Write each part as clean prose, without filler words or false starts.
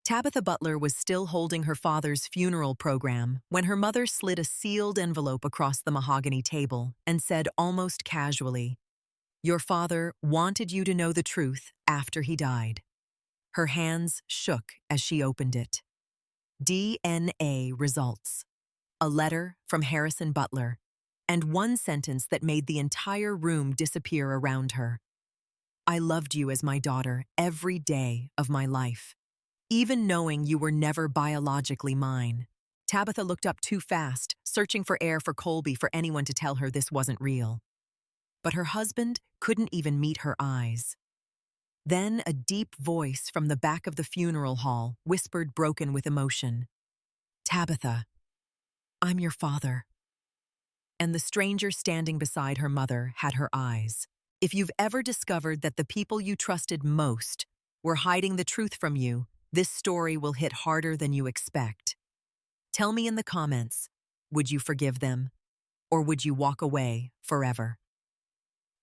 Tabitha Butler was still holding her father's funeral program when her mother slid a sealed envelope across the mahogany table and said almost casually, "Your father wanted you to know the truth after he died." Her hands shook as she opened it. DNA results. A letter from Harrison Butler, and one sentence that made the entire room disappear around her. "I loved you as my daughter every day of my life, even knowing you were never biologically mine." Tabitha looked up too fast, searching for air for Colby for anyone to tell her this wasn't real. But her husband couldn't even meet her eyes. Then a deep voice from the back of the funeral hall whispered, broken with emotion, "Tabitha, I'm your father." And the stranger standing beside her mother had her eyes. If you've ever discovered that the people you trusted most were hiding the truth from you, this story will hit harder than you expect. Tell me in the comments, would you forgive them? Or would you walk away forever?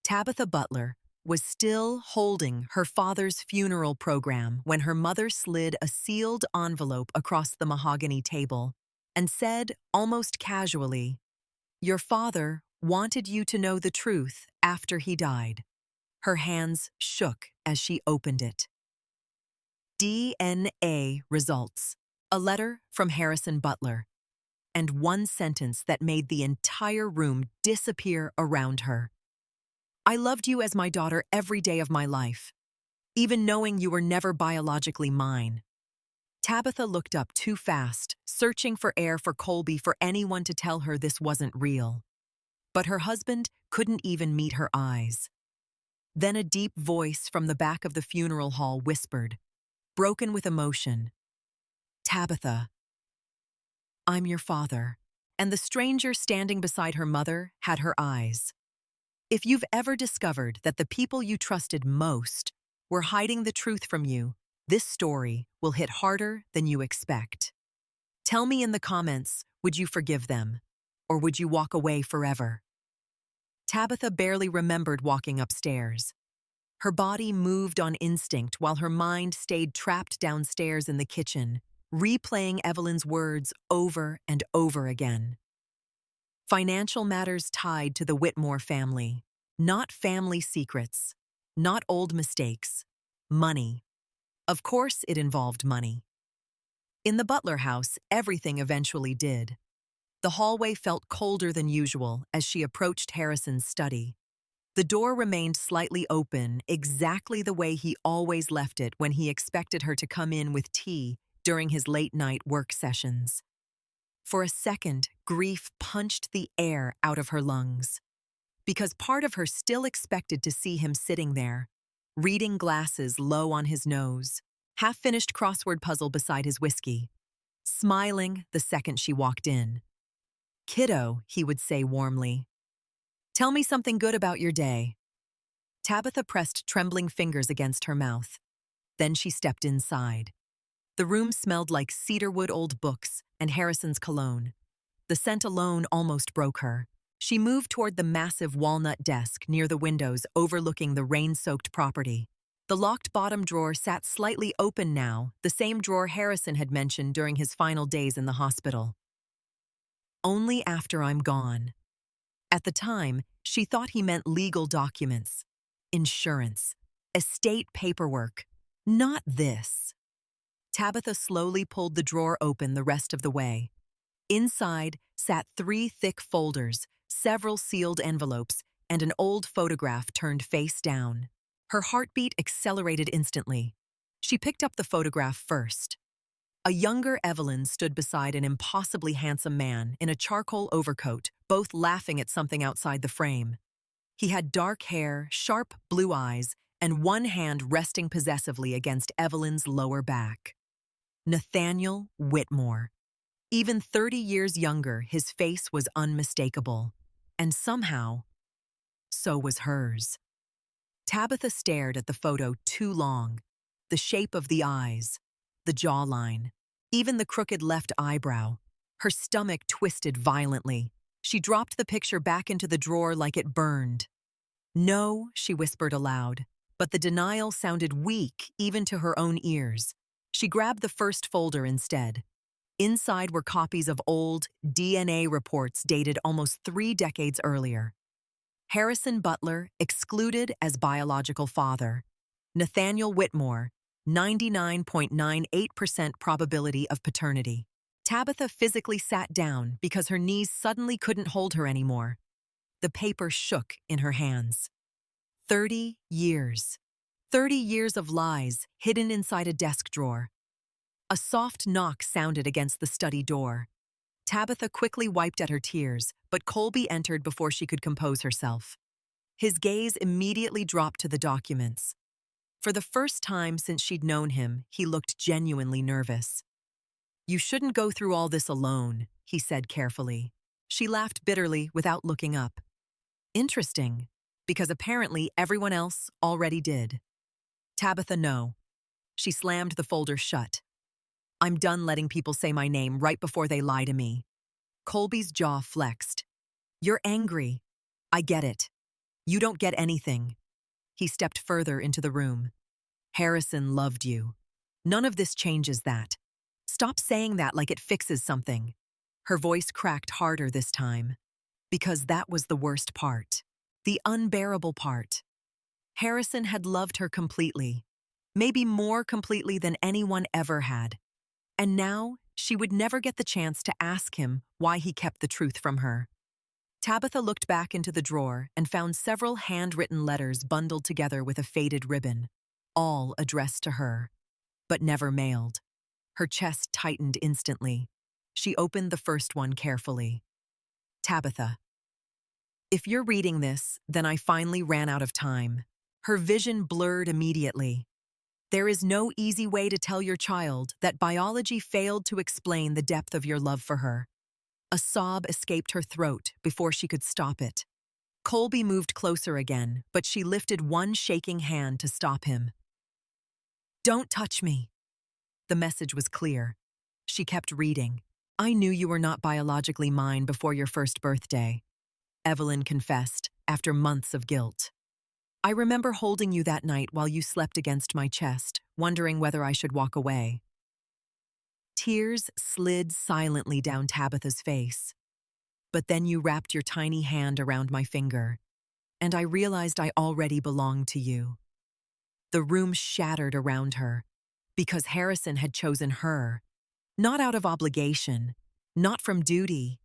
Tabitha Butler was still holding her father's funeral program when her mother slid a sealed envelope across the mahogany table and said, almost casually, "Your father wanted you to know the truth after he died." Her hands shook as she opened it. DNA results. A letter from Harrison Butler, and one sentence that made the entire room disappear around her. "I loved you as my daughter every day of my life, even knowing you were never biologically mine." Tabitha looked up too fast, searching for air for Colby for anyone to tell her this wasn't real. But her husband couldn't even meet her eyes. Then a deep voice from the back of the funeral hall whispered, broken with emotion, "Tabitha, I'm your father." And the stranger standing beside her mother had her eyes. If you've ever discovered that the people you trusted most were hiding the truth from you, this story will hit harder than you expect. Tell me in the comments, would you forgive them? Or would you walk away forever? Tabitha barely remembered walking upstairs. Her body moved on instinct while her mind stayed trapped downstairs in the kitchen, replaying Evelyn's words over and over again. Financial matters tied to the Whitmore family, not family secrets, not old mistakes, money. Of course it involved money. In the Butler house, everything eventually did. The hallway felt colder than usual as she approached Harrison's study. The door remained slightly open, exactly the way he always left it when he expected her to come in with tea during his late-night work sessions. For a second, grief punched the air out of her lungs, because part of her still expected to see him sitting there, reading glasses low on his nose, half-finished crossword puzzle beside his whiskey, smiling the second she walked in. "Kiddo," he would say warmly, "tell me something good about your day." Tabitha pressed trembling fingers against her mouth. Then she stepped inside. The room smelled like cedarwood old books and Harrison's cologne. The scent alone almost broke her. She moved toward the massive walnut desk near the windows overlooking the rain-soaked property. The locked bottom drawer sat slightly open now, the same drawer Harrison had mentioned during his final days in the hospital. "Only after I'm gone." At the time, she thought he meant legal documents, insurance, estate paperwork. Not this. Tabitha slowly pulled the drawer open the rest of the way. Inside sat 3 thick folders, several sealed envelopes, and an old photograph turned face down. Her heartbeat accelerated instantly. She picked up the photograph first. A younger Evelyn stood beside an impossibly handsome man in a charcoal overcoat, both laughing at something outside the frame. He had dark hair, sharp blue eyes, and one hand resting possessively against Evelyn's lower back. Nathaniel Whitmore. Even 30 years younger, his face was unmistakable. And somehow, so was hers. Tabitha stared at the photo too long. The shape of the eyes, the jawline, even the crooked left eyebrow. Her stomach twisted violently. She dropped the picture back into the drawer like it burned. "No," she whispered aloud, but the denial sounded weak even to her own ears. She grabbed the first folder instead. Inside were copies of old DNA reports dated almost 3 decades earlier. Harrison Butler, excluded as biological father. Nathaniel Whitmore, 99.98% probability of paternity. Tabitha physically sat down because her knees suddenly couldn't hold her anymore. The paper shook in her hands. 30 years. 30 years of lies hidden inside a desk drawer. A soft knock sounded against the study door. Tabitha quickly wiped at her tears, but Colby entered before she could compose herself. His gaze immediately dropped to the documents. For the first time since she'd known him, he looked genuinely nervous. "You shouldn't go through all this alone," he said carefully. She laughed bitterly without looking up. Interesting, because apparently everyone else already did. Tabitha, no. She slammed the folder shut. "I'm done letting people say my name right before they lie to me." Colby's jaw flexed. "You're angry. I get it. You don't get anything." He stepped further into the room. "Harrison loved you. None of this changes that. Stop saying that like it fixes something." Her voice cracked harder this time. Because that was the worst part. The unbearable part. Harrison had loved her completely. Maybe more completely than anyone ever had. And now, she would never get the chance to ask him why he kept the truth from her. Tabitha looked back into the drawer and found several handwritten letters bundled together with a faded ribbon, all addressed to her, but never mailed. Her chest tightened instantly. She opened the first one carefully. "Tabitha, if you're reading this, then I finally ran out of time." Her vision blurred immediately. "There is no easy way to tell your child that biology failed to explain the depth of your love for her." A sob escaped her throat before she could stop it. Colby moved closer again, but she lifted one shaking hand to stop him. "Don't touch me." The message was clear. She kept reading. "I knew you were not biologically mine before your first birthday," Evelyn confessed, after months of guilt. "I remember holding you that night while you slept against my chest, wondering whether I should walk away." Tears slid silently down Tabitha's face. "But then you wrapped your tiny hand around my finger, and I realized I already belonged to you." The room shattered around her, because Harrison had chosen her, not out of obligation, not from duty.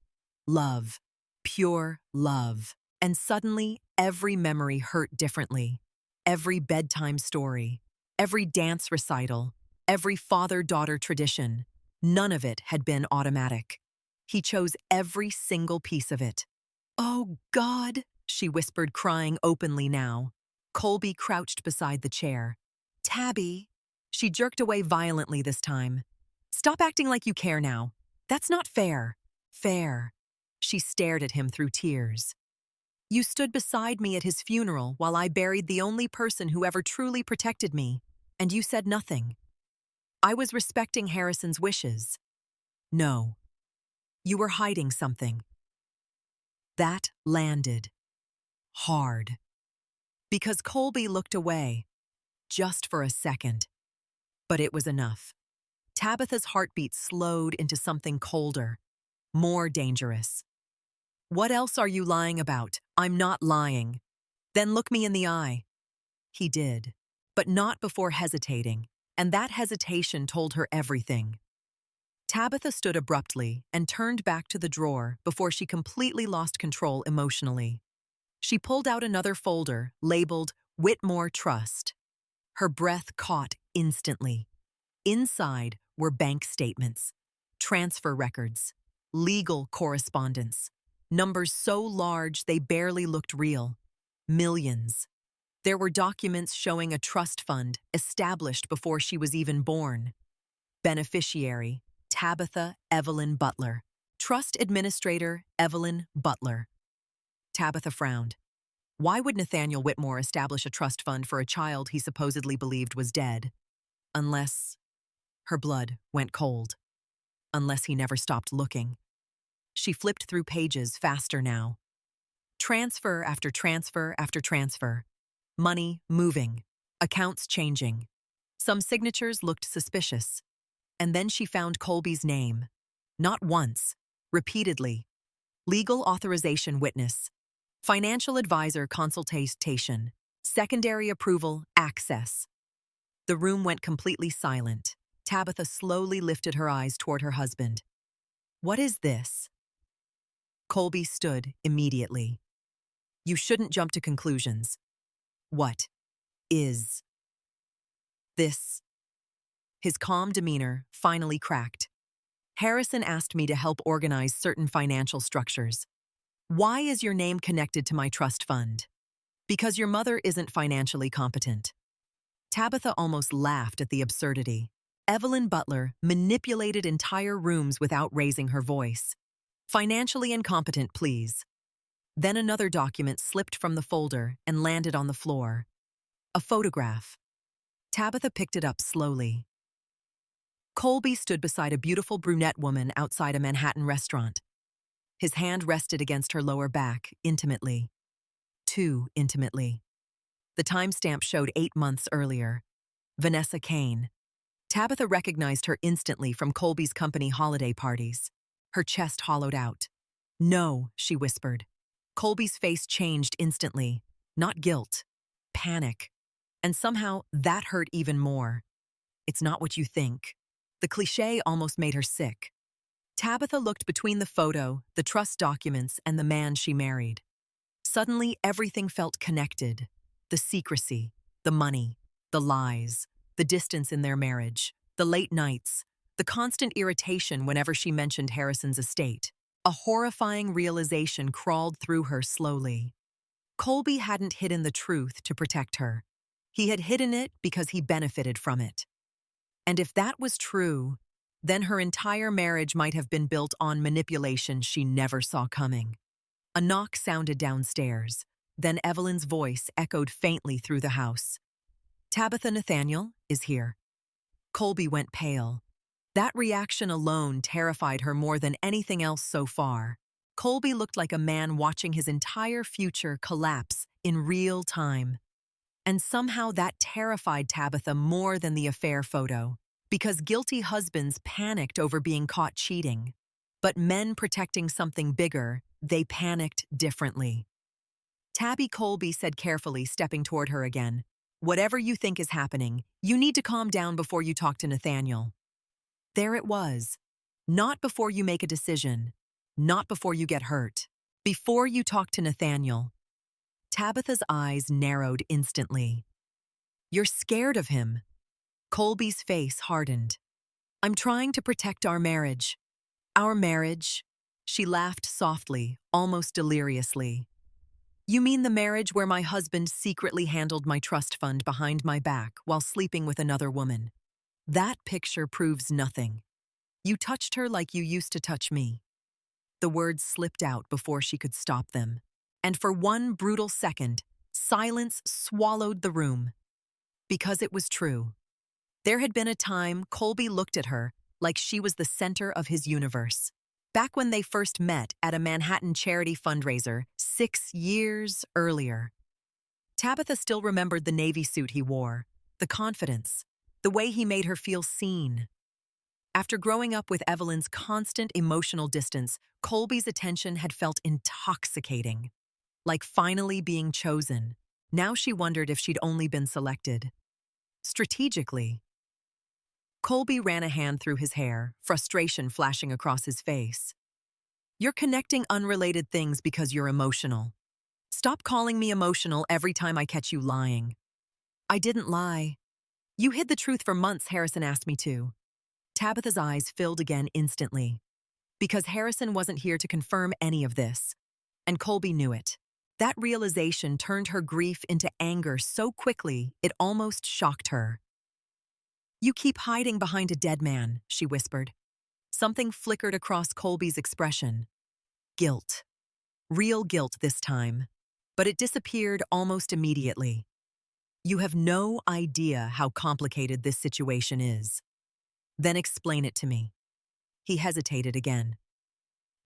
Love. Pure love. And suddenly, every memory hurt differently. Every bedtime story, every dance recital, every father-daughter tradition, none of it had been automatic. He chose every single piece of it. "Oh, God," she whispered, crying openly now. Colby crouched beside the chair. "Tabby." She jerked away violently this time. "Stop acting like you care now. That's not fair." "Fair." She stared at him through tears. "You stood beside me at his funeral while I buried the only person who ever truly protected me, and you said nothing. I was respecting Harrison's wishes." "No. You were hiding something." That landed. Hard. Because Colby looked away. Just for a second. But it was enough. Tabitha's heartbeat slowed into something colder. More dangerous. "What else are you lying about?" "I'm not lying." "Then look me in the eye." He did, but not before hesitating, and that hesitation told her everything. Tabitha stood abruptly and turned back to the drawer before she completely lost control emotionally. She pulled out another folder labeled Whitmore Trust. Her breath caught instantly. Inside were bank statements, transfer records, legal correspondence, numbers so large they barely looked real. Millions. There were documents showing a trust fund established before she was even born. Beneficiary, Tabitha Evelyn Butler. Trust administrator, Evelyn Butler. Tabitha frowned. Why would Nathaniel Whitmore establish a trust fund for a child he supposedly believed was dead? Unless... Her blood went cold. Unless he never stopped looking. She flipped through pages faster now. Transfer after transfer after transfer. Money moving. Accounts changing. Some signatures looked suspicious, and then she found Colby's name. Not once, repeatedly. Legal authorization witness. Financial advisor consultation. Secondary approval access. The room went completely silent. Tabitha slowly lifted her eyes toward her husband. What is this? Colby stood immediately. You shouldn't jump to conclusions. What is this? His calm demeanor finally cracked. Harrison asked me to help organize certain financial structures. Why is your name connected to my trust fund? Because your mother isn't financially competent. Tabitha almost laughed at the absurdity. Evelyn Butler manipulated entire rooms without raising her voice. Financially incompetent, please. Then another document slipped from the folder and landed on the floor. A photograph. Tabitha picked it up slowly. Colby stood beside a beautiful brunette woman outside a Manhattan restaurant. His hand rested against her lower back, intimately. Too intimately. The timestamp showed 8 months earlier. Vanessa Kane. Tabitha recognized her instantly from Colby's company holiday parties. Her chest hollowed out. No, she whispered. Colby's face changed instantly. Not guilt. Panic. And somehow that hurt even more. It's not what you think. The cliché almost made her sick. Tabitha looked between the photo, the trust documents, and the man she married. Suddenly, everything felt connected. The secrecy, the money, the lies, the distance in their marriage, the late nights, the constant irritation whenever she mentioned Harrison's estate. A horrifying realization crawled through her slowly. Colby hadn't hidden the truth to protect her. He had hidden it because he benefited from it. And if that was true, then her entire marriage might have been built on manipulation she never saw coming. A knock sounded downstairs. Then Evelyn's voice echoed faintly through the house. Tabitha Nathaniel is here. Colby went pale. That reaction alone terrified her more than anything else so far. Colby looked like a man watching his entire future collapse in real time. And somehow that terrified Tabitha more than the affair photo, because guilty husbands panicked over being caught cheating. But men protecting something bigger, they panicked differently. Tabby, Colby said carefully, stepping toward her again. Whatever you think is happening, you need to calm down before you talk to Nathaniel. There it was. Not before you make a decision. Not before you get hurt. Before you talk to Nathaniel. Tabitha's eyes narrowed instantly. You're scared of him. Colby's face hardened. I'm trying to protect our marriage. Our marriage? She laughed softly, almost deliriously. You mean the marriage where my husband secretly handled my trust fund behind my back while sleeping with another woman? That picture proves nothing. You touched her like you used to touch me. The words slipped out before she could stop them. And for one brutal second, silence swallowed the room. Because it was true. There had been a time Colby looked at her like she was the center of his universe. Back when they first met at a Manhattan charity fundraiser 6 years earlier. Tabitha still remembered the navy suit he wore, the confidence, the way he made her feel seen. After growing up with Evelyn's constant emotional distance, Colby's attention had felt intoxicating, like finally being chosen. Now she wondered if she'd only been selected. Strategically. Colby ran a hand through his hair, frustration flashing across his face. You're connecting unrelated things because you're emotional. Stop calling me emotional every time I catch you lying. I didn't lie. You hid the truth for months, Harrison asked me to. Tabitha's eyes filled again instantly. Because Harrison wasn't here to confirm any of this. And Colby knew it. That realization turned her grief into anger so quickly it almost shocked her. You keep hiding behind a dead man, she whispered. Something flickered across Colby's expression. Guilt. Real guilt this time. But it disappeared almost immediately. You have no idea how complicated this situation is. Then explain it to me. He hesitated again.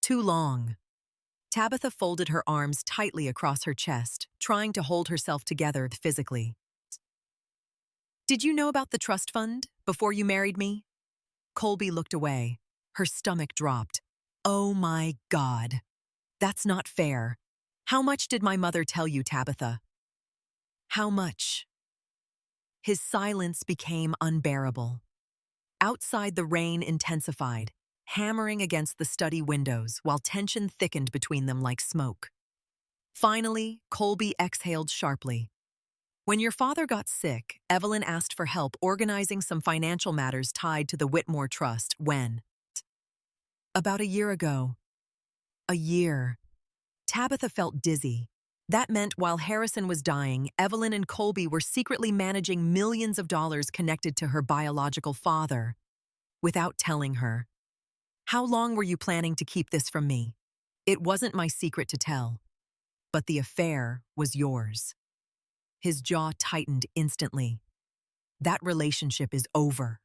Too long. Tabitha folded her arms tightly across her chest, trying to hold herself together physically. Did you know about the trust fund before you married me? Colby looked away. Her stomach dropped. Oh my God. That's not fair. How much did my mother tell you, Tabitha? How much? His silence became unbearable. Outside, the rain intensified, hammering against the study windows while tension thickened between them like smoke. Finally, Colby exhaled sharply. When your father got sick, Evelyn asked for help organizing some financial matters tied to the Whitmore Trust. When? About a year ago. A year. Tabitha felt dizzy. That meant while Harrison was dying, Evelyn and Colby were secretly managing millions of dollars connected to her biological father, without telling her. How long were you planning to keep this from me? It wasn't my secret to tell, but the affair was yours. His jaw tightened instantly. That relationship is over.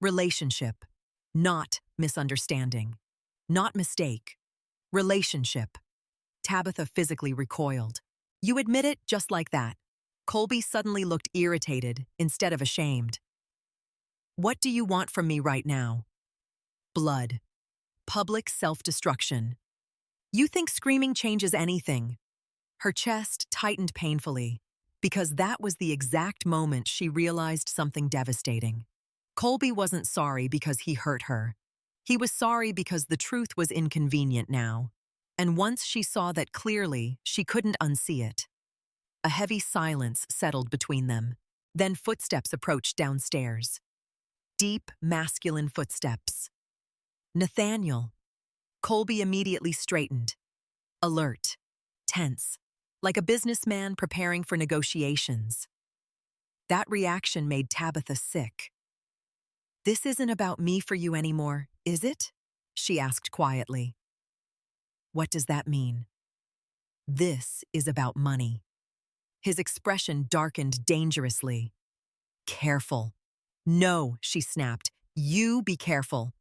Relationship, not misunderstanding, not mistake. Relationship. Tabitha physically recoiled. You admit it just like that. Colby suddenly looked irritated instead of ashamed. What do you want from me right now? Blood. Public self-destruction. You think screaming changes anything? Her chest tightened painfully, because that was the exact moment she realized something devastating. Colby wasn't sorry because he hurt her. He was sorry because the truth was inconvenient now. And once she saw that clearly, she couldn't unsee it. A heavy silence settled between them. Then footsteps approached downstairs. Deep, masculine footsteps. Nathaniel. Colby immediately straightened. Alert. Tense. Like a businessman preparing for negotiations. That reaction made Tabitha sick. This isn't about me for you anymore, is it? She asked quietly. What does that mean? This is about money. His expression darkened dangerously. Careful. No, she snapped. You be careful.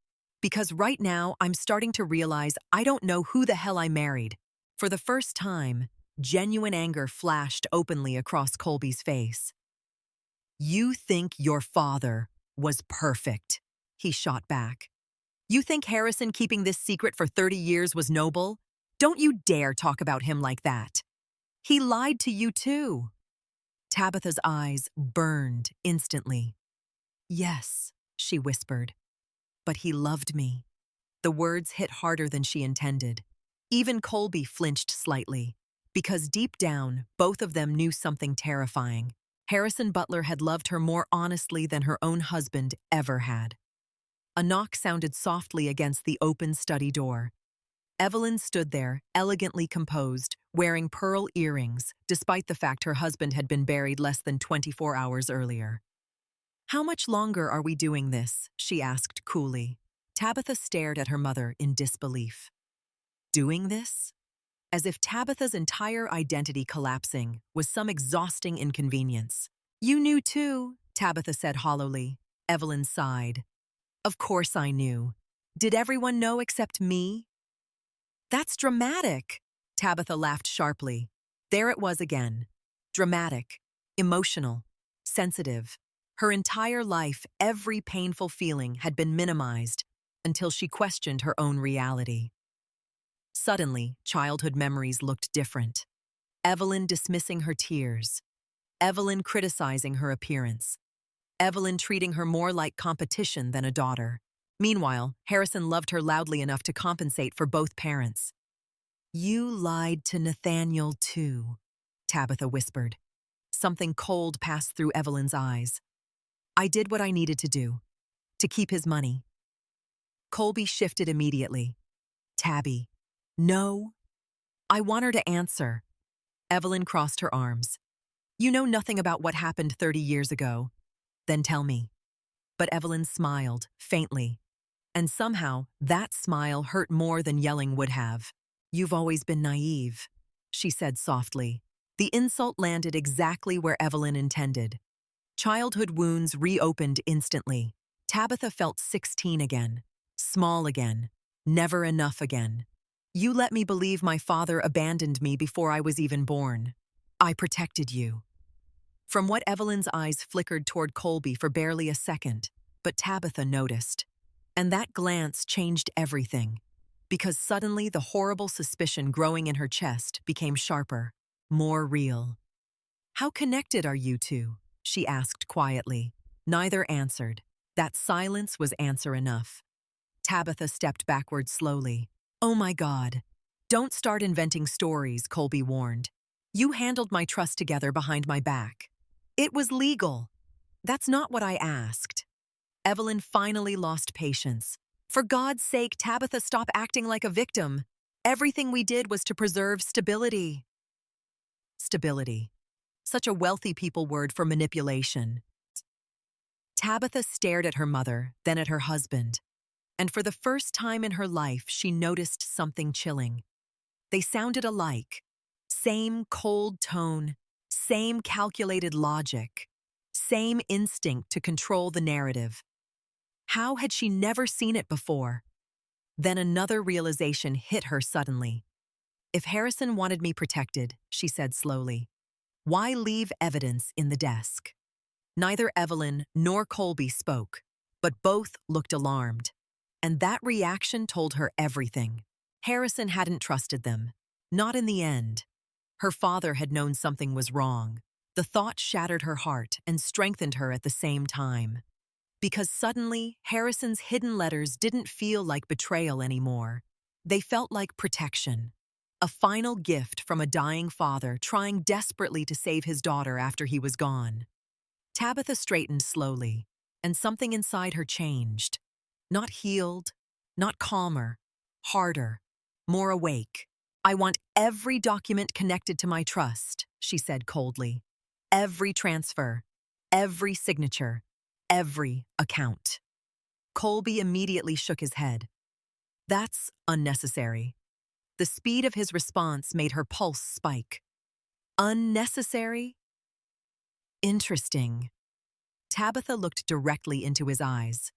Because right now, I'm starting to realize I don't know who the hell I married. For the first time, genuine anger flashed openly across Colby's face. You think your father was perfect, he shot back. You think Harrison keeping this secret for 30 years was noble? Don't you dare talk about him like that. He lied to you too. Tabitha's eyes burned instantly. Yes, she whispered. But he loved me. The words hit harder than she intended. Even Colby flinched slightly, because deep down, both of them knew something terrifying. Harrison Butler had loved her more honestly than her own husband ever had. A knock sounded softly against the open study door. Evelyn stood there, elegantly composed, wearing pearl earrings, despite the fact her husband had been buried less than 24 hours earlier. How much longer are we doing this? She asked coolly. Tabitha stared at her mother in disbelief. Doing this? As if Tabitha's entire identity collapsing was some exhausting inconvenience. You knew too, Tabitha said hollowly. Evelyn sighed. Of course I knew. Did everyone know except me? That's dramatic, Tabitha laughed sharply. There it was again. Dramatic, emotional, sensitive. Her entire life, every painful feeling had been minimized until she questioned her own reality. Suddenly, childhood memories looked different. Evelyn dismissing her tears. Evelyn criticizing her appearance. Evelyn treating her more like competition than a daughter. Meanwhile, Harrison loved her loudly enough to compensate for both parents. You lied to Nathaniel too, Tabitha whispered. Something cold passed through Evelyn's eyes. I did what I needed to do, to keep his money. Colby shifted immediately. Tabby. No. I want her to answer. Evelyn crossed her arms. You know nothing about what happened 30 years ago. Then tell me. But Evelyn smiled, faintly. And somehow, that smile hurt more than yelling would have. You've always been naive, she said softly. The insult landed exactly where Evelyn intended. Childhood wounds reopened instantly. Tabitha felt 16 again. Small again. Never enough again. You let me believe my father abandoned me before I was even born. I protected you. From what Evelyn's eyes flickered toward Colby for barely a second, but Tabitha noticed. And that glance changed everything, because suddenly the horrible suspicion growing in her chest became sharper, more real. "How connected are you two?" she asked quietly. Neither answered. That silence was answer enough. Tabitha stepped backward slowly. "Oh my God. Don't start inventing stories," Colby warned. "You handled my trust together behind my back. It was legal." "That's not what I asked." Evelyn finally lost patience. "For God's sake, Tabitha, stop acting like a victim. Everything we did was to preserve stability." Stability. Such a wealthy people word for manipulation. Tabitha stared at her mother, then at her husband. And for the first time in her life, she noticed something chilling. They sounded alike. Same cold tone, same calculated logic, same instinct to control the narrative. How had she never seen it before? Then another realization hit her suddenly. "If Harrison wanted me protected," she said slowly, "why leave evidence in the desk?" Neither Evelyn nor Colby spoke, but both looked alarmed. And that reaction told her everything. Harrison hadn't trusted them. Not in the end. Her father had known something was wrong. The thought shattered her heart and strengthened her at the same time. Because suddenly, Harrison's hidden letters didn't feel like betrayal anymore. They felt like protection. A final gift from a dying father trying desperately to save his daughter after he was gone. Tabitha straightened slowly, and something inside her changed. Not healed, not calmer, harder, more awake. "I want every document connected to my trust," she said coldly. "Every transfer, every signature, every account." Colby immediately shook his head. "That's unnecessary." The speed of his response made her pulse spike. "Unnecessary? Interesting." Tabitha looked directly into his eyes.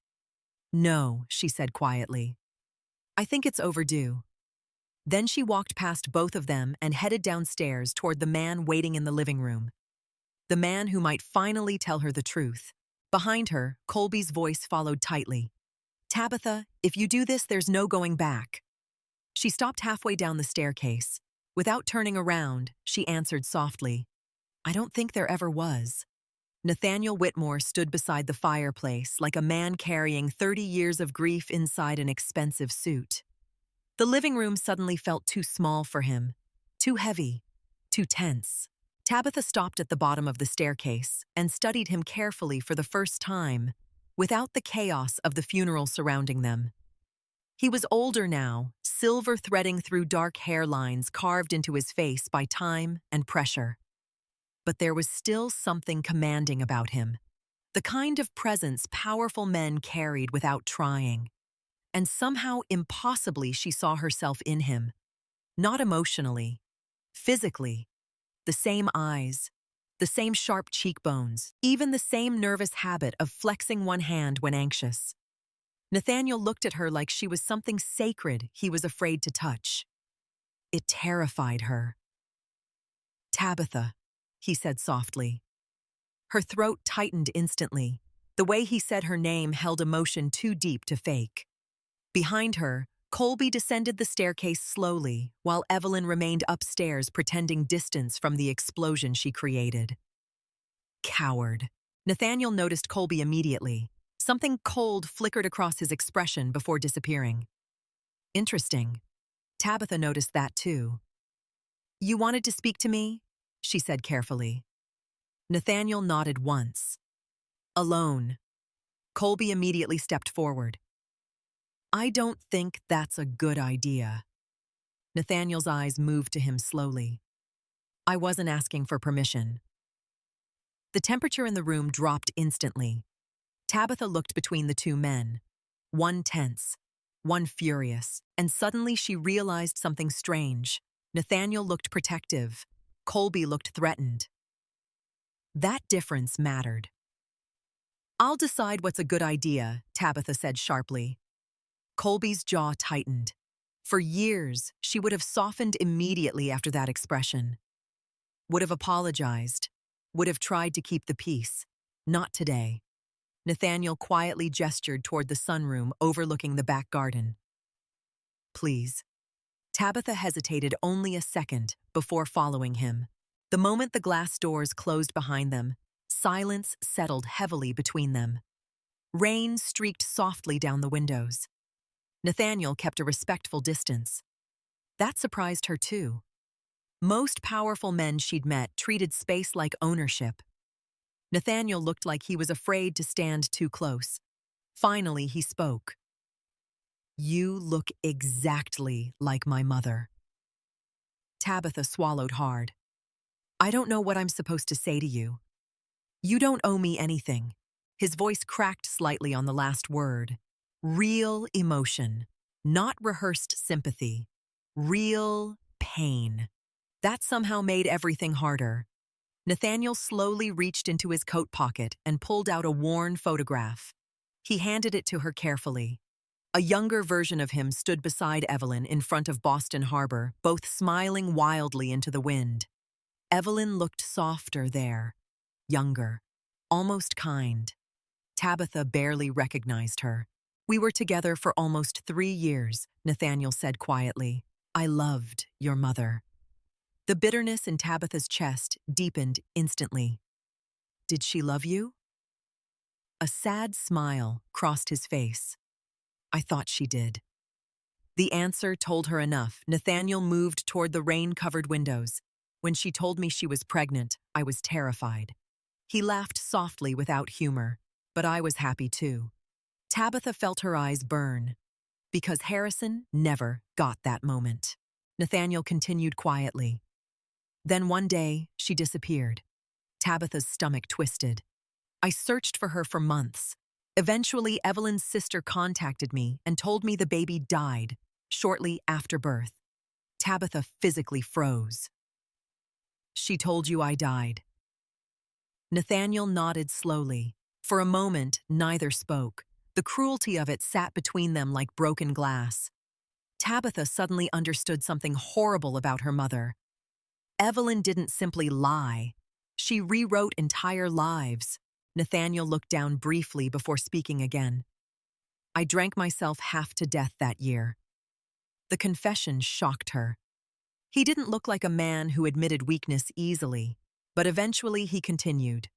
"No," she said quietly. "I think it's overdue." Then she walked past both of them and headed downstairs toward the man waiting in the living room. The man who might finally tell her the truth. Behind her, Colby's voice followed tightly. "Tabitha, if you do this, there's no going back." She stopped halfway down the staircase. Without turning around, she answered softly, "I don't think there ever was." Nathaniel Whitmore stood beside the fireplace like a man carrying 30 years of grief inside an expensive suit. The living room suddenly felt too small for him, too heavy, too tense. Tabitha stopped at the bottom of the staircase and studied him carefully for the first time, without the chaos of the funeral surrounding them. He was older now, silver threading through dark hairlines carved into his face by time and pressure. But there was still something commanding about him, the kind of presence powerful men carried without trying. And somehow, impossibly, she saw herself in him. Not emotionally, physically. The same eyes, the same sharp cheekbones, even the same nervous habit of flexing one hand when anxious. Nathaniel looked at her like she was something sacred he was afraid to touch. It terrified her. "Tabitha," he said softly. Her throat tightened instantly. The way he said her name held emotion too deep to fake. Behind her, Colby descended the staircase slowly, while Evelyn remained upstairs pretending distance from the explosion she created. Coward. Nathaniel noticed Colby immediately. Something cold flickered across his expression before disappearing. Interesting. Tabitha noticed that too. "You wanted to speak to me?" she said carefully. Nathaniel nodded once. "Alone." Colby immediately stepped forward. "I don't think that's a good idea." Nathaniel's eyes moved to him slowly. "I wasn't asking for permission." The temperature in the room dropped instantly. Tabitha looked between the two men, one tense, one furious, and suddenly she realized something strange. Nathaniel looked protective. Colby looked threatened. That difference mattered. "I'll decide what's a good idea," Tabitha said sharply. Colby's jaw tightened. For years, she would have softened immediately after that expression. Would have apologized. would have tried to keep the peace. Not today. Nathaniel quietly gestured toward the sunroom overlooking the back garden. Please. Tabitha hesitated only a second before following him. The moment the glass doors closed behind them, silence settled heavily between them. Rain streaked softly down the windows. Nathaniel kept a respectful distance. That surprised her too. Most powerful men she'd met treated space like ownership. Nathaniel looked like he was afraid to stand too close. Finally, he spoke. You look exactly like my mother. Tabitha swallowed hard. I don't know what I'm supposed to say to you. You don't owe me anything. His voice cracked slightly on the last word. Real emotion, not rehearsed sympathy. Real pain. That somehow made everything harder. Nathaniel slowly reached into his coat pocket and pulled out a worn photograph. He handed it to her carefully. A younger version of him stood beside Evelyn in front of Boston Harbor, both smiling wildly into the wind. Evelyn looked softer there, younger, almost kind. Tabitha barely recognized her. We were together for almost 3 years, Nathaniel said quietly. I loved your mother. The bitterness in Tabitha's chest deepened instantly. Did she love you? A sad smile crossed his face. I thought she did. The answer told her enough. Nathaniel moved toward the rain-covered windows. When she told me she was pregnant, I was terrified. He laughed softly without humor, but I was happy too. Tabitha felt her eyes burn, because Harrison never got that moment. Nathaniel continued quietly. Then one day, she disappeared. Tabitha's stomach twisted. I searched for her for months. Eventually, Evelyn's sister contacted me and told me the baby died shortly after birth. Tabitha physically froze. She told you I died. Nathaniel nodded slowly. For a moment, neither spoke. The cruelty of it sat between them like broken glass. Tabitha suddenly understood something horrible about her mother. Evelyn didn't simply lie. She rewrote entire lives. Nathaniel looked down briefly before speaking again. I drank myself half to death that year. The confession shocked her. He didn't look like a man who admitted weakness easily, but eventually he continued.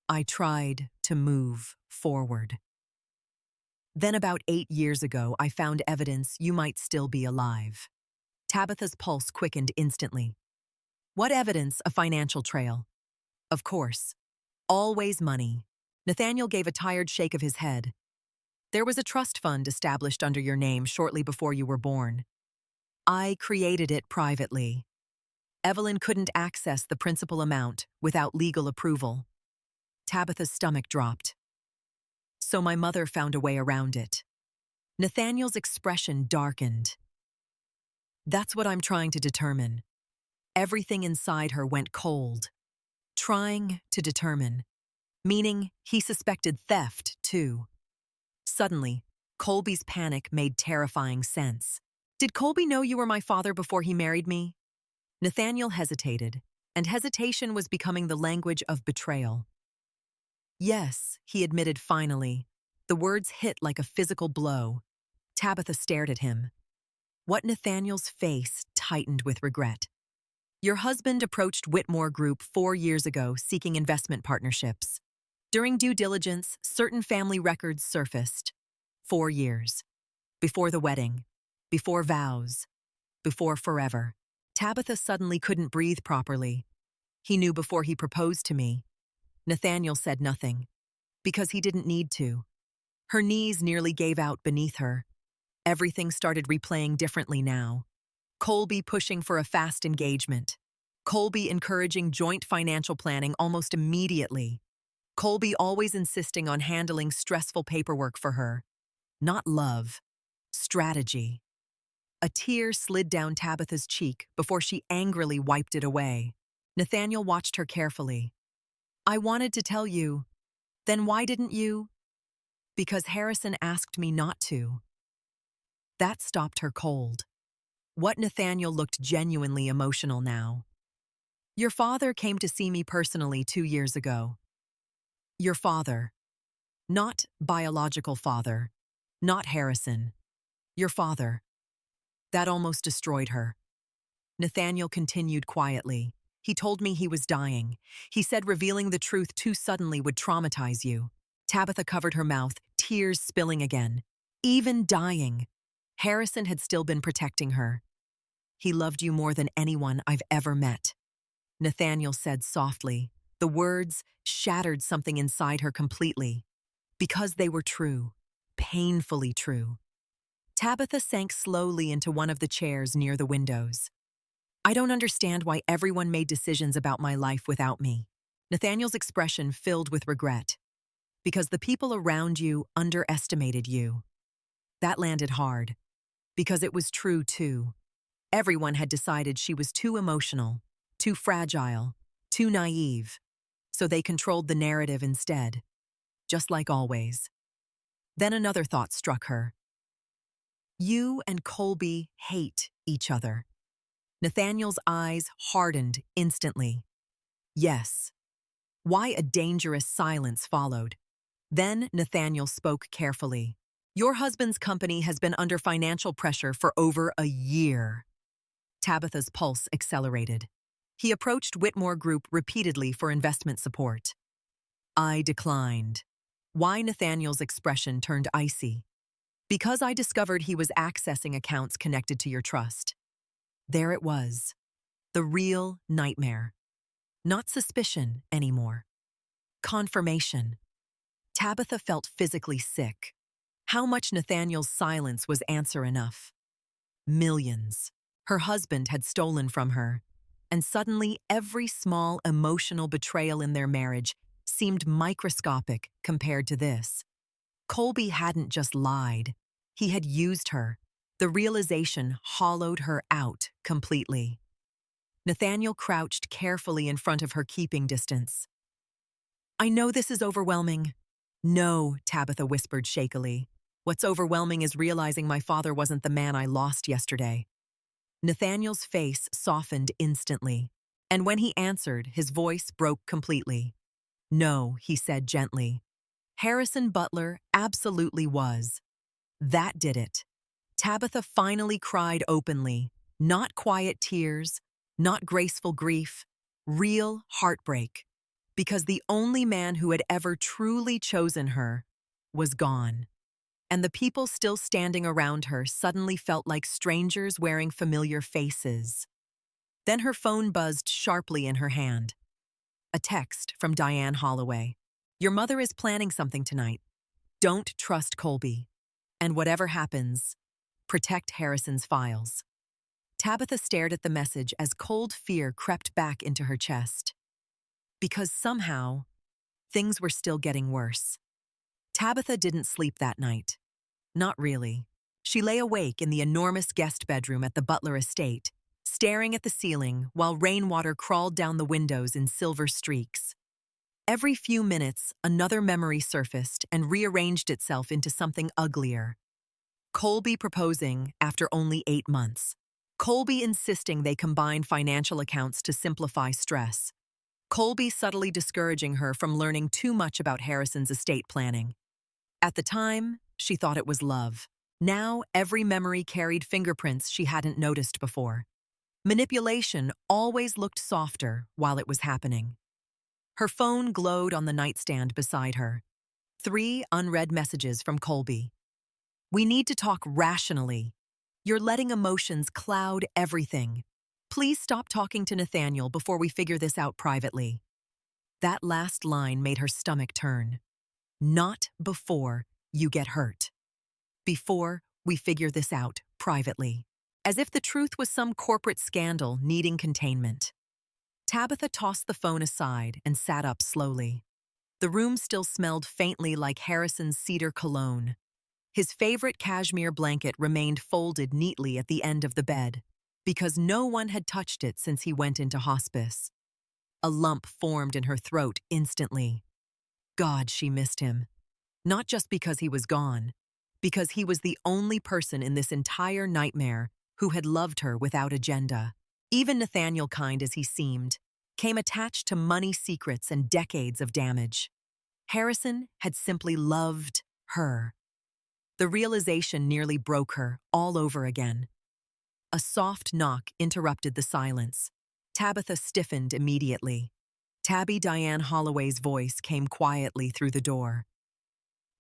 I tried to move forward. Then about 8 years ago, I found evidence you might still be alive. Tabitha's pulse quickened instantly. What evidence? A financial trail. Of course. Always money. Nathaniel gave a tired shake of his head. There was a trust fund established under your name shortly before you were born. I created it privately. Evelyn couldn't access the principal amount without legal approval. Tabitha's stomach dropped. So my mother found a way around it. Nathaniel's expression darkened. That's what I'm trying to determine. Everything inside her went cold. Trying to determine. Meaning he suspected theft, too. Suddenly, Colby's panic made terrifying sense. Did Colby know you were my father before he married me? Nathaniel hesitated, and hesitation was becoming the language of betrayal. Yes, he admitted finally. The words hit like a physical blow. Tabitha stared at him. What Nathaniel's face tightened with regret. Your husband approached Whitmore Group 4 years ago seeking investment partnerships. During due diligence, certain family records surfaced. 4 years. Before the wedding. Before vows. Before forever. Tabitha suddenly couldn't breathe properly. He knew before he proposed to me. Nathaniel said nothing. Because he didn't need to. Her knees nearly gave out beneath her. Everything started replaying differently now. Colby pushing for a fast engagement. Colby encouraging joint financial planning almost immediately. Colby always insisting on handling stressful paperwork for her. Not love. Strategy. A tear slid down Tabitha's cheek before she angrily wiped it away. Nathaniel watched her carefully. I wanted to tell you. Then why didn't you? Because Harrison asked me not to. That stopped her cold. What Nathaniel looked genuinely emotional now. Your father came to see me personally 2 years ago. Your father. Not biological father. Not Harrison. Your father. That almost destroyed her. Nathaniel continued quietly. He told me he was dying. He said revealing the truth too suddenly would traumatize you. Tabitha covered her mouth, tears spilling again. Even dying. Harrison had still been protecting her. He loved you more than anyone I've ever met. Nathaniel said softly. The words shattered something inside her completely. Because they were true. Painfully true. Tabitha sank slowly into one of the chairs near the windows. I don't understand why everyone made decisions about my life without me. Nathaniel's expression filled with regret. Because the people around you underestimated you. That landed hard. Because it was true, too. Everyone had decided she was too emotional, too fragile, too naive. So they controlled the narrative instead. Just like always. Then another thought struck her. You and Colby hate each other. Nathaniel's eyes hardened instantly. Yes. Why a dangerous silence followed. Then Nathaniel spoke carefully. Your husband's company has been under financial pressure for over a year. Tabitha's pulse accelerated. He approached Whitmore Group repeatedly for investment support. I declined. Why Nathaniel's expression turned icy. Because I discovered he was accessing accounts connected to your trust. There it was. The real nightmare. Not suspicion anymore. Confirmation. Tabitha felt physically sick. How much Nathaniel's silence was answer enough? Millions. Her husband had stolen from her, and suddenly every small emotional betrayal in their marriage seemed microscopic compared to this. Colby hadn't just lied. He had used her. The realization hollowed her out completely. Nathaniel crouched carefully in front of her, keeping distance. I know this is overwhelming. No, Tabitha whispered shakily. What's overwhelming is realizing my father wasn't the man I lost yesterday. Nathaniel's face softened instantly, and when he answered, his voice broke completely. No, he said gently. Harrison Butler absolutely was. That did it. Tabitha finally cried openly, not quiet tears, not graceful grief, real heartbreak, because the only man who had ever truly chosen her was gone. And the people still standing around her suddenly felt like strangers wearing familiar faces. Then her phone buzzed sharply in her hand. A text from Diane Holloway. Your mother is planning something tonight. Don't trust Colby. And whatever happens, protect Harrison's files. Tabitha stared at the message as cold fear crept back into her chest. Because somehow, things were still getting worse. Tabitha didn't sleep that night. Not really. She lay awake in the enormous guest bedroom at the Butler estate, staring at the ceiling while rainwater crawled down the windows in silver streaks. Every few minutes, another memory surfaced and rearranged itself into something uglier. Colby proposing after only 8 months. Colby insisting they combine financial accounts to simplify stress. Colby subtly discouraging her from learning too much about Harrison's estate planning. At the time, she thought it was love. Now, every memory carried fingerprints she hadn't noticed before. Manipulation always looked softer while it was happening. Her phone glowed on the nightstand beside her. 3 unread messages from Colby. We need to talk rationally. You're letting emotions cloud everything. Please stop talking to Nathaniel before we figure this out privately. That last line made her stomach turn. Not before you get hurt. Before we figure this out privately. As if the truth was some corporate scandal needing containment. Tabitha tossed the phone aside and sat up slowly. The room still smelled faintly like Harrison's cedar cologne. His favorite cashmere blanket remained folded neatly at the end of the bed, because no one had touched it since he went into hospice. A lump formed in her throat instantly. God, she missed him. Not just because he was gone, because he was the only person in this entire nightmare who had loved her without agenda. Even Nathaniel, kind as he seemed, came attached to money secrets and decades of damage. Harrison had simply loved her. The realization nearly broke her all over again. A soft knock interrupted the silence. Tabitha stiffened immediately. Tabby Diane Holloway's voice came quietly through the door.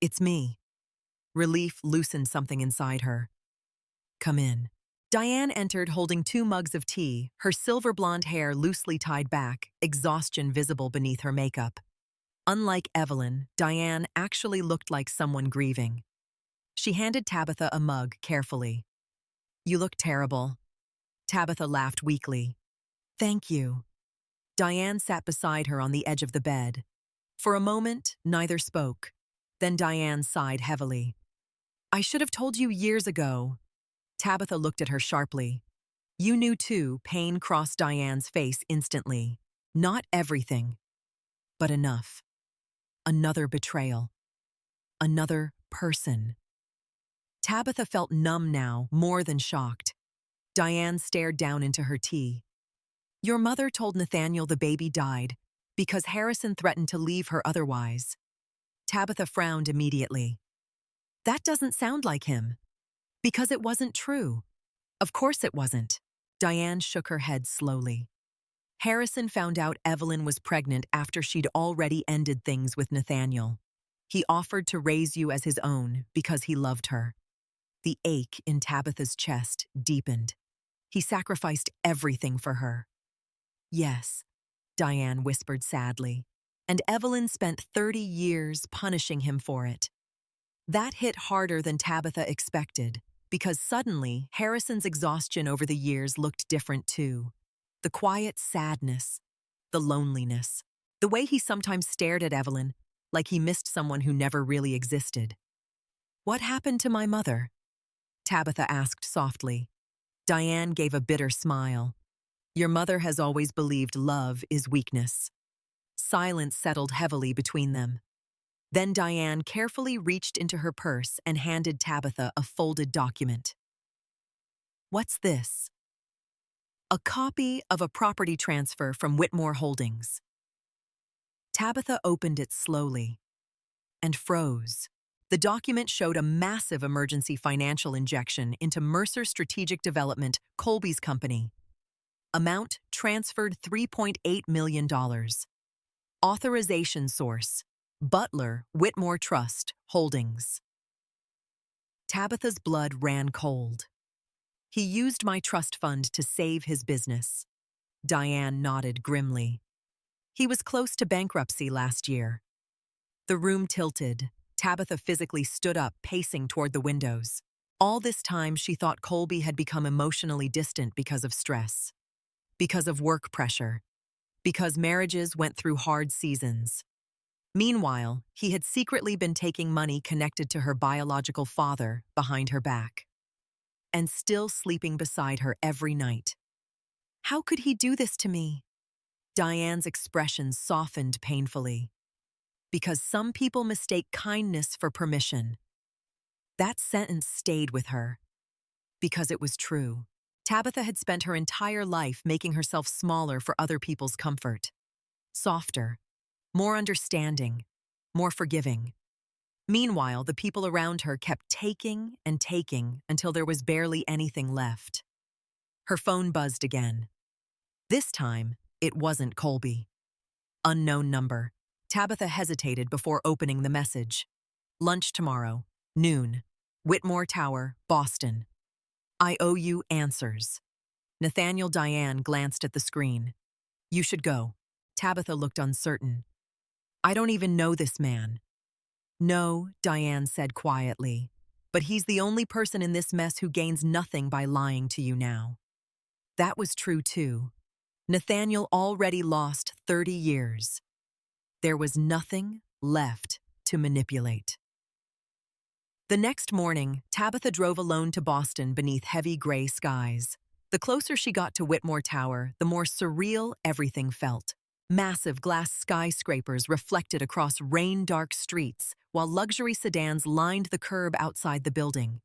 "It's me." Relief loosened something inside her. "Come in." Diane entered holding 2 mugs of tea, her silver blonde hair loosely tied back, exhaustion visible beneath her makeup. Unlike Evelyn, Diane actually looked like someone grieving. She handed Tabitha a mug carefully. "You look terrible." Tabitha laughed weakly. "Thank you." Diane sat beside her on the edge of the bed. For a moment, neither spoke. Then Diane sighed heavily. "I should have told you years ago." Tabitha looked at her sharply. "You knew too." Pain crossed Diane's face instantly. "Not everything, but enough." Another betrayal. Another person. Tabitha felt numb now, more than shocked. Diane stared down into her tea. "Your mother told Nathaniel the baby died because Harrison threatened to leave her otherwise." Tabitha frowned immediately. "That doesn't sound like him." "Because it wasn't true." "Of course it wasn't." Diane shook her head slowly. "Harrison found out Evelyn was pregnant after she'd already ended things with Nathaniel. He offered to raise you as his own because he loved her." The ache in Tabitha's chest deepened. "He sacrificed everything for her." "Yes," Diane whispered sadly. "And Evelyn spent 30 years punishing him for it." That hit harder than Tabitha expected, because suddenly Harrison's exhaustion over the years looked different too. The quiet sadness, the loneliness, the way he sometimes stared at Evelyn like he missed someone who never really existed. "What happened to my mother?" Tabitha asked softly. Diane gave a bitter smile. "Your mother has always believed love is weakness." Silence settled heavily between them. Then Diane carefully reached into her purse and handed Tabitha a folded document. "What's this?" "A copy of a property transfer from Whitmore Holdings." Tabitha opened it slowly and froze. The document showed a massive emergency financial injection into Mercer Strategic Development, Colby's company. Amount transferred $3.8 million. Authorization source: Butler, Whitmore Trust, Holdings. Tabitha's blood ran cold. "He used my trust fund to save his business." Diane nodded grimly. "He was close to bankruptcy last year." The room tilted. Tabitha physically stood up, pacing toward the windows. All this time, she thought Colby had become emotionally distant because of stress, because of work pressure, because marriages went through hard seasons. Meanwhile, he had secretly been taking money connected to her biological father behind her back, and still sleeping beside her every night. "How could he do this to me?" Diane's expression softened painfully. "Because some people mistake kindness for permission." That sentence stayed with her. Because it was true. Tabitha had spent her entire life making herself smaller for other people's comfort. Softer, more understanding, more forgiving. Meanwhile, the people around her kept taking and taking until there was barely anything left. Her phone buzzed again. This time, it wasn't Colby. Unknown number. Tabitha hesitated before opening the message. "Lunch tomorrow, noon. Whitmore Tower, Boston. I owe you answers." Nathaniel. Diane glanced at the screen. "You should go." Tabitha looked uncertain. "I don't even know this man." "No," Diane said quietly. "But he's the only person in this mess who gains nothing by lying to you now." That was true too. Nathaniel already lost 30 years. There was nothing left to manipulate. The next morning, Tabitha drove alone to Boston beneath heavy gray skies. The closer she got to Whitmore Tower, the more surreal everything felt. Massive glass skyscrapers reflected across rain-dark streets, while luxury sedans lined the curb outside the building.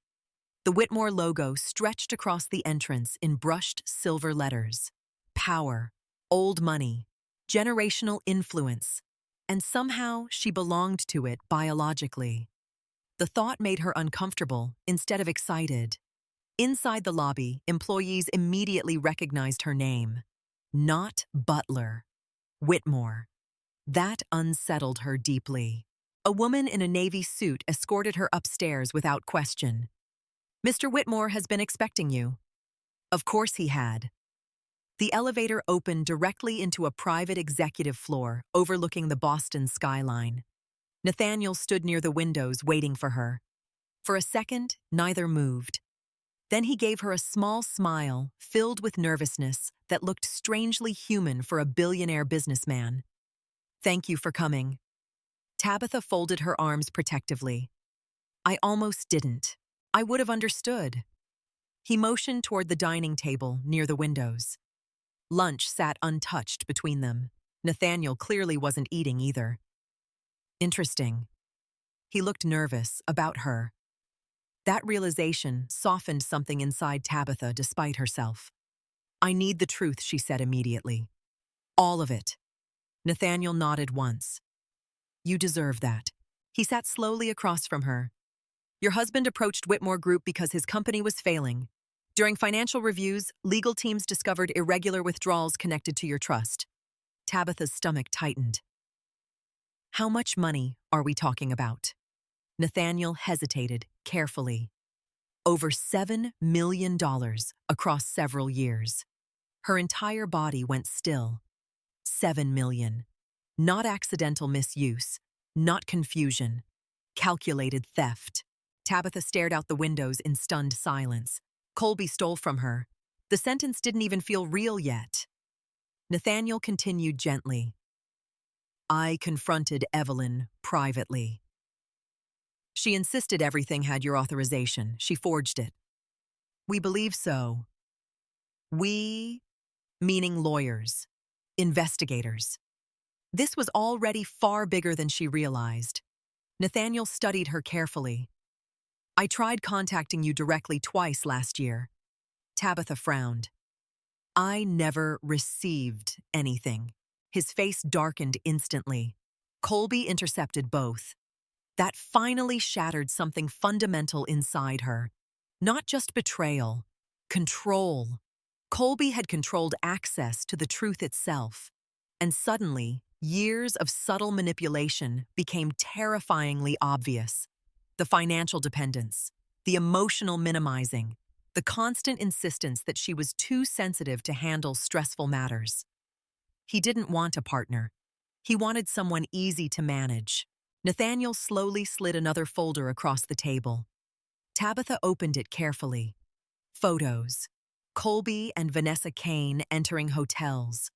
The Whitmore logo stretched across the entrance in brushed silver letters. Power, old money, generational influence, and somehow she belonged to it biologically. The thought made her uncomfortable instead of excited. Inside the lobby, employees immediately recognized her name. Not Butler. Whitmore. That unsettled her deeply. A woman in a navy suit escorted her upstairs without question. "Mr. Whitmore has been expecting you." Of course he had. The elevator opened directly into a private executive floor overlooking the Boston skyline. Nathaniel stood near the windows waiting for her. For a second, neither moved. Then he gave her a small smile filled with nervousness that looked strangely human for a billionaire businessman. "Thank you for coming." Tabitha folded her arms protectively. "I almost didn't. I would have understood." He motioned toward the dining table near the windows. Lunch sat untouched between them. Nathaniel clearly wasn't eating either. Interesting. He looked nervous about her. That realization softened something inside Tabitha despite herself. "I need the truth," she said immediately. "All of it." Nathaniel nodded once. "You deserve that." He sat slowly across from her. "Your husband approached Whitmore Group because his company was failing. During financial reviews, legal teams discovered irregular withdrawals connected to your trust." Tabitha's stomach tightened. "How much money are we talking about?" Nathaniel hesitated carefully. "Over $7 million across several years." Her entire body went still. $7 million. Not accidental misuse, not confusion. Calculated theft. Tabitha stared out the windows in stunned silence. Colby stole from her. The sentence didn't even feel real yet. Nathaniel continued gently. "I confronted Evelyn privately. She insisted everything had your authorization. She forged it." "We believe so." "We," meaning lawyers, investigators. This was already far bigger than she realized. Nathaniel studied her carefully. "I tried contacting you directly twice last year." Tabitha frowned. "I never received anything." His face darkened instantly. Colby intercepted both. That finally shattered something fundamental inside her. Not just betrayal, control. Colby had controlled access to the truth itself. And suddenly, years of subtle manipulation became terrifyingly obvious. The financial dependence, the emotional minimizing, the constant insistence that she was too sensitive to handle stressful matters. He didn't want a partner. He wanted someone easy to manage. Nathaniel slowly slid another folder across the table. Tabitha opened it carefully. Photos. Colby and Vanessa Kane entering hotels,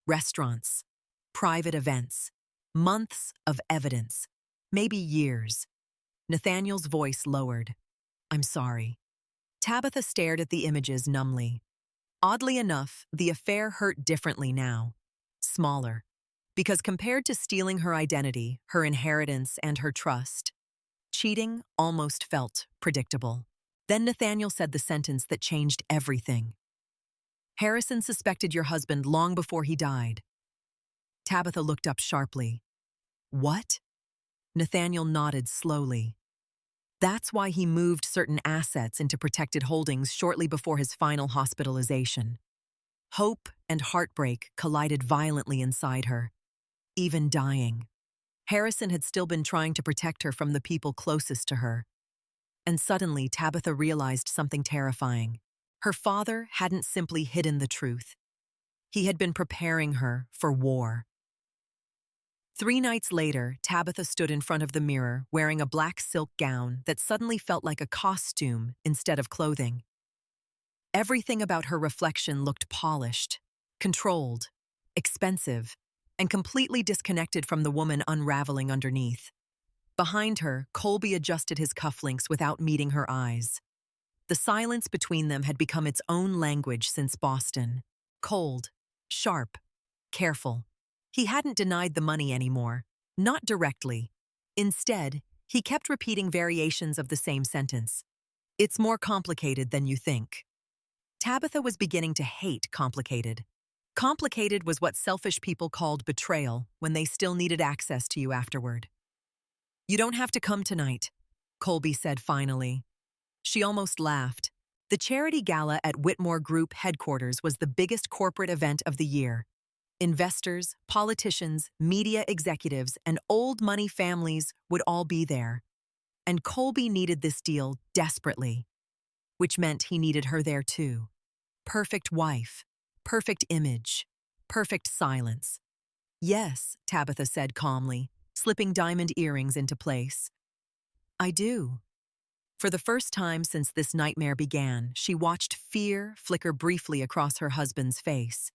restaurants, private events. Months of evidence. Maybe years. Nathaniel's voice lowered. "I'm sorry." Tabitha stared at the images numbly. Oddly enough, the affair hurt differently now. Smaller. Because compared to stealing her identity, her inheritance, and her trust, cheating almost felt predictable. Then Nathaniel said the sentence that changed everything. "Harrison suspected your husband long before he died." Tabitha looked up sharply. "What?" Nathaniel nodded slowly. "That's why he moved certain assets into protected holdings shortly before his final hospitalization." Hope and heartbreak collided violently inside her. Even dying. Harrison had still been trying to protect her from the people closest to her. And suddenly, Tabitha realized something terrifying. Her father hadn't simply hidden the truth. He had been preparing her for war. 3 nights later, Tabitha stood in front of the mirror wearing a black silk gown that suddenly felt like a costume instead of clothing. Everything about her reflection looked polished, controlled, expensive, and completely disconnected from the woman unraveling underneath. Behind her, Colby adjusted his cufflinks without meeting her eyes. The silence between them had become its own language since Boston. Cold, sharp, careful. He hadn't denied the money anymore, not directly. Instead, he kept repeating variations of the same sentence. "It's more complicated than you think." Tabitha was beginning to hate complicated. Complicated was what selfish people called betrayal when they still needed access to you afterward. You don't have to come tonight, Colby said finally. She almost laughed. The charity gala at Whitmore Group headquarters was the biggest corporate event of the year. Investors, politicians, media executives, and old money families would all be there. And Colby needed this deal desperately, which meant he needed her there too. Perfect wife, perfect image, perfect silence. Yes, Tabitha said calmly, slipping diamond earrings into place. I do. For the first time since this nightmare began, she watched fear flicker briefly across her husband's face.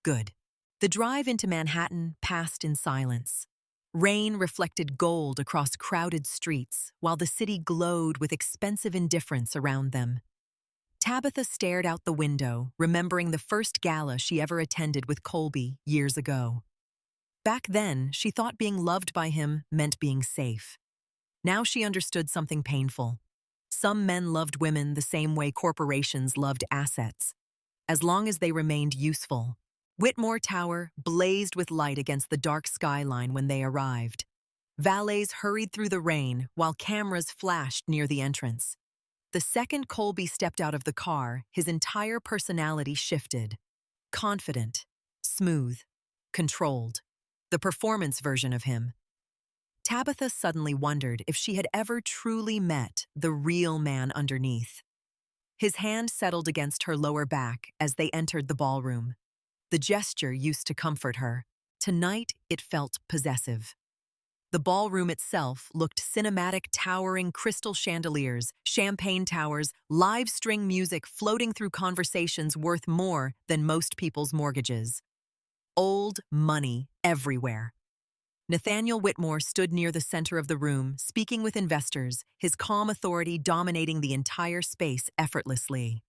Good. The drive into Manhattan passed in silence. Rain reflected gold across crowded streets, while the city glowed with expensive indifference around them. Tabitha stared out the window, remembering the first gala she ever attended with Colby years ago. Back then, she thought being loved by him meant being safe. Now she understood something painful. Some men loved women the same way corporations loved assets, as long as they remained useful. Whitmore Tower blazed with light against the dark skyline when they arrived. Valets hurried through the rain while cameras flashed near the entrance. The second Colby stepped out of the car, his entire personality shifted. Confident, smooth, controlled. The performance version of him. Tabitha suddenly wondered if she had ever truly met the real man underneath. His hand settled against her lower back as they entered the ballroom. The gesture used to comfort her. Tonight, it felt possessive. The ballroom itself looked cinematic, towering crystal chandeliers, champagne towers, live string music floating through conversations worth more than most people's mortgages. Old money everywhere. Nathaniel Whitmore stood near the center of the room, speaking with investors, his calm authority dominating the entire space effortlessly.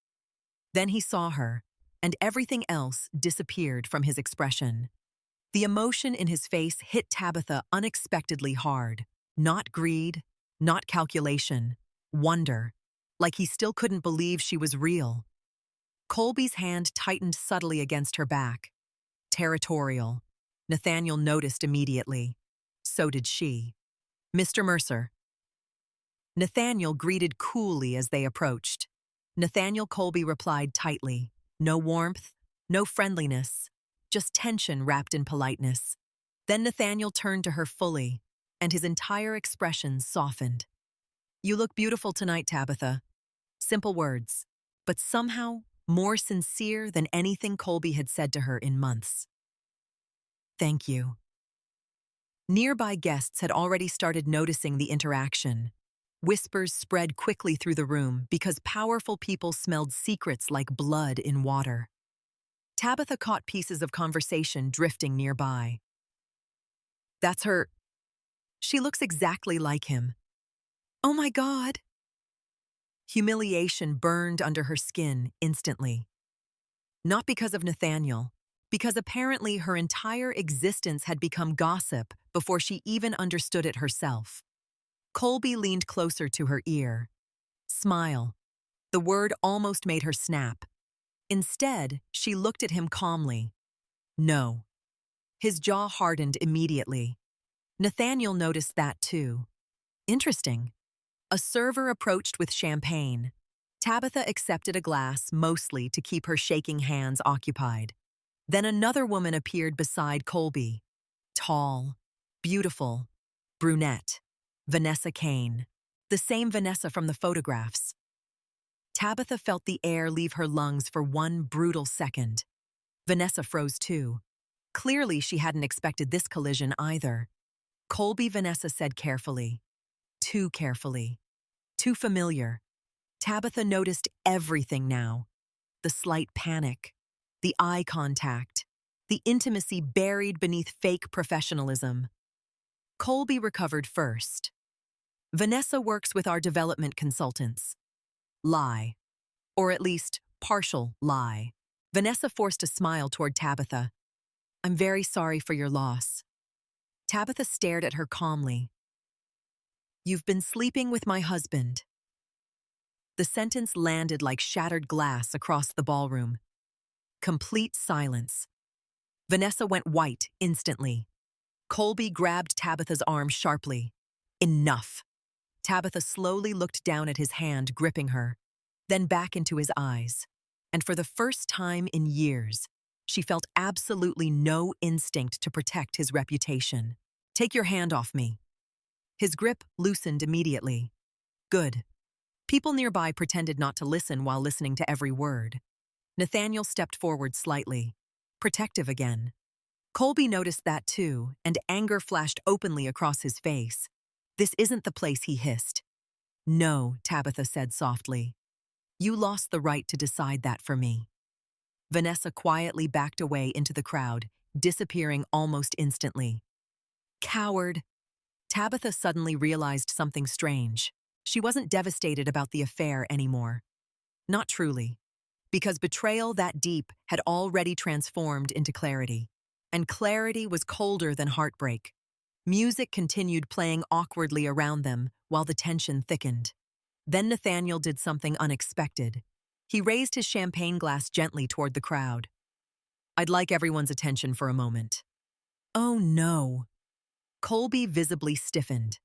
Then he saw her, and everything else disappeared from his expression. The emotion in his face hit Tabitha unexpectedly hard. Not greed, not calculation, wonder, like he still couldn't believe she was real. Colby's hand tightened subtly against her back. Territorial. Nathaniel noticed immediately. So did she. Mr. Mercer. Nathaniel greeted coolly as they approached. Nathaniel Colby replied tightly. No warmth, no friendliness, just tension wrapped in politeness. Then Nathaniel turned to her fully, and his entire expression softened. You look beautiful tonight, Tabitha. Simple words, but somehow more sincere than anything Colby had said to her in months. Thank you. Nearby guests had already started noticing the interaction. Whispers spread quickly through the room because powerful people smelled secrets like blood in water. Tabitha caught pieces of conversation drifting nearby. That's her. She looks exactly like him. Oh my God. Humiliation burned under her skin instantly. Not because of Nathaniel, because apparently her entire existence had become gossip before she even understood it herself. Colby leaned closer to her ear. Smile. The word almost made her snap. Instead, she looked at him calmly. No. His jaw hardened immediately. Nathaniel noticed that too. Interesting. A server approached with champagne. Tabitha accepted a glass mostly to keep her shaking hands occupied. Then another woman appeared beside Colby. Tall, beautiful, brunette. Vanessa Kane. The same Vanessa from the photographs. Tabitha felt the air leave her lungs for one brutal second. Vanessa froze too. Clearly she hadn't expected this collision either. Colby, Vanessa said carefully. Too carefully. Too familiar. Tabitha noticed everything now. The slight panic. The eye contact. The intimacy buried beneath fake professionalism. Colby recovered first. Vanessa works with our development consultants. Lie. Or at least, partial lie. Vanessa forced a smile toward Tabitha. I'm very sorry for your loss. Tabitha stared at her calmly. You've been sleeping with my husband. The sentence landed like shattered glass across the ballroom. Complete silence. Vanessa went white instantly. Colby grabbed Tabitha's arm sharply. Enough. Tabitha slowly looked down at his hand, gripping her, then back into his eyes. And for the first time in years, she felt absolutely no instinct to protect his reputation. Take your hand off me. His grip loosened immediately. Good. People nearby pretended not to listen while listening to every word. Nathaniel stepped forward slightly, protective again. Colby noticed that too, and anger flashed openly across his face. This isn't the place, he hissed. No, Tabitha said softly. You lost the right to decide that for me. Vanessa quietly backed away into the crowd, disappearing almost instantly. Coward. Tabitha suddenly realized something strange. She wasn't devastated about the affair anymore. Not truly. Because betrayal that deep had already transformed into clarity. And clarity was colder than heartbreak. Music continued playing awkwardly around them while the tension thickened. Then Nathaniel did something unexpected. He raised his champagne glass gently toward the crowd. I'd like everyone's attention for a moment. Oh no. Colby visibly stiffened.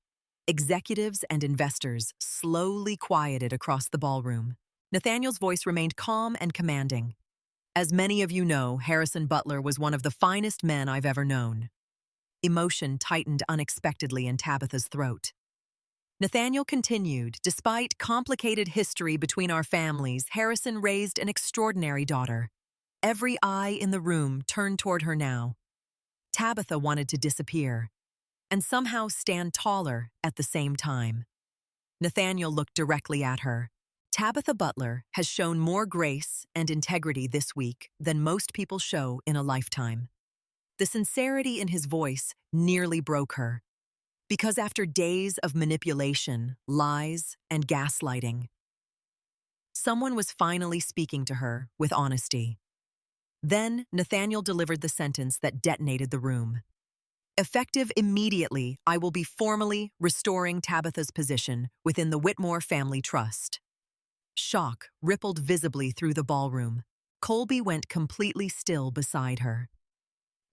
Executives and investors slowly quieted across the ballroom. Nathaniel's voice remained calm and commanding. As many of you know, Harrison Butler was one of the finest men I've ever known. Emotion tightened unexpectedly in Tabitha's throat. Nathaniel continued, despite complicated history between our families, Harrison raised an extraordinary daughter. Every eye in the room turned toward her now. Tabitha wanted to disappear, and somehow stand taller at the same time. Nathaniel looked directly at her. Tabitha Butler has shown more grace and integrity this week than most people show in a lifetime. The sincerity in his voice nearly broke her. Because after days of manipulation, lies, and gaslighting, someone was finally speaking to her with honesty. Then Nathaniel delivered the sentence that detonated the room. Effective immediately, I will be formally restoring Tabitha's position within the Whitmore Family Trust. Shock rippled visibly through the ballroom. Colby went completely still beside her.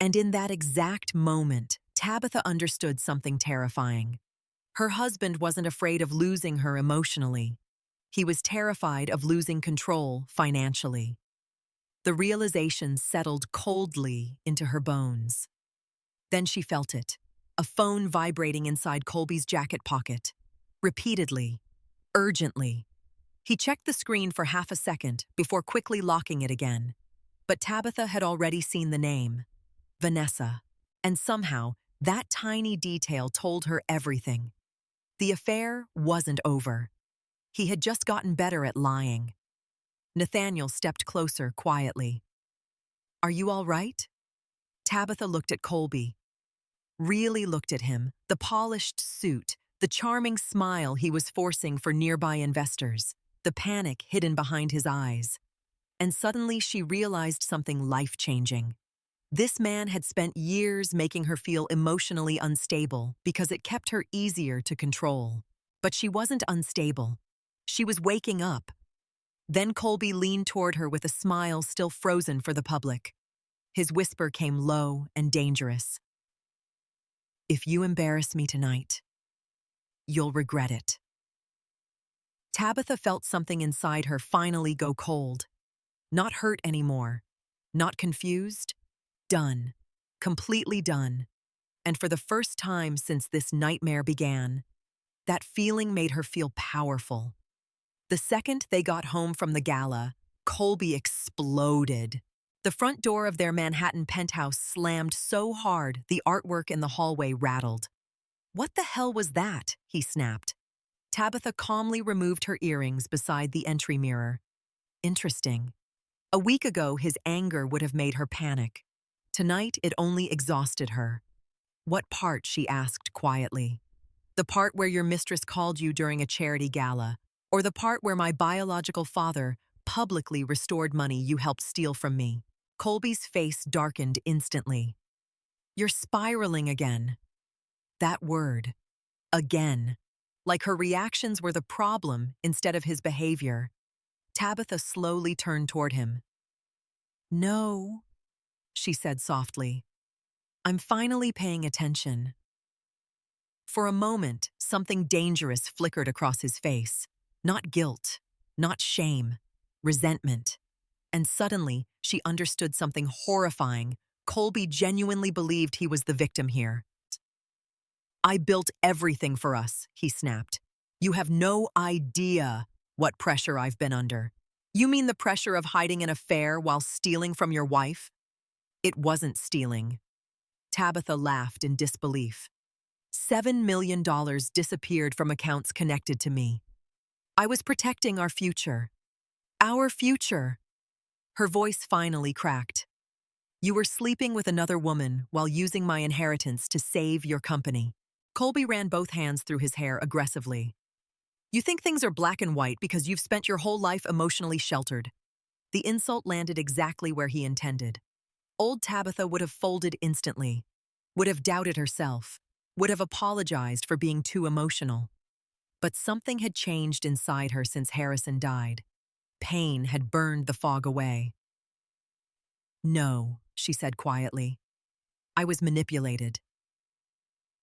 And in that exact moment, Tabitha understood something terrifying. Her husband wasn't afraid of losing her emotionally. He was terrified of losing control financially. The realization settled coldly into her bones. Then she felt it, a phone vibrating inside Colby's jacket pocket. Repeatedly, urgently. He checked the screen for half a second before quickly locking it again. But Tabitha had already seen the name, Vanessa, and somehow that tiny detail told her everything. The affair wasn't over. He had just gotten better at lying. Nathaniel stepped closer quietly. Are you all right? Tabitha looked at Colby. Really looked at him, the polished suit, the charming smile he was forcing for nearby investors, the panic hidden behind his eyes. And suddenly she realized something life-changing. This man had spent years making her feel emotionally unstable because it kept her easier to control. But she wasn't unstable. She was waking up. Then Colby leaned toward her with a smile still frozen for the public. His whisper came low and dangerous. If you embarrass me tonight, you'll regret it. Tabitha felt something inside her finally go cold. Not hurt anymore. Not confused. Done. Completely done. And for the first time since this nightmare began, that feeling made her feel powerful. The second they got home from the gala, Colby exploded. The front door of their Manhattan penthouse slammed so hard the artwork in the hallway rattled. What the hell was that? He snapped. Tabitha calmly removed her earrings beside the entry mirror. Interesting. A week ago, his anger would have made her panic. Tonight, it only exhausted her. What part? She asked quietly. The part where your mistress called you during a charity gala, or the part where my biological father publicly restored money you helped steal from me. Colby's face darkened instantly. You're spiraling again. That word. Again. Like her reactions were the problem instead of his behavior. Tabitha slowly turned toward him. No. she said softly. I'm finally paying attention. For a moment, something dangerous flickered across his face. Not guilt, not shame, resentment. And suddenly, she understood something horrifying. Colby genuinely believed he was the victim here. I built everything for us, he snapped. You have no idea what pressure I've been under. You mean the pressure of hiding an affair while stealing from your wife? It wasn't stealing. Tabitha laughed in disbelief. $7 million disappeared from accounts connected to me. I was protecting our future. Our future. Her voice finally cracked. You were sleeping with another woman while using my inheritance to save your company. Colby ran both hands through his hair aggressively. You think things are black and white because you've spent your whole life emotionally sheltered. The insult landed exactly where he intended. Old Tabitha would have folded instantly, would have doubted herself, would have apologized for being too emotional. But something had changed inside her since Harrison died. Pain had burned the fog away. No, she said quietly. I was manipulated.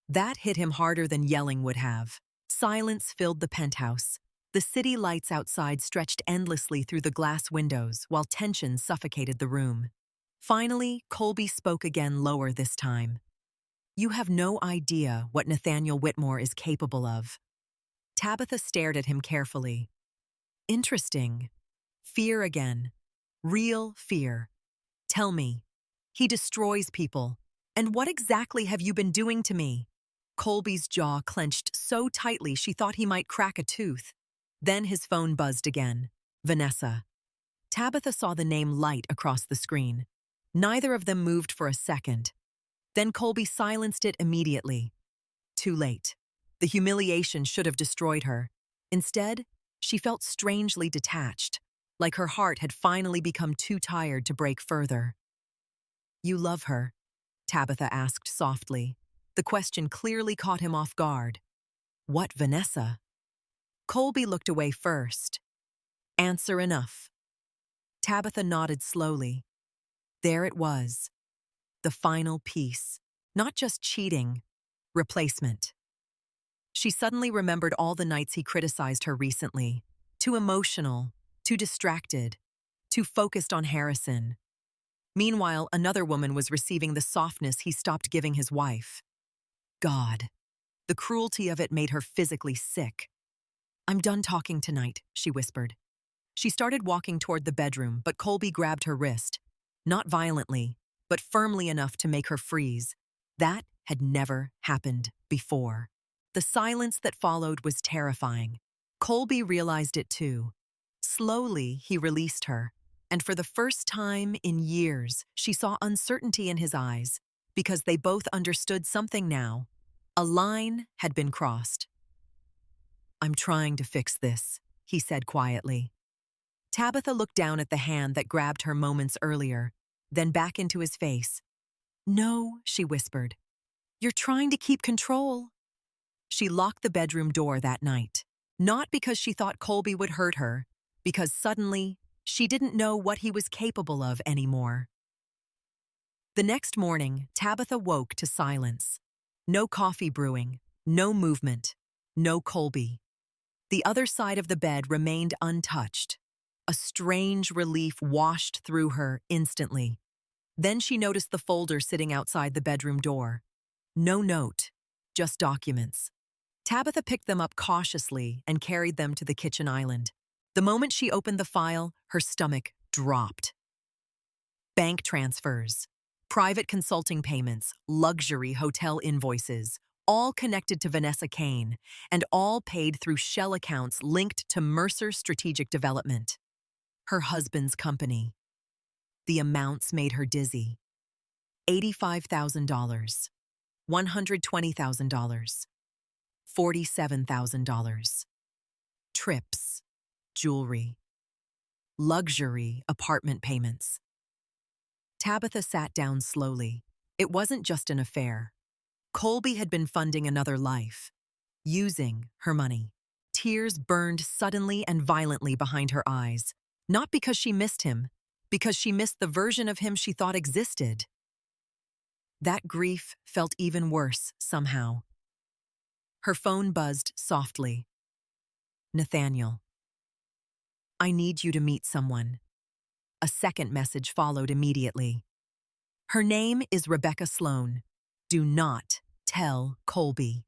That hit him harder than yelling would have. Silence filled the penthouse. The city lights outside stretched endlessly through the glass windows while tension suffocated the room. Finally, Colby spoke again, lower this time. You have no idea what Nathaniel Whitmore is capable of. Tabitha stared at him carefully. Interesting. Fear again. Real fear. Tell me. He destroys people. And what exactly have you been doing to me? Colby's jaw clenched so tightly she thought he might crack a tooth. Then his phone buzzed again. Vanessa. Tabitha saw the name light across the screen. Neither of them moved for a second. Then Colby silenced it immediately. Too late. The humiliation should have destroyed her. Instead, she felt strangely detached, like her heart had finally become too tired to break further. You love her? Tabitha asked softly. The question clearly caught him off guard. What, Vanessa? Colby looked away first. Answer enough. Tabitha nodded slowly. There it was. The final piece. Not just cheating, replacement. She suddenly remembered all the nights he criticized her recently. Too emotional, too distracted, too focused on Harrison. Meanwhile, another woman was receiving the softness he stopped giving his wife. God. The cruelty of it made her physically sick. I'm done talking tonight, she whispered. She started walking toward the bedroom, but Colby grabbed her wrist. Not violently, but firmly enough to make her freeze. That had never happened before. The silence that followed was terrifying. Colby realized it too. Slowly, he released her, and for the first time in years, she saw uncertainty in his eyes, because they both understood something now. A line had been crossed. I'm trying to fix this, he said quietly. Tabitha looked down at the hand that grabbed her moments earlier, then back into his face. No, she whispered. You're trying to keep control. She locked the bedroom door that night, not because she thought Colby would hurt her, because suddenly she didn't know what he was capable of anymore. The next morning, Tabitha woke to silence. No coffee brewing, no movement, no Colby. The other side of the bed remained untouched. A strange relief washed through her instantly. Then she noticed the folder sitting outside the bedroom door. No note, just documents. Tabitha picked them up cautiously and carried them to the kitchen island. The moment she opened the file, her stomach dropped. Bank transfers, private consulting payments, luxury hotel invoices, all connected to Vanessa Kane, and all paid through shell accounts linked to Mercer Strategic Development, her husband's company. The amounts made her dizzy. $85,000, $120,000, $47,000. Trips, jewelry, luxury apartment payments. Tabitha sat down slowly. It wasn't just an affair. Colby had been funding another life, using her money. Tears burned suddenly and violently behind her eyes, not because she missed him, because she missed the version of him she thought existed. That grief felt even worse somehow. Her phone buzzed softly. Nathaniel. I need you to meet someone. A second message followed immediately. Her name is Rebecca Sloan. Do not tell Colby.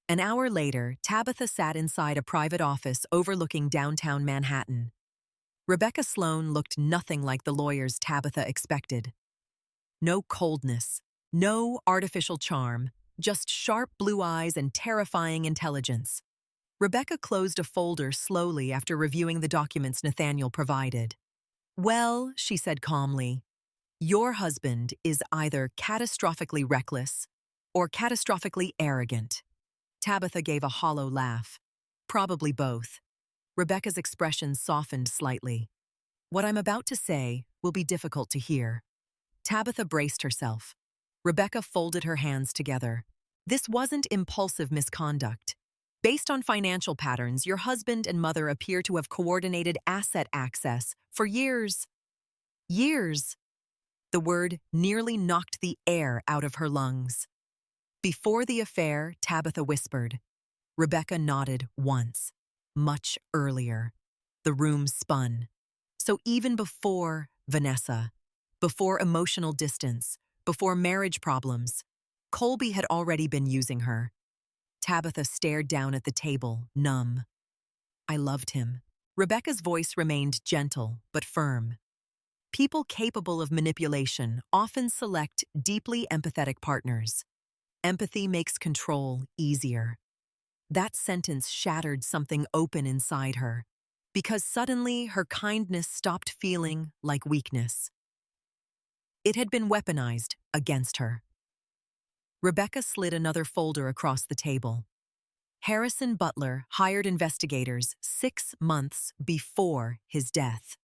An hour later, Tabitha sat inside a private office overlooking downtown Manhattan. Rebecca Sloan looked nothing like the lawyers Tabitha expected. No coldness, no artificial charm, just sharp blue eyes and terrifying intelligence. Rebecca closed a folder slowly after reviewing the documents Nathaniel provided. Well, she said calmly, your husband is either catastrophically reckless or catastrophically arrogant. Tabitha gave a hollow laugh. Probably both. Rebecca's expression softened slightly. What I'm about to say will be difficult to hear. Tabitha braced herself. Rebecca folded her hands together. This wasn't impulsive misconduct. Based on financial patterns, your husband and mother appear to have coordinated asset access for years. Years. The word nearly knocked the air out of her lungs. Before the affair, Tabitha whispered. Rebecca nodded once. Much earlier. The room spun. So even before Vanessa, before emotional distance, before marriage problems, Colby had already been using her. Tabitha stared down at the table, numb. I loved him. Rebecca's voice remained gentle but firm. People capable of manipulation often select deeply empathetic partners. Empathy makes control easier. That sentence shattered something open inside her, because suddenly her kindness stopped feeling like weakness. It had been weaponized against her. Rebecca slid another folder across the table. Harrison Butler hired investigators 6 months before his death.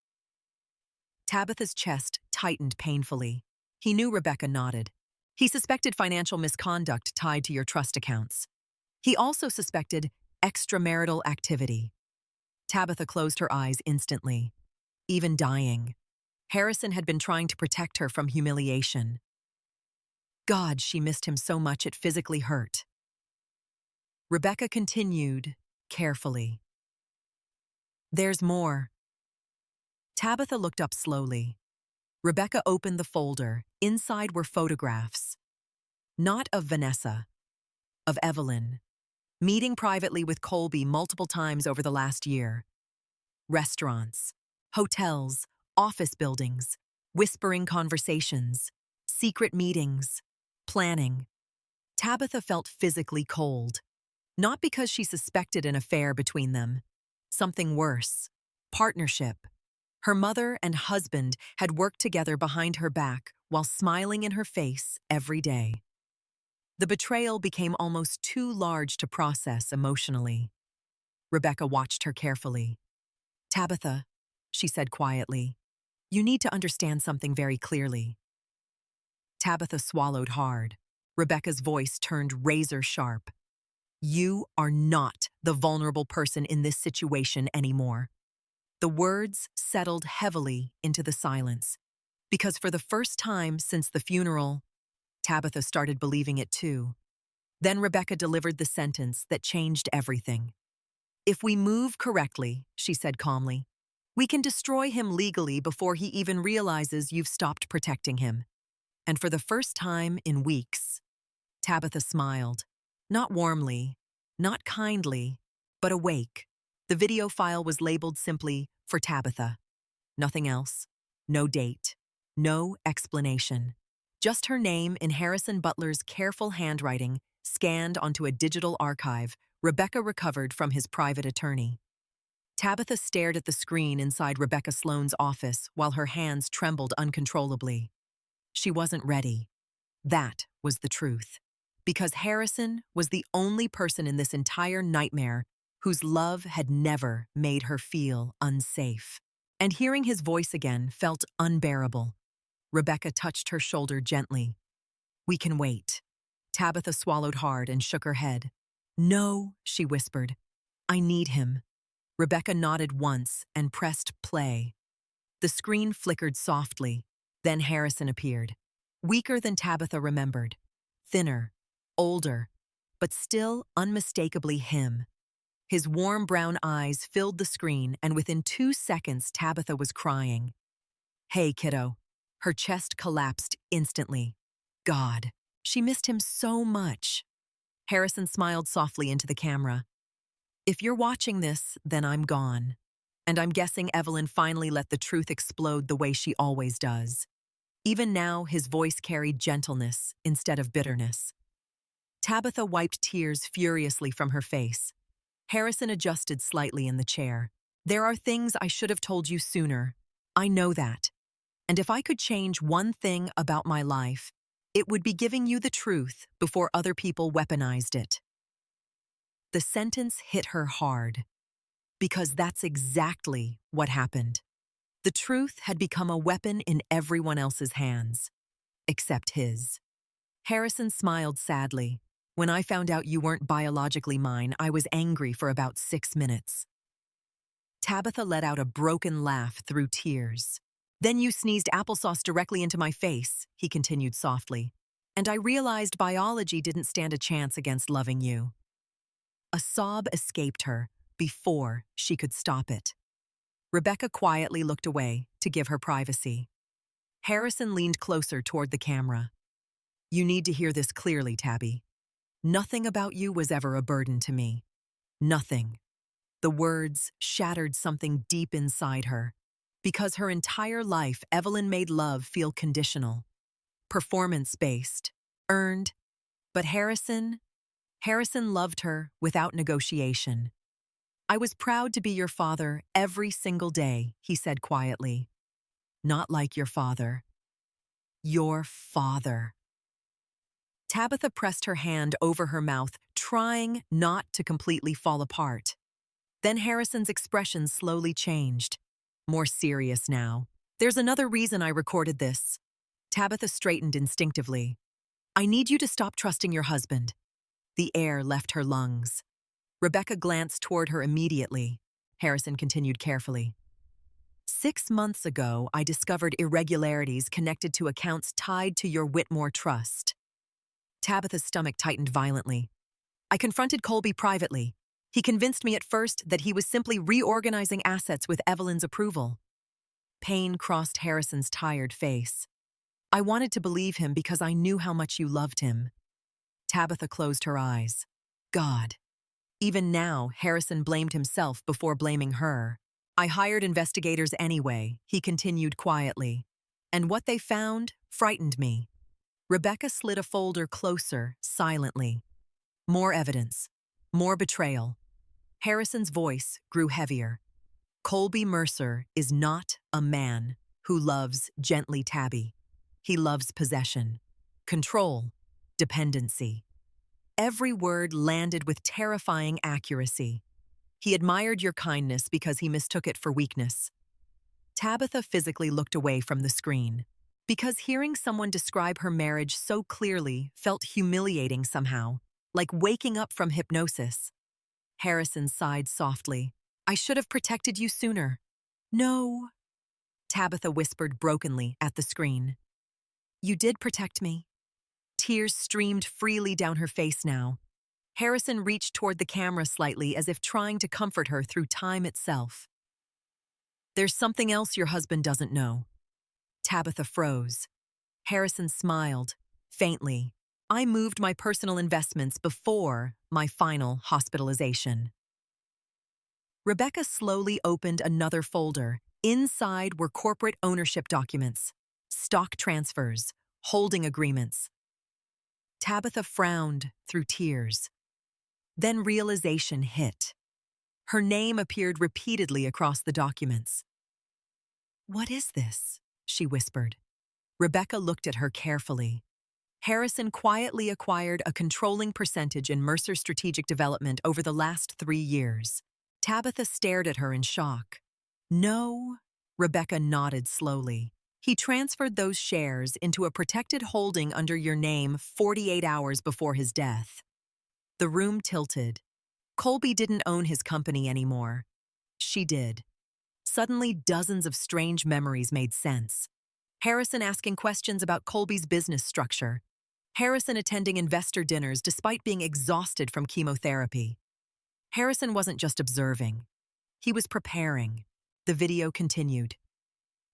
Tabitha's chest tightened painfully. He knew Rebecca nodded. He suspected financial misconduct tied to your trust accounts. He also suspected extramarital activity. Tabitha closed her eyes instantly. Even dying. Harrison had been trying to protect her from humiliation. God, she missed him so much it physically hurt. Rebecca continued, carefully. There's more. Tabitha looked up slowly. Rebecca opened the folder. Inside were photographs. Not of Vanessa, of Evelyn. Meeting privately with Colby multiple times over the last year. Restaurants, hotels, office buildings, whispering conversations, secret meetings, planning. Tabitha felt physically cold. Not because she suspected an affair between them. Something worse. Partnership. Her mother and husband had worked together behind her back while smiling in her face every day. The betrayal became almost too large to process emotionally. Rebecca watched her carefully. Tabitha, she said quietly, you need to understand something very clearly. Tabitha swallowed hard. Rebecca's voice turned razor sharp. You are not the vulnerable person in this situation anymore. The words settled heavily into the silence, because for the first time since the funeral, Tabitha started believing it too. Then Rebecca delivered the sentence that changed everything. If we move correctly, she said calmly, we can destroy him legally before he even realizes you've stopped protecting him. And for the first time in weeks, Tabitha smiled. Not warmly, not kindly, but awake. The video file was labeled simply for Tabitha. Nothing else. No date. No explanation. Just her name in Harrison Butler's careful handwriting scanned onto a digital archive Rebecca recovered from his private attorney. Tabitha stared at the screen inside Rebecca Sloan's office while her hands trembled uncontrollably. She wasn't ready. That was the truth. Because Harrison was the only person in this entire nightmare whose love had never made her feel unsafe. And hearing his voice again felt unbearable. Rebecca touched her shoulder gently. We can wait. Tabitha swallowed hard and shook her head. No, she whispered. I need him. Rebecca nodded once and pressed play. The screen flickered softly. Then Harrison appeared. Weaker than Tabitha remembered. Thinner, older, but still unmistakably him. His warm brown eyes filled the screen, and within 2 seconds, Tabitha was crying. "Hey, kiddo." Her chest collapsed instantly. God, she missed him so much. Harrison smiled softly into the camera. "If you're watching this, then I'm gone." And I'm guessing Evelyn finally let the truth explode the way she always does. Even now, his voice carried gentleness instead of bitterness. Tabitha wiped tears furiously from her face. Harrison adjusted slightly in the chair. "There are things I should have told you sooner. I know that. And if I could change one thing about my life, it would be giving you the truth before other people weaponized it." The sentence hit her hard, because that's exactly what happened. The truth had become a weapon in everyone else's hands, except his. Harrison smiled sadly. "When I found out you weren't biologically mine, I was angry for about 6 minutes." Tabitha let out a broken laugh through tears. "Then you sneezed applesauce directly into my face," he continued softly. "And I realized biology didn't stand a chance against loving you." A sob escaped her before she could stop it. Rebecca quietly looked away to give her privacy. Harrison leaned closer toward the camera. "You need to hear this clearly, Tabby. Nothing about you was ever a burden to me. Nothing." The words shattered something deep inside her. Because her entire life, Evelyn made love feel conditional, performance-based, earned. But Harrison loved her without negotiation. "I was proud to be your father every single day," he said quietly. "Not like your father. Your father." Tabitha pressed her hand over her mouth, trying not to completely fall apart. Then Harrison's expression slowly changed. More serious now. "There's another reason I recorded this." Tabitha straightened instinctively. "I need you to stop trusting your husband." The air left her lungs. Rebecca glanced toward her immediately. Harrison continued carefully. 6 months ago, I discovered irregularities connected to accounts tied to your Whitmore trust." Tabitha's stomach tightened violently. "I confronted Colby privately. He convinced me at first that he was simply reorganizing assets with Evelyn's approval." Pain crossed Harrison's tired face. "I wanted to believe him because I knew how much you loved him." Tabitha closed her eyes. God. Even now, Harrison blamed himself before blaming her. "I hired investigators anyway," he continued quietly. "And what they found frightened me." Rebecca slid a folder closer, silently. More evidence. More betrayal. Harrison's voice grew heavier. "Colby Mercer is not a man who loves gently Tabby. He loves possession, control, dependency." Every word landed with terrifying accuracy. "He admired your kindness because he mistook it for weakness." Tabitha physically looked away from the screen. Because hearing someone describe her marriage so clearly felt humiliating somehow, like waking up from hypnosis. Harrison sighed softly. "I should have protected you sooner." "No," Tabitha whispered brokenly at the screen. "You did protect me." Tears streamed freely down her face now. Harrison reached toward the camera slightly as if trying to comfort her through time itself. "There's something else your husband doesn't know." Tabitha froze. Harrison smiled, faintly. "I moved my personal investments before my final hospitalization." Rebecca slowly opened another folder. Inside were corporate ownership documents, stock transfers, holding agreements. Tabitha frowned through tears. Then realization hit. Her name appeared repeatedly across the documents. "What is this?" she whispered. Rebecca looked at her carefully. Harrison quietly acquired a controlling percentage in Mercer Strategic Development over the last 3 years. Tabitha stared at her in shock. "No," Rebecca nodded slowly. "He transferred those shares into a protected holding under your name 48 hours before his death." The room tilted. Colby didn't own his company anymore. She did. Suddenly, dozens of strange memories made sense. Harrison asking questions about Colby's business structure. Harrison attending investor dinners despite being exhausted from chemotherapy. Harrison wasn't just observing. He was preparing. The video continued.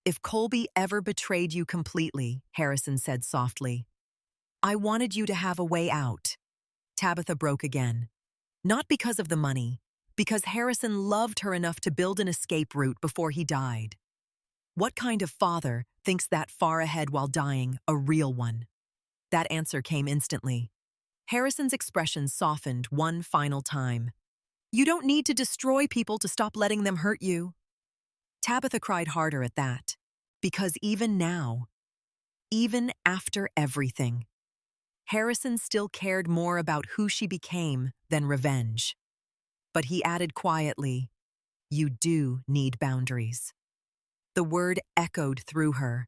"If Colby ever betrayed you completely," Harrison said softly, "I wanted you to have a way out." Tabitha broke again. Not because of the money, because Harrison loved her enough to build an escape route before he died. What kind of father thinks that far ahead while dying, a real one? That answer came instantly. Harrison's expression softened one final time. "You don't need to destroy people to stop letting them hurt you." Tabitha cried harder at that. Because even now, even after everything, Harrison still cared more about who she became than revenge. But he added quietly, "You do need boundaries." The word echoed through her.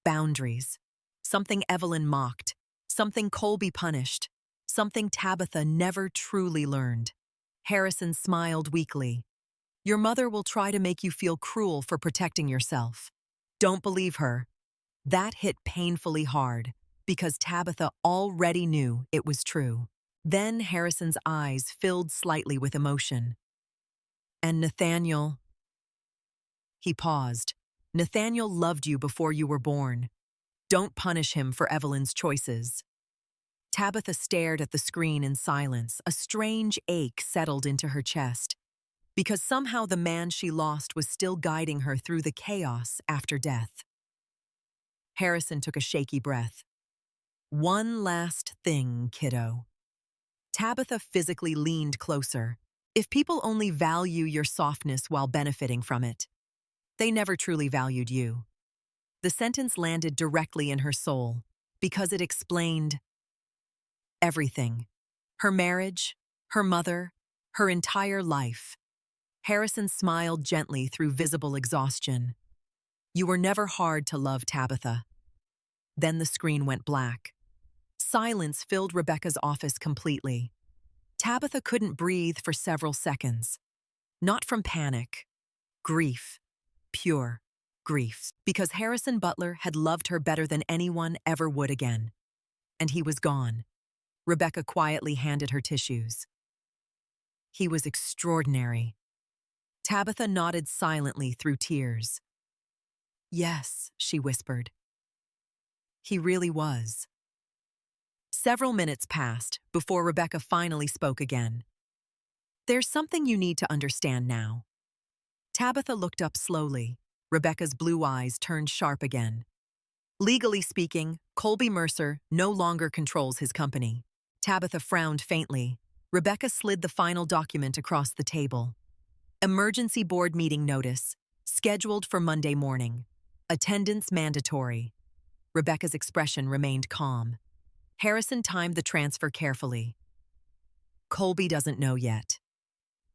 Boundaries. Something Evelyn mocked, something Colby punished, something Tabitha never truly learned. Harrison smiled weakly. "Your mother will try to make you feel cruel for protecting yourself. Don't believe her." That hit painfully hard, because Tabitha already knew it was true. Then Harrison's eyes filled slightly with emotion. "And Nathaniel—" He paused. "Nathaniel loved you before you were born. Don't punish him for Evelyn's choices." Tabitha stared at the screen in silence. A strange ache settled into her chest, because somehow the man she lost was still guiding her through the chaos after death. Harrison took a shaky breath. "One last thing, kiddo." Tabitha physically leaned closer. "If people only value your softness while benefiting from it, they never truly valued you." The sentence landed directly in her soul, because it explained everything. Her marriage, her mother, her entire life. Harrison smiled gently through visible exhaustion. "You were never hard to love, Tabitha." Then the screen went black. Silence filled Rebecca's office completely. Tabitha couldn't breathe for several seconds. Not from panic. Grief. Pure grief. Because Harrison Butler had loved her better than anyone ever would again. And he was gone. Rebecca quietly handed her tissues. "He was extraordinary." Tabitha nodded silently through tears. "Yes," she whispered. "He really was." Several minutes passed before Rebecca finally spoke again. "There's something you need to understand now." Tabitha looked up slowly. Rebecca's blue eyes turned sharp again. "Legally speaking, Colby Mercer no longer controls his company." Tabitha frowned faintly. Rebecca slid the final document across the table. "Emergency board meeting notice, scheduled for Monday morning. Attendance mandatory." Rebecca's expression remained calm. Harrison timed the transfer carefully. "Colby doesn't know yet."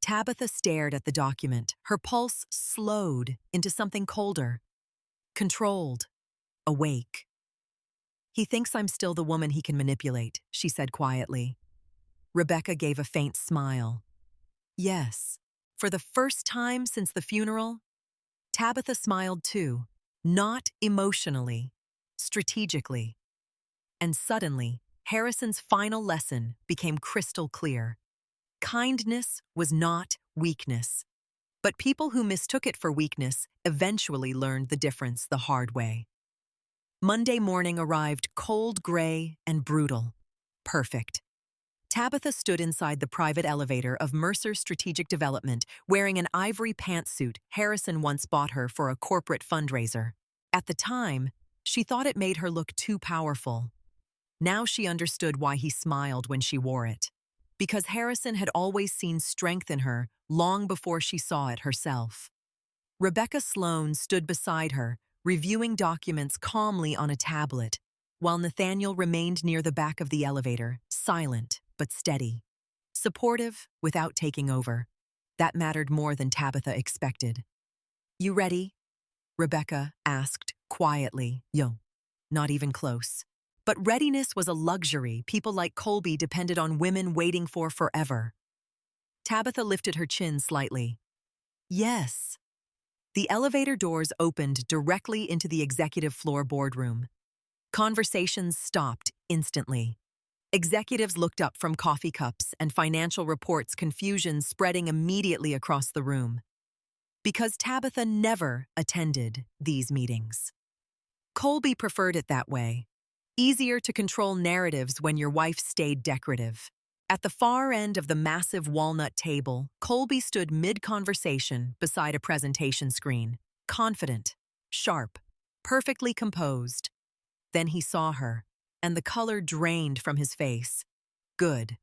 Tabitha stared at the document. Her pulse slowed into something colder. Controlled. Awake. "He thinks I'm still the woman he can manipulate," she said quietly. Rebecca gave a faint smile. "Yes, for the first time since the funeral." Tabitha smiled too, not emotionally, strategically. And suddenly, Harrison's final lesson became crystal clear. Kindness was not weakness. But people who mistook it for weakness eventually learned the difference the hard way. Monday morning arrived cold, gray, and brutal. Perfect. Tabitha stood inside the private elevator of Mercer Strategic Development wearing an ivory pantsuit Harrison once bought her for a corporate fundraiser. At the time, she thought it made her look too powerful. Now she understood why he smiled when she wore it. Because Harrison had always seen strength in her long before she saw it herself. Rebecca Sloan stood beside her, reviewing documents calmly on a tablet, while Nathaniel remained near the back of the elevator, silent but steady. Supportive without taking over. That mattered more than Tabitha expected. "You ready?" Rebecca asked quietly. "Yo." Not even close. But readiness was a luxury people like Colby depended on women waiting for forever. Tabitha lifted her chin slightly. "Yes." The elevator doors opened directly into the executive floor boardroom. Conversations stopped instantly. Executives looked up from coffee cups and financial reports, confusion spreading immediately across the room. Because Tabitha never attended these meetings. Colby preferred it that way. Easier to control narratives when your wife stayed decorative. At the far end of the massive walnut table, Colby stood mid-conversation beside a presentation screen, confident, sharp, perfectly composed. Then he saw her, and the color drained from his face. Good.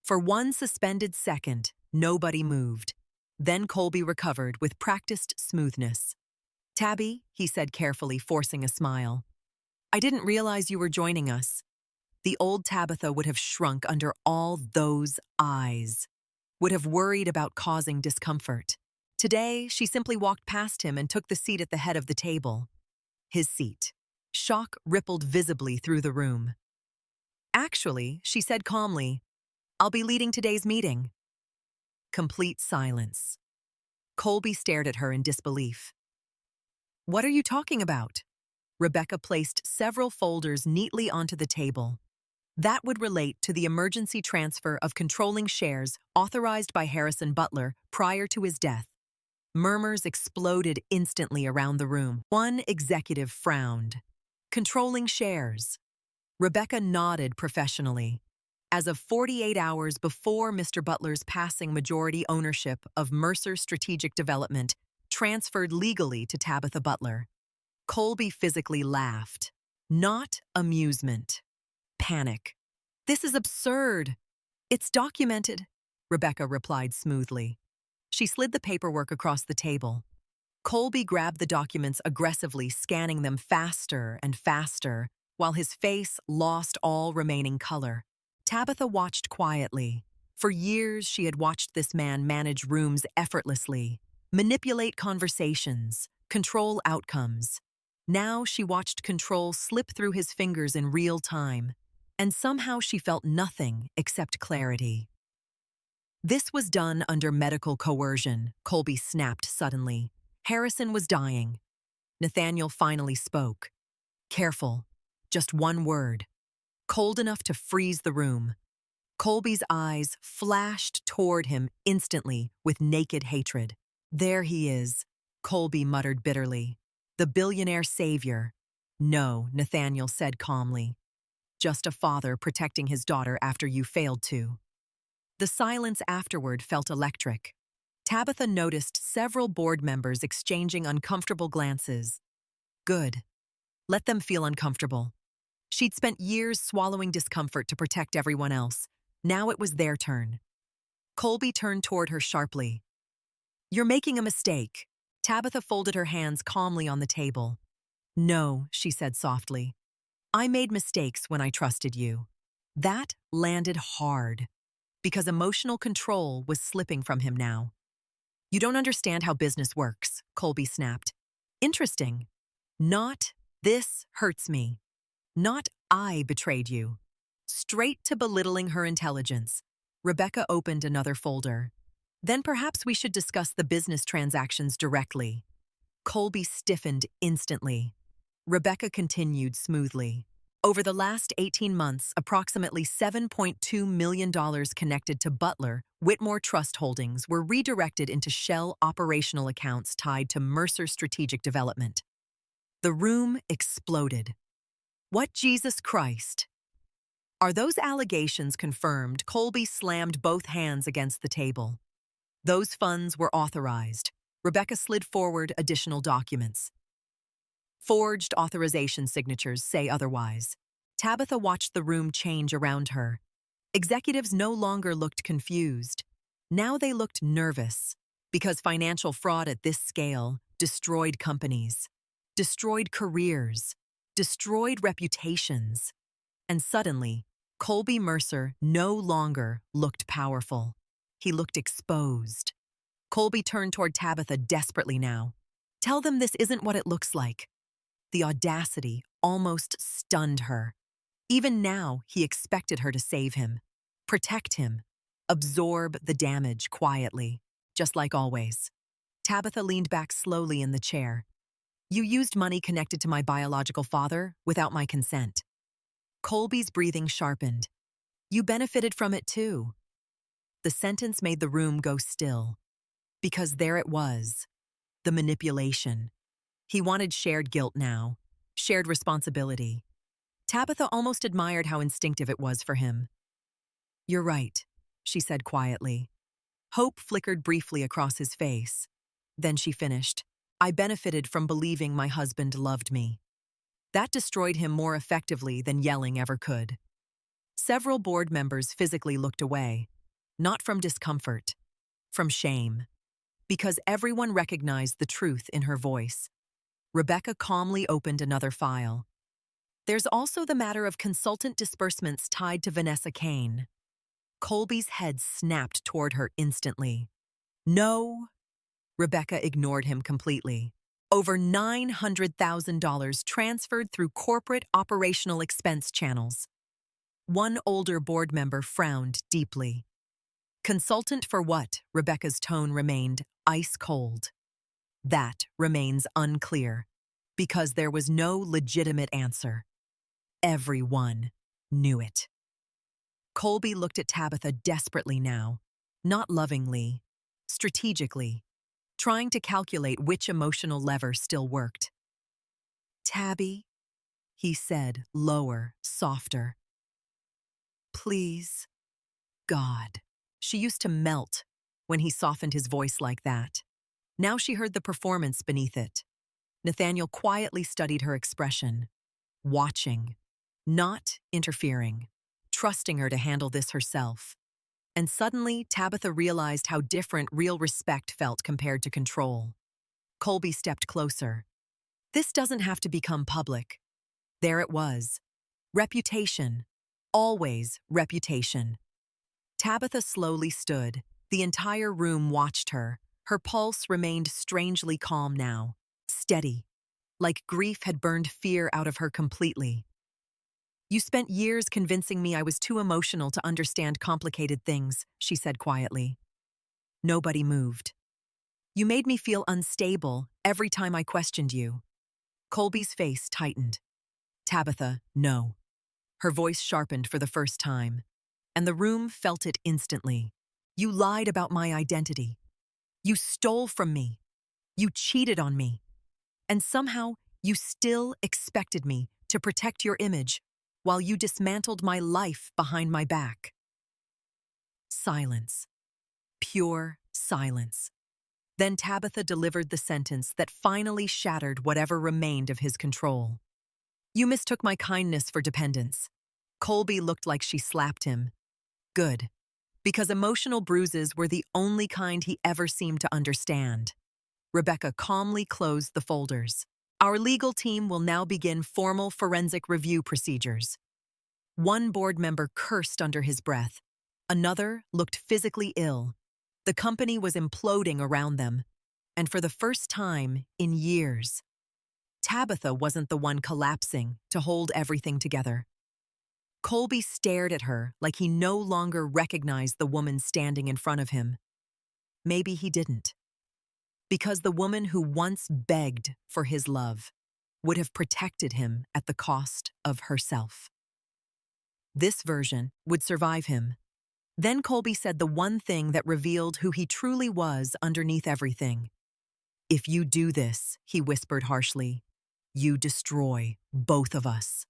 For one suspended second, nobody moved. Then Colby recovered with practiced smoothness. "Tabby," he said carefully, forcing a smile. "I didn't realize you were joining us." The old Tabitha would have shrunk under all those eyes, would have worried about causing discomfort. Today, she simply walked past him and took the seat at the head of the table. His seat. Shock rippled visibly through the room. "Actually," she said calmly, "I'll be leading today's meeting." Complete silence. Colby stared at her in disbelief. "What are you talking about?" Rebecca placed several folders neatly onto the table. That would relate to the emergency transfer of controlling shares authorized by Harrison Butler prior to his death. Murmurs exploded instantly around the room. One executive frowned. Controlling shares. Rebecca nodded professionally. As of 48 hours before Mr. Butler's passing, majority ownership of Mercer Strategic Development transferred legally to Tabitha Butler. Colby physically laughed. Not amusement. Panic. "This is absurd." "It's documented," Rebecca replied smoothly. She slid the paperwork across the table. Colby grabbed the documents aggressively, scanning them faster and faster, while his face lost all remaining color. Tabitha watched quietly. For years, she had watched this man manage rooms effortlessly, manipulate conversations, control outcomes. Now she watched control slip through his fingers in real time, and somehow she felt nothing except clarity. "This was done under medical coercion," Colby snapped suddenly. "Harrison was dying." Nathaniel finally spoke. Careful. Just one word. Cold enough to freeze the room. Colby's eyes flashed toward him instantly with naked hatred. "There he is," Colby muttered bitterly. "The billionaire savior." "No," Nathaniel said calmly. "Just a father protecting his daughter after you failed to." The silence afterward felt electric. Tabitha noticed several board members exchanging uncomfortable glances. Good. Let them feel uncomfortable. She'd spent years swallowing discomfort to protect everyone else. Now it was their turn. Colby turned toward her sharply. "You're making a mistake." Tabitha folded her hands calmly on the table. "No," she said softly. "I made mistakes when I trusted you." That landed hard, because emotional control was slipping from him now. "You don't understand how business works," Colby snapped. "Interesting. Not, this hurts me. Not, I betrayed you." Straight to belittling her intelligence, Rebecca opened another folder. "Then perhaps we should discuss the business transactions directly." Colby stiffened instantly. Rebecca continued smoothly. "Over the last 18 months, approximately $7.2 million connected to Butler Whitmore Trust Holdings were redirected into shell operational accounts tied to Mercer Strategic Development." The room exploded. "What, Jesus Christ? Are those allegations confirmed?" Colby slammed both hands against the table. "Those funds were authorized." Rebecca slid forward additional documents. "Forged authorization signatures say otherwise." Tabitha watched the room change around her. Executives no longer looked confused. Now they looked nervous, because financial fraud at this scale destroyed companies, destroyed careers, destroyed reputations. And suddenly, Colby Mercer no longer looked powerful. He looked exposed. Colby turned toward Tabitha desperately now. "Tell them this isn't what it looks like." The audacity almost stunned her. Even now, he expected her to save him, protect him, absorb the damage quietly, just like always. Tabitha leaned back slowly in the chair. You used money connected to my biological father without my consent. Colby's breathing sharpened. You benefited from it too. The sentence made the room go still. Because there it was. The manipulation. He wanted shared guilt now. Shared responsibility. Tabitha almost admired how instinctive it was for him. You're right, she said quietly. Hope flickered briefly across his face. Then she finished. I benefited from believing my husband loved me. That destroyed him more effectively than yelling ever could. Several board members physically looked away, not from discomfort, from shame, because everyone recognized the truth in her voice. Rebecca calmly opened another file. There's also the matter of consultant disbursements tied to Vanessa Kane. Colby's head snapped toward her instantly. No. Rebecca ignored him completely. Over $900,000 transferred through corporate operational expense channels. One older board member frowned deeply. Consultant for what? Rebecca's tone remained ice cold. That remains unclear, because there was no legitimate answer. Everyone knew it. Colby looked at Tabitha desperately now, not lovingly, strategically, trying to calculate which emotional lever still worked. Tabby, he said, lower, softer. Please, God. She used to melt when he softened his voice like that. Now she heard the performance beneath it. Nathaniel quietly studied her expression, watching, not interfering, trusting her to handle this herself. And suddenly, Tabitha realized how different real respect felt compared to control. Colby stepped closer. This doesn't have to become public. There it was. Reputation. Always reputation. Tabitha slowly stood. The entire room watched her. Her pulse remained strangely calm now, steady, like grief had burned fear out of her completely. You spent years convincing me I was too emotional to understand complicated things, she said quietly. Nobody moved. You made me feel unstable every time I questioned you. Colby's face tightened. Tabitha, no. Her voice sharpened for the first time, and the room felt it instantly. You lied about my identity. You stole from me. You cheated on me. And somehow, you still expected me to protect your image while you dismantled my life behind my back. Silence. Pure silence. Then Tabitha delivered the sentence that finally shattered whatever remained of his control. You mistook my kindness for dependence. Colby looked like she slapped him. Good. Because emotional bruises were the only kind he ever seemed to understand. Rebecca calmly closed the folders. Our legal team will now begin formal forensic review procedures. One board member cursed under his breath. Another looked physically ill. The company was imploding around them. And for the first time in years, Tabitha wasn't the one collapsing to hold everything together. Colby stared at her like he no longer recognized the woman standing in front of him. Maybe he didn't. Because the woman who once begged for his love would have protected him at the cost of herself. This version would survive him. Then Colby said the one thing that revealed who he truly was underneath everything. If you do this, he whispered harshly, you destroy both of us.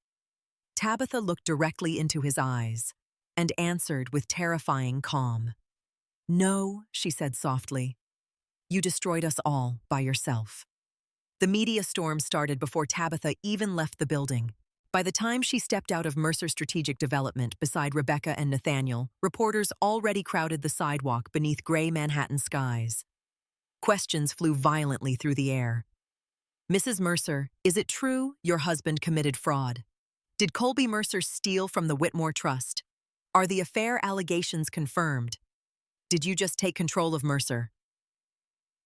Tabitha looked directly into his eyes and answered with terrifying calm. No, she said softly. You destroyed us all by yourself. The media storm started before Tabitha even left the building. By the time she stepped out of Mercer Strategic Development beside Rebecca and Nathaniel, reporters already crowded the sidewalk beneath gray Manhattan skies. Questions flew violently through the air. Mrs. Mercer, is it true your husband committed fraud? Did Colby Mercer steal from the Whitmore Trust? Are the affair allegations confirmed? Did you just take control of Mercer?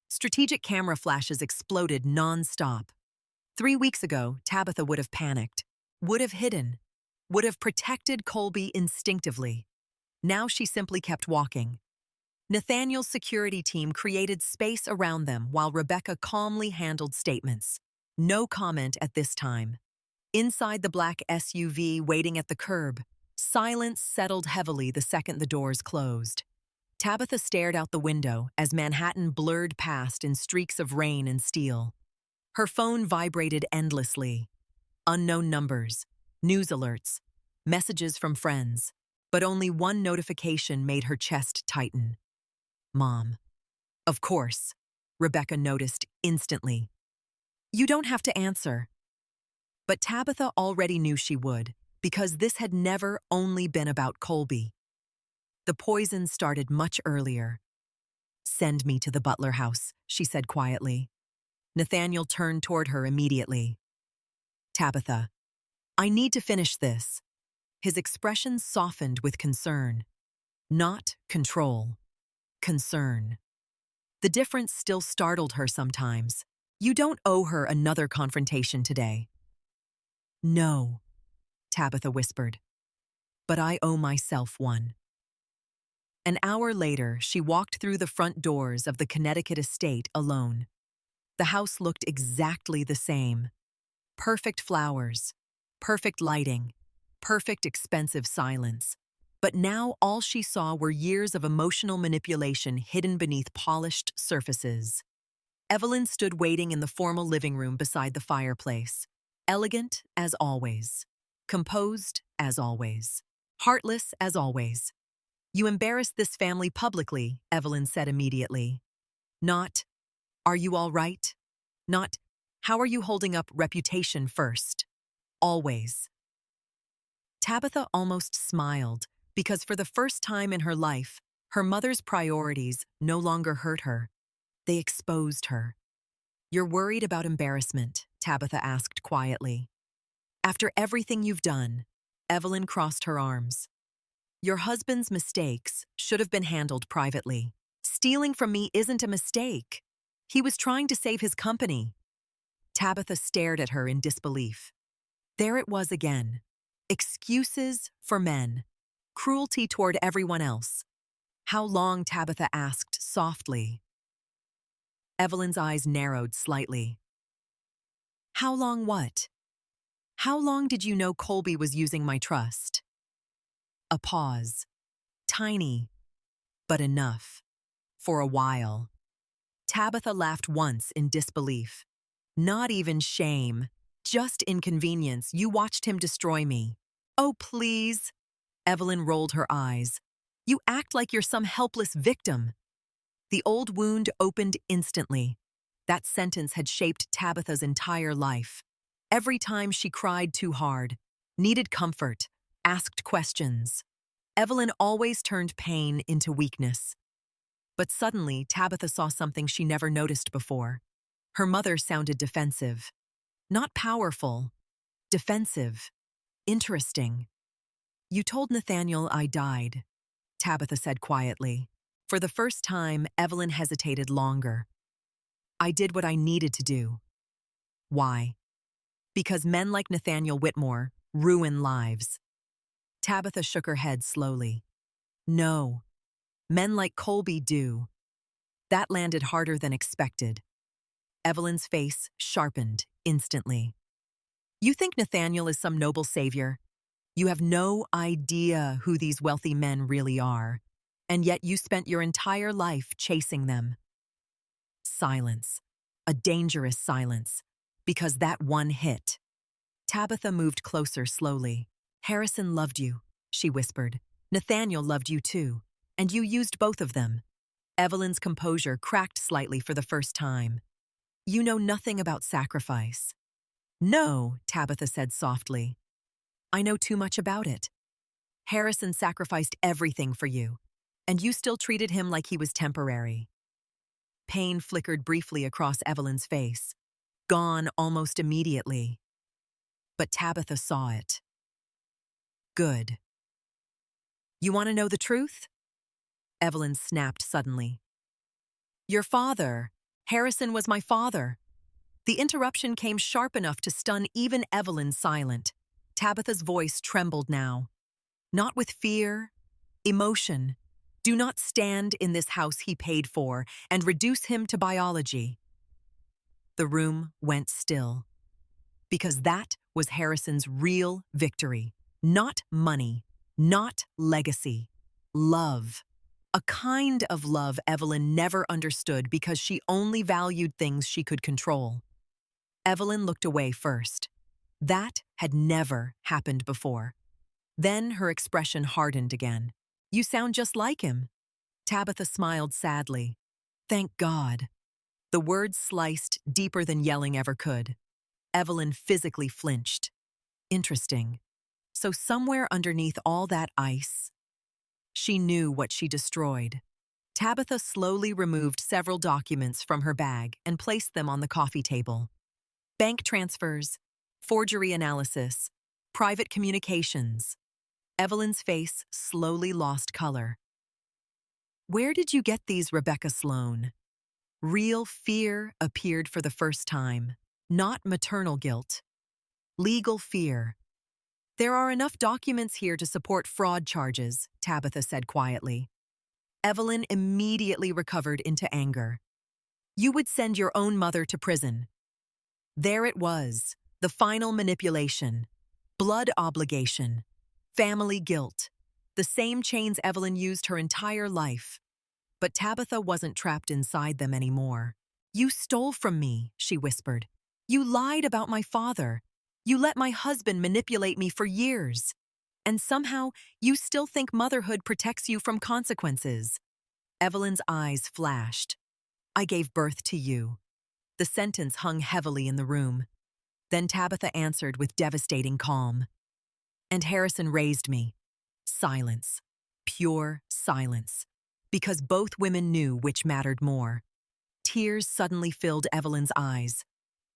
Strategic camera flashes exploded non-stop. 3 weeks ago, Tabitha would have panicked, would have hidden, would have protected Colby instinctively. Now she simply kept walking. Nathaniel's security team created space around them while Rebecca calmly handled statements. No comment at this time. Inside the black SUV waiting at the curb, silence settled heavily the second the doors closed. Tabitha stared out the window as Manhattan blurred past in streaks of rain and steel. Her phone vibrated endlessly. Unknown numbers, news alerts, messages from friends, but only one notification made her chest tighten. Mom. Of course, Rebecca noticed instantly. You don't have to answer. But Tabitha already knew she would, because this had never only been about Colby. The poison started much earlier. Send me to the Butler house, she said quietly. Nathaniel turned toward her immediately. Tabitha, I need to finish this. His expression softened with concern. Not control. Concern. The difference still startled her sometimes. You don't owe her another confrontation today. No, Tabitha whispered. But I owe myself one. An hour later, she walked through the front doors of the Connecticut estate alone. The house looked exactly the same. Perfect flowers, perfect lighting, perfect expensive silence. But now all she saw were years of emotional manipulation hidden beneath polished surfaces. Evelyn stood waiting in the formal living room beside the fireplace. Elegant as always. Composed as always. Heartless as always. You embarrassed this family publicly, Evelyn said immediately. Not, are you all right? Not, how are you holding up reputation first? Always. Tabitha almost smiled, because for the first time in her life, her mother's priorities no longer hurt her. They exposed her. You're worried about embarrassment, Tabitha asked quietly. After everything you've done, Evelyn crossed her arms. Your husband's mistakes should have been handled privately. Stealing from me isn't a mistake. He was trying to save his company. Tabitha stared at her in disbelief. There it was again. Excuses for men. Cruelty toward everyone else. How long, Tabitha asked softly. Evelyn's eyes narrowed slightly. How long what? How long did you know Colby was using my trust? A pause. Tiny, but enough. For a while. Tabitha laughed once in disbelief. Not even shame, just inconvenience. You watched him destroy me. Oh, please. Evelyn rolled her eyes. You act like you're some helpless victim. The old wound opened instantly. That sentence had shaped Tabitha's entire life. Every time she cried too hard, needed comfort, asked questions, Evelyn always turned pain into weakness. But suddenly, Tabitha saw something she never noticed before. Her mother sounded defensive. Not powerful. Defensive. Interesting. You told Nathaniel I died, Tabitha said quietly. For the first time, Evelyn hesitated longer. I did what I needed to do. Why? Because men like Nathaniel Whitmore ruin lives. Tabitha shook her head slowly. No. Men like Colby do. That landed harder than expected. Evelyn's face sharpened instantly. You think Nathaniel is some noble savior? You have no idea who these wealthy men really are, and yet you spent your entire life chasing them. Silence. A dangerous silence, because that one hit. Tabitha moved closer slowly. Harrison loved you, she whispered. Nathaniel loved you too, and you used both of them. Evelyn's composure cracked slightly for the first time. You know nothing about sacrifice. No, Tabitha said softly. I know too much about it. Harrison sacrificed everything for you, and you still treated him like he was temporary. Pain flickered briefly across Evelyn's face, gone almost immediately. But Tabitha saw it. Good. You want to know the truth? Evelyn snapped suddenly. Your father. Harrison was my father. The interruption came sharp enough to stun even Evelyn silent. Tabitha's voice trembled now. Not with fear, emotion. Do not stand in this house he paid for and reduce him to biology. The room went still, because that was Harrison's real victory. Not money, not legacy. Love. A kind of love Evelyn never understood because she only valued things she could control. Evelyn looked away first. That had never happened before. Then her expression hardened again. You sound just like him. Tabitha smiled sadly. Thank God. The words sliced deeper than yelling ever could. Evelyn physically flinched. Interesting. So somewhere underneath all that ice, she knew what she destroyed. Tabitha slowly removed several documents from her bag and placed them on the coffee table. Bank transfers, forgery analysis, private communications. Evelyn's face slowly lost color. Where did you get these, Rebecca Sloan? Real fear appeared for the first time, not maternal guilt. Legal fear. There are enough documents here to support fraud charges, Tabitha said quietly. Evelyn immediately recovered into anger. You would send your own mother to prison. There it was, the final manipulation. Blood obligation. Family guilt. The same chains Evelyn used her entire life. But Tabitha wasn't trapped inside them anymore. You stole from me, she whispered. You lied about my father. You let my husband manipulate me for years. And somehow, you still think motherhood protects you from consequences. Evelyn's eyes flashed. I gave birth to you. The sentence hung heavily in the room. Then Tabitha answered with devastating calm. And Harrison raised me. Silence. Pure silence. Because both women knew which mattered more. Tears suddenly filled Evelyn's eyes.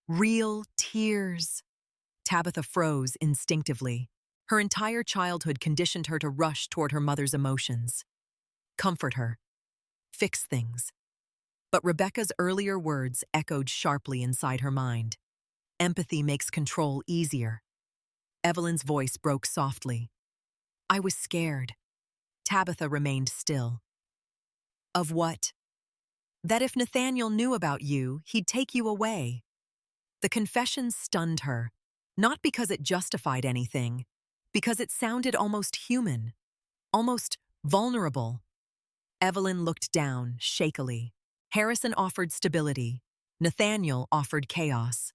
Real tears. Tabitha froze instinctively. Her entire childhood conditioned her to rush toward her mother's emotions. Comfort her. Fix things. But Rebecca's earlier words echoed sharply inside her mind. Empathy makes control easier. Evelyn's voice broke softly. I was scared. Tabitha remained still. Of what? That if Nathaniel knew about you, he'd take you away. The confession stunned her, not because it justified anything, because it sounded almost human, almost vulnerable. Evelyn looked down, shakily. Harrison offered stability. Nathaniel offered chaos.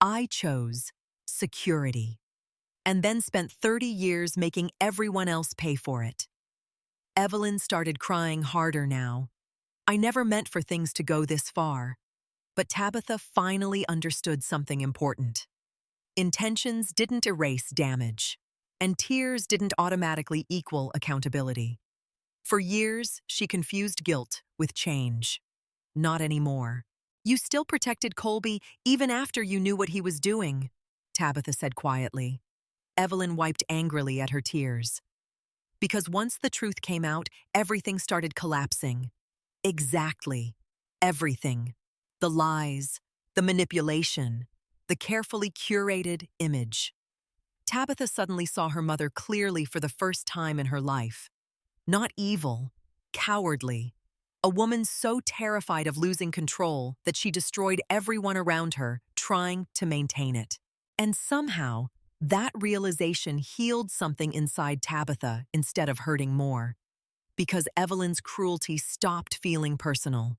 I chose security, and then spent 30 years making everyone else pay for it. Evelyn started crying harder now. I never meant for things to go this far. But Tabitha finally understood something important. Intentions didn't erase damage, and tears didn't automatically equal accountability. For years, she confused guilt with change. Not anymore. You still protected Colby even after you knew what he was doing, Tabitha said quietly. Evelyn wiped angrily at her tears. Because once the truth came out, everything started collapsing. Exactly. Everything. The lies, the manipulation, the carefully curated image. Tabitha suddenly saw her mother clearly for the first time in her life. Not evil, cowardly. A woman so terrified of losing control that she destroyed everyone around her, trying to maintain it. And somehow, that realization healed something inside Tabitha instead of hurting more. Because Evelyn's cruelty stopped feeling personal.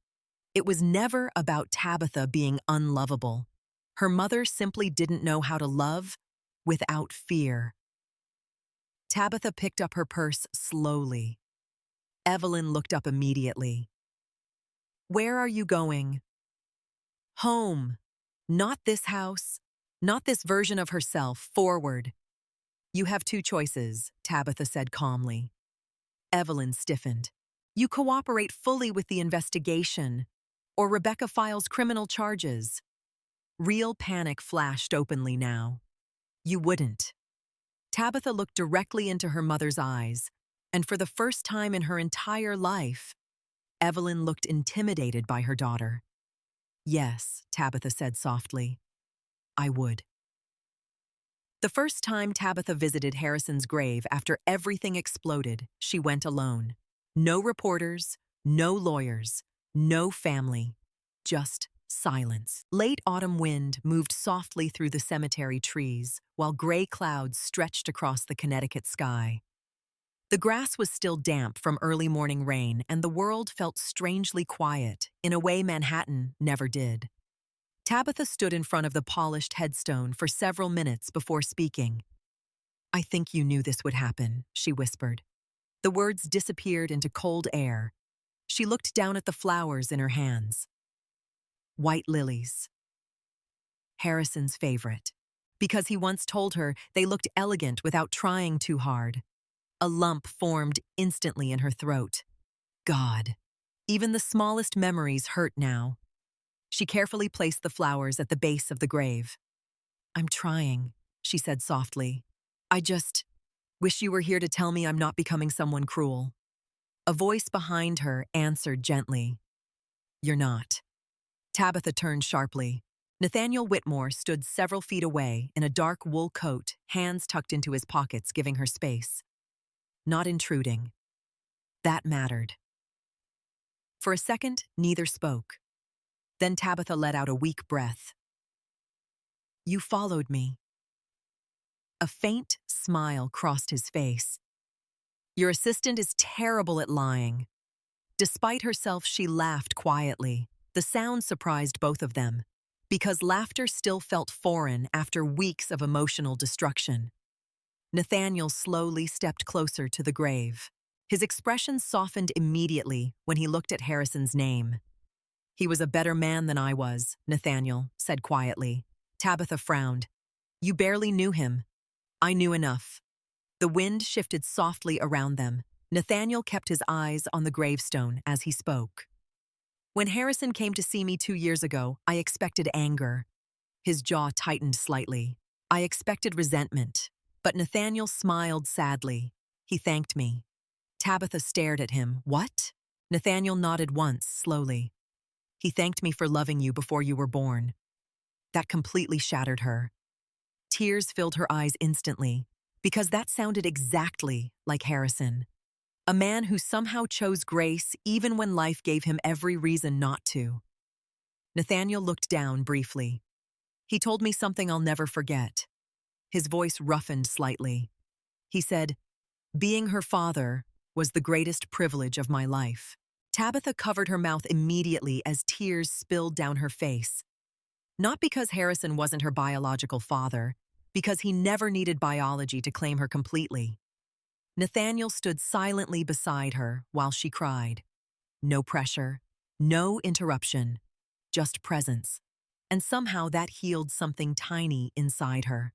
It was never about Tabitha being unlovable. Her mother simply didn't know how to love without fear. Tabitha picked up her purse slowly. Evelyn looked up immediately. Where are you going? Home. Not this house. Not this version of herself. Forward. You have two choices, Tabitha said calmly. Evelyn stiffened. You cooperate fully with the investigation, or Rebecca files criminal charges. Real panic flashed openly now. You wouldn't. Tabitha looked directly into her mother's eyes, and for the first time in her entire life, Evelyn looked intimidated by her daughter. Yes, Tabitha said softly. I would. The first time Tabitha visited Harrison's grave after everything exploded, she went alone. No reporters, no lawyers, no family, just silence. Late autumn wind moved softly through the cemetery trees, while gray clouds stretched across the Connecticut sky. The grass was still damp from early morning rain, and the world felt strangely quiet, in a way Manhattan never did. Tabitha stood in front of the polished headstone for several minutes before speaking. "I think you knew this would happen," she whispered. The words disappeared into cold air. She looked down at the flowers in her hands. White lilies. Harrison's favorite. Because he once told her they looked elegant without trying too hard. A lump formed instantly in her throat. God. Even the smallest memories hurt now. She carefully placed the flowers at the base of the grave. "I'm trying," she said softly. "I just wish you were here to tell me I'm not becoming someone cruel." A voice behind her answered gently. "You're not." Tabitha turned sharply. Nathaniel Whitmore stood several feet away in a dark wool coat, hands tucked into his pockets, giving her space. Not intruding. That mattered. For a second, neither spoke. Then Tabitha let out a weak breath. "You followed me." A faint smile crossed his face. "Your assistant is terrible at lying." Despite herself, she laughed quietly. The sound surprised both of them, because laughter still felt foreign after weeks of emotional destruction. Nathaniel slowly stepped closer to the grave. His expression softened immediately when he looked at Harrison's name. "He was a better man than I was," Nathaniel said quietly. Tabitha frowned. "You barely knew him." "I knew enough." The wind shifted softly around them. Nathaniel kept his eyes on the gravestone as he spoke. "When Harrison came to see me 2 years ago, I expected anger." His jaw tightened slightly. "I expected resentment." But Nathaniel smiled sadly. "He thanked me." Tabitha stared at him. "What?" Nathaniel nodded once, slowly. "He thanked me for loving you before you were born." That completely shattered her. Tears filled her eyes instantly, because that sounded exactly like Harrison. A man who somehow chose grace even when life gave him every reason not to. Nathaniel looked down briefly. "He told me something I'll never forget." His voice roughened slightly. He said, "Being her father was the greatest privilege of my life." Tabitha covered her mouth immediately as tears spilled down her face. Not because Harrison wasn't her biological father, because he never needed biology to claim her completely. Nathaniel stood silently beside her while she cried. No pressure, no interruption, just presence. And somehow that healed something tiny inside her.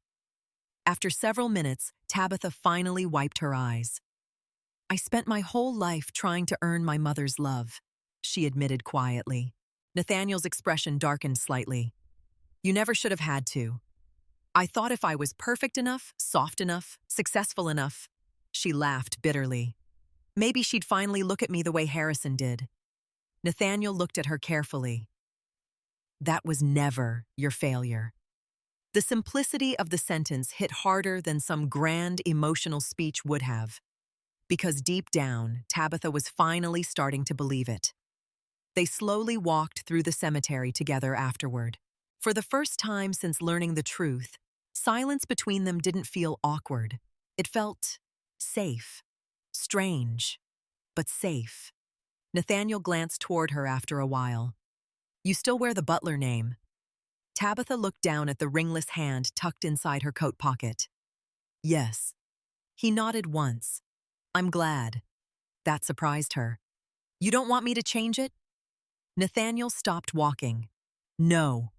After several minutes, Tabitha finally wiped her eyes. "I spent my whole life trying to earn my mother's love," she admitted quietly. Nathaniel's expression darkened slightly. "You never should have had to. I thought if I was perfect enough, soft enough, successful enough." She laughed bitterly. "Maybe she'd finally look at me the way Harrison did." Nathaniel looked at her carefully. "That was never your failure." The simplicity of the sentence hit harder than some grand emotional speech would have, because deep down, Tabitha was finally starting to believe it. They slowly walked through the cemetery together afterward. For the first time since learning the truth, silence between them didn't feel awkward. It felt safe. Strange, but safe. Nathaniel glanced toward her after a while. "You still wear the Butler name." Tabitha looked down at the ringless hand tucked inside her coat pocket. "Yes." He nodded once. "I'm glad." That surprised her. "You don't want me to change it?" Nathaniel stopped walking. "No."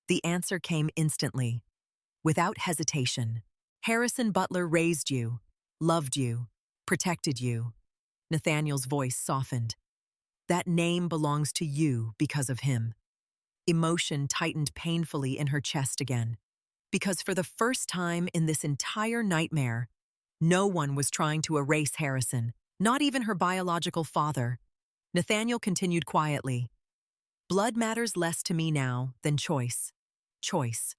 The answer came instantly, without hesitation. "Harrison Butler raised you, loved you, protected you." Nathaniel's voice softened. "That name belongs to you because of him." Emotion tightened painfully in her chest again, because for the first time in this entire nightmare, no one was trying to erase Harrison, not even her biological father. Nathaniel continued quietly. "Blood matters less to me now than choice." Choice.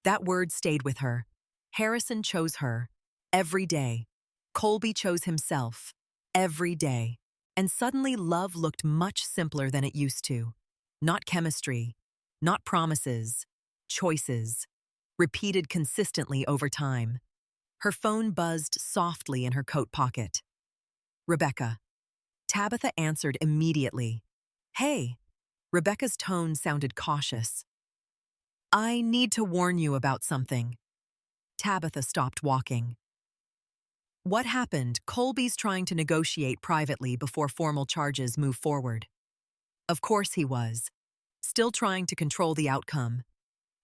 That word stayed with her. Harrison chose her. Every day. Colby chose himself. Every day. And suddenly love looked much simpler than it used to. Not chemistry, not promises, choices, repeated consistently over time. Her phone buzzed softly in her coat pocket. Rebecca. Tabitha answered immediately. Hey. Rebecca's tone sounded cautious. I need to warn you about something. Tabitha stopped walking. What happened? Colby's trying to negotiate privately before formal charges move forward. Of course he was. Still trying to control the outcome.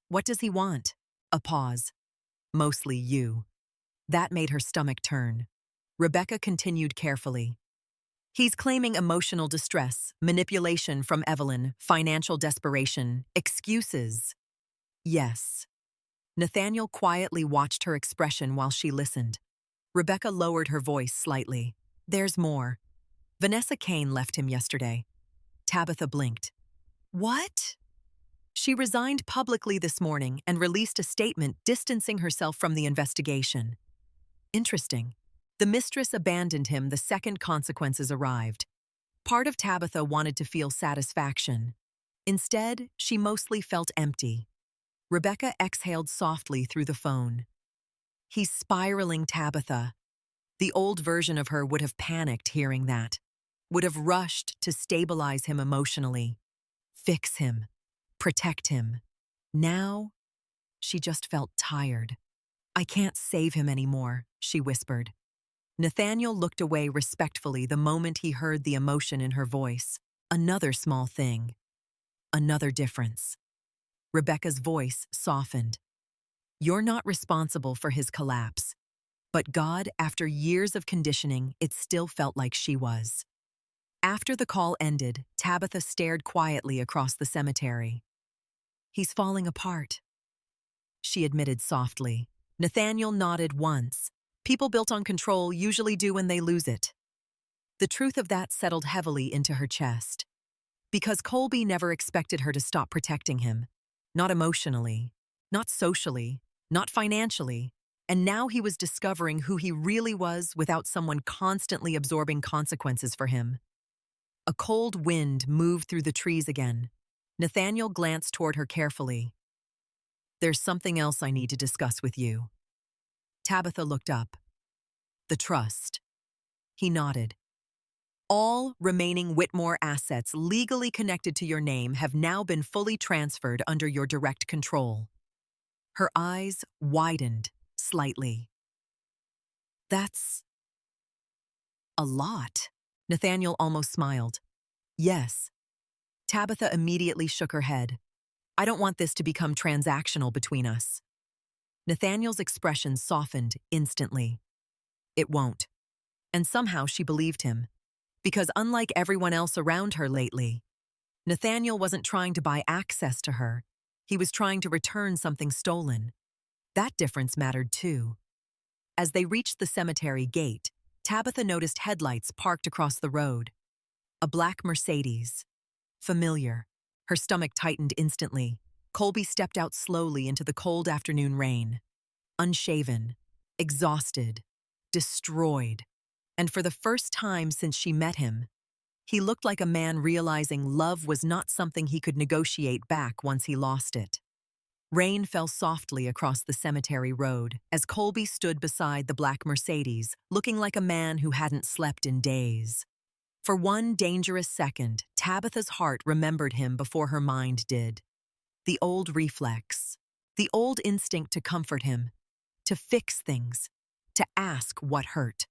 What does he want? A pause. Mostly you. That made her stomach turn. Rebecca continued carefully. He's claiming emotional distress, manipulation from Evelyn, financial desperation, excuses. Yes. Nathaniel quietly watched her expression while she listened. Rebecca lowered her voice slightly. There's more. Vanessa Kane left him yesterday. Tabitha blinked. What? She resigned publicly this morning and released a statement distancing herself from the investigation. Interesting. The mistress abandoned him the second consequences arrived. Part of Tabitha wanted to feel satisfaction. Instead, she mostly felt empty. Rebecca exhaled softly through the phone. He's spiraling, Tabitha. The old version of her would have panicked hearing that, would have rushed to stabilize him emotionally, fix him, protect him. Now, she just felt tired. I can't save him anymore, she whispered. Nathaniel looked away respectfully the moment he heard the emotion in her voice. Another small thing. Another difference. Rebecca's voice softened. You're not responsible for his collapse. But God, after years of conditioning, it still felt like she was. After the call ended, Tabitha stared quietly across the cemetery. He's falling apart, she admitted softly. Nathaniel nodded once. People built on control usually do when they lose it. The truth of that settled heavily into her chest. Because Colby never expected her to stop protecting him. Not emotionally, not socially, not financially. And now he was discovering who he really was without someone constantly absorbing consequences for him. A cold wind moved through the trees again. Nathaniel glanced toward her carefully. There's something else I need to discuss with you. Tabitha looked up. The trust. He nodded. All remaining Whitmore assets legally connected to your name have now been fully transferred under your direct control. Her eyes widened slightly. That's a lot. Nathaniel almost smiled. Yes. Tabitha immediately shook her head. I don't want this to become transactional between us. Nathaniel's expression softened instantly. It won't. And somehow she believed him. Because unlike everyone else around her lately, Nathaniel wasn't trying to buy access to her. He was trying to return something stolen. That difference mattered too. As they reached the cemetery gate, Tabitha noticed headlights parked across the road. A black Mercedes. Familiar. Her stomach tightened instantly. Colby stepped out slowly into the cold afternoon rain. Unshaven, exhausted, destroyed. And for the first time since she met him, he looked like a man realizing love was not something he could negotiate back once he lost it. Rain fell softly across the cemetery road as Colby stood beside the black Mercedes, looking like a man who hadn't slept in days. For one dangerous second, Tabitha's heart remembered him before her mind did. The old reflex, the old instinct to comfort him, to fix things, to ask what hurt.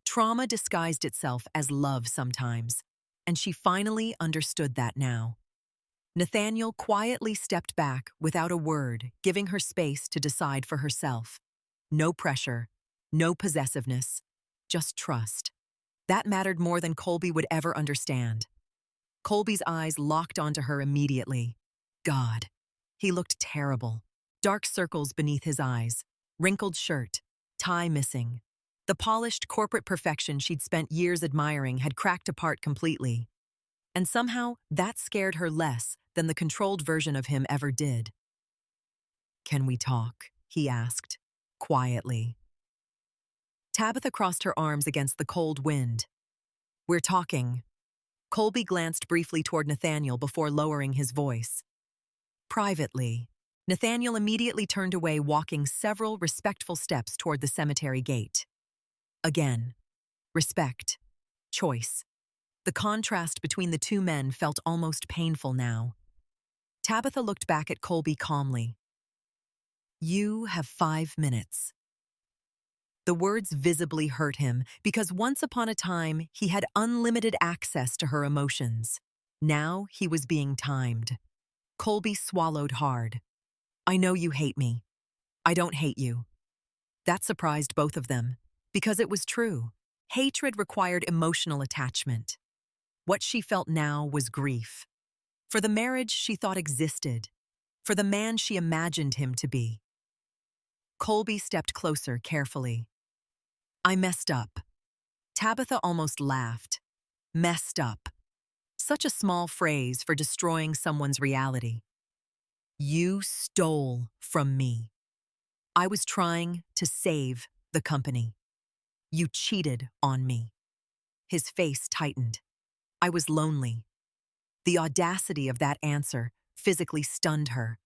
Trauma disguised itself as love sometimes, and she finally understood that now. Nathaniel quietly stepped back without a word, giving her space to decide for herself. No pressure, no possessiveness, just trust. That mattered more than Colby would ever understand. Colby's eyes locked onto her immediately. God. He looked terrible. Dark circles beneath his eyes, wrinkled shirt, tie missing. The polished corporate perfection she'd spent years admiring had cracked apart completely. And somehow, that scared her less than the controlled version of him ever did. Can we talk? He asked, quietly. Tabitha crossed her arms against the cold wind. We're talking. Colby glanced briefly toward Nathaniel before lowering his voice. Privately, Nathaniel immediately turned away, walking several respectful steps toward the cemetery gate. Again, respect, choice. The contrast between the two men felt almost painful now. Tabitha looked back at Colby calmly. You have 5 minutes. The words visibly hurt him because once upon a time he had unlimited access to her emotions. Now he was being timed. Colby swallowed hard. I know you hate me. I don't hate you. That surprised both of them, because it was true. Hatred required emotional attachment. What she felt now was grief. For the marriage she thought existed. For the man she imagined him to be. Colby stepped closer carefully. I messed up. Tabitha almost laughed. Messed up. Such a small phrase for destroying someone's reality. You stole from me. I was trying to save the company. You cheated on me. His face tightened. I was lonely. The audacity of that answer physically stunned her.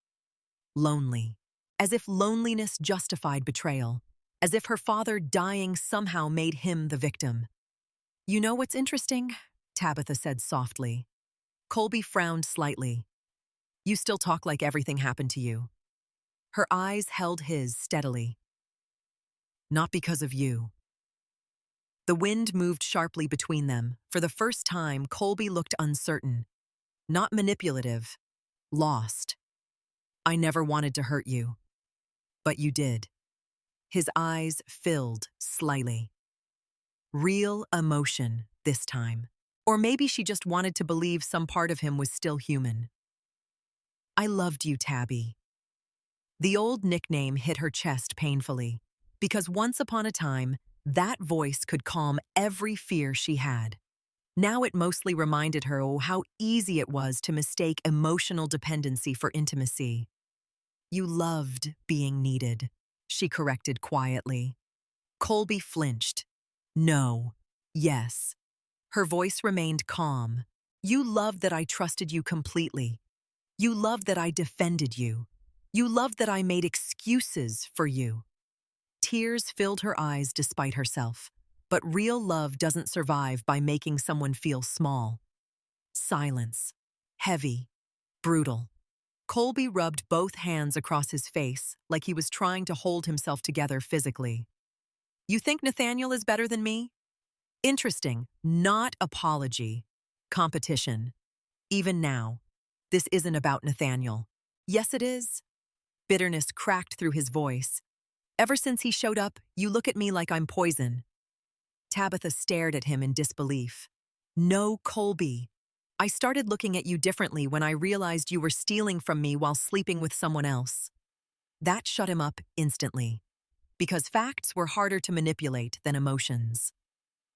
Lonely. As if loneliness justified betrayal. As if her father dying somehow made him the victim. You know what's interesting? Tabitha said softly. Colby frowned slightly. You still talk like everything happened to you. Her eyes held his steadily. Not because of you. The wind moved sharply between them. For the first time, Colby looked uncertain. Not manipulative. Lost. I never wanted to hurt you. But you did. His eyes filled slyly. Real emotion this time. Or maybe she just wanted to believe some part of him was still human. I loved you, Tabby. The old nickname hit her chest painfully, because once upon a time, that voice could calm every fear she had. Now it mostly reminded her how easy it was to mistake emotional dependency for intimacy. You loved being needed, she corrected quietly. Colby flinched. No. Yes. Her voice remained calm. You loved that I trusted you completely. You loved that I defended you. You loved that I made excuses for you. Tears filled her eyes despite herself. But real love doesn't survive by making someone feel small. Silence. Heavy. Brutal. Colby rubbed both hands across his face like he was trying to hold himself together physically. You think Nathaniel is better than me? Interesting. Not apology. Competition. Even now. This isn't about Nathaniel. Yes, it is. Bitterness cracked through his voice. Ever since he showed up, you look at me like I'm poison. Tabitha stared at him in disbelief. No, Colby. I started looking at you differently when I realized you were stealing from me while sleeping with someone else. That shut him up instantly, because facts were harder to manipulate than emotions.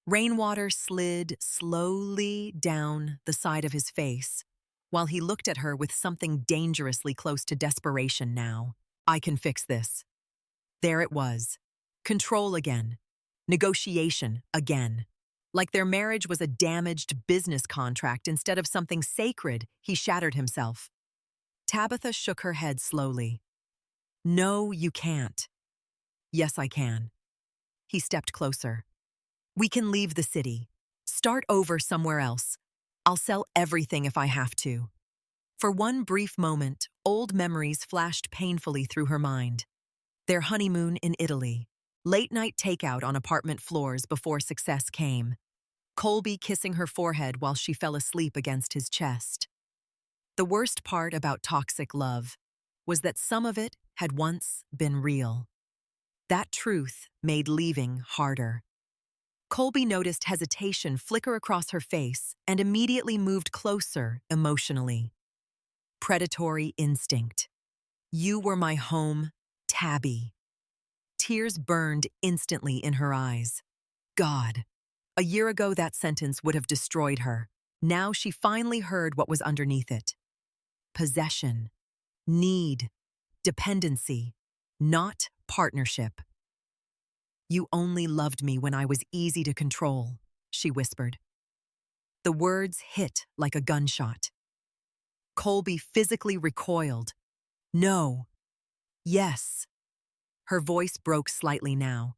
Rainwater slid slowly down the side of his face, while he looked at her with something dangerously close to desperation now. I can fix this. There it was. Control again. Negotiation again. Like their marriage was a damaged business contract instead of something sacred, he shattered himself. Tabitha shook her head slowly. No, you can't. Yes, I can. He stepped closer. We can leave the city. Start over somewhere else. I'll sell everything if I have to. For one brief moment, old memories flashed painfully through her mind. Their honeymoon in Italy. Late-night takeout on apartment floors before success came. Colby kissing her forehead while she fell asleep against his chest. The worst part about toxic love was that some of it had once been real. That truth made leaving harder. Colby noticed hesitation flicker across her face and immediately moved closer emotionally. Predatory instinct. You were my home, Tabby. Tears burned instantly in her eyes. God. A year ago that sentence would have destroyed her. Now she finally heard what was underneath it. Possession. Need. Dependency. Not partnership. You only loved me when I was easy to control, she whispered. The words hit like a gunshot. Colby physically recoiled. No. Yes. Her voice broke slightly now,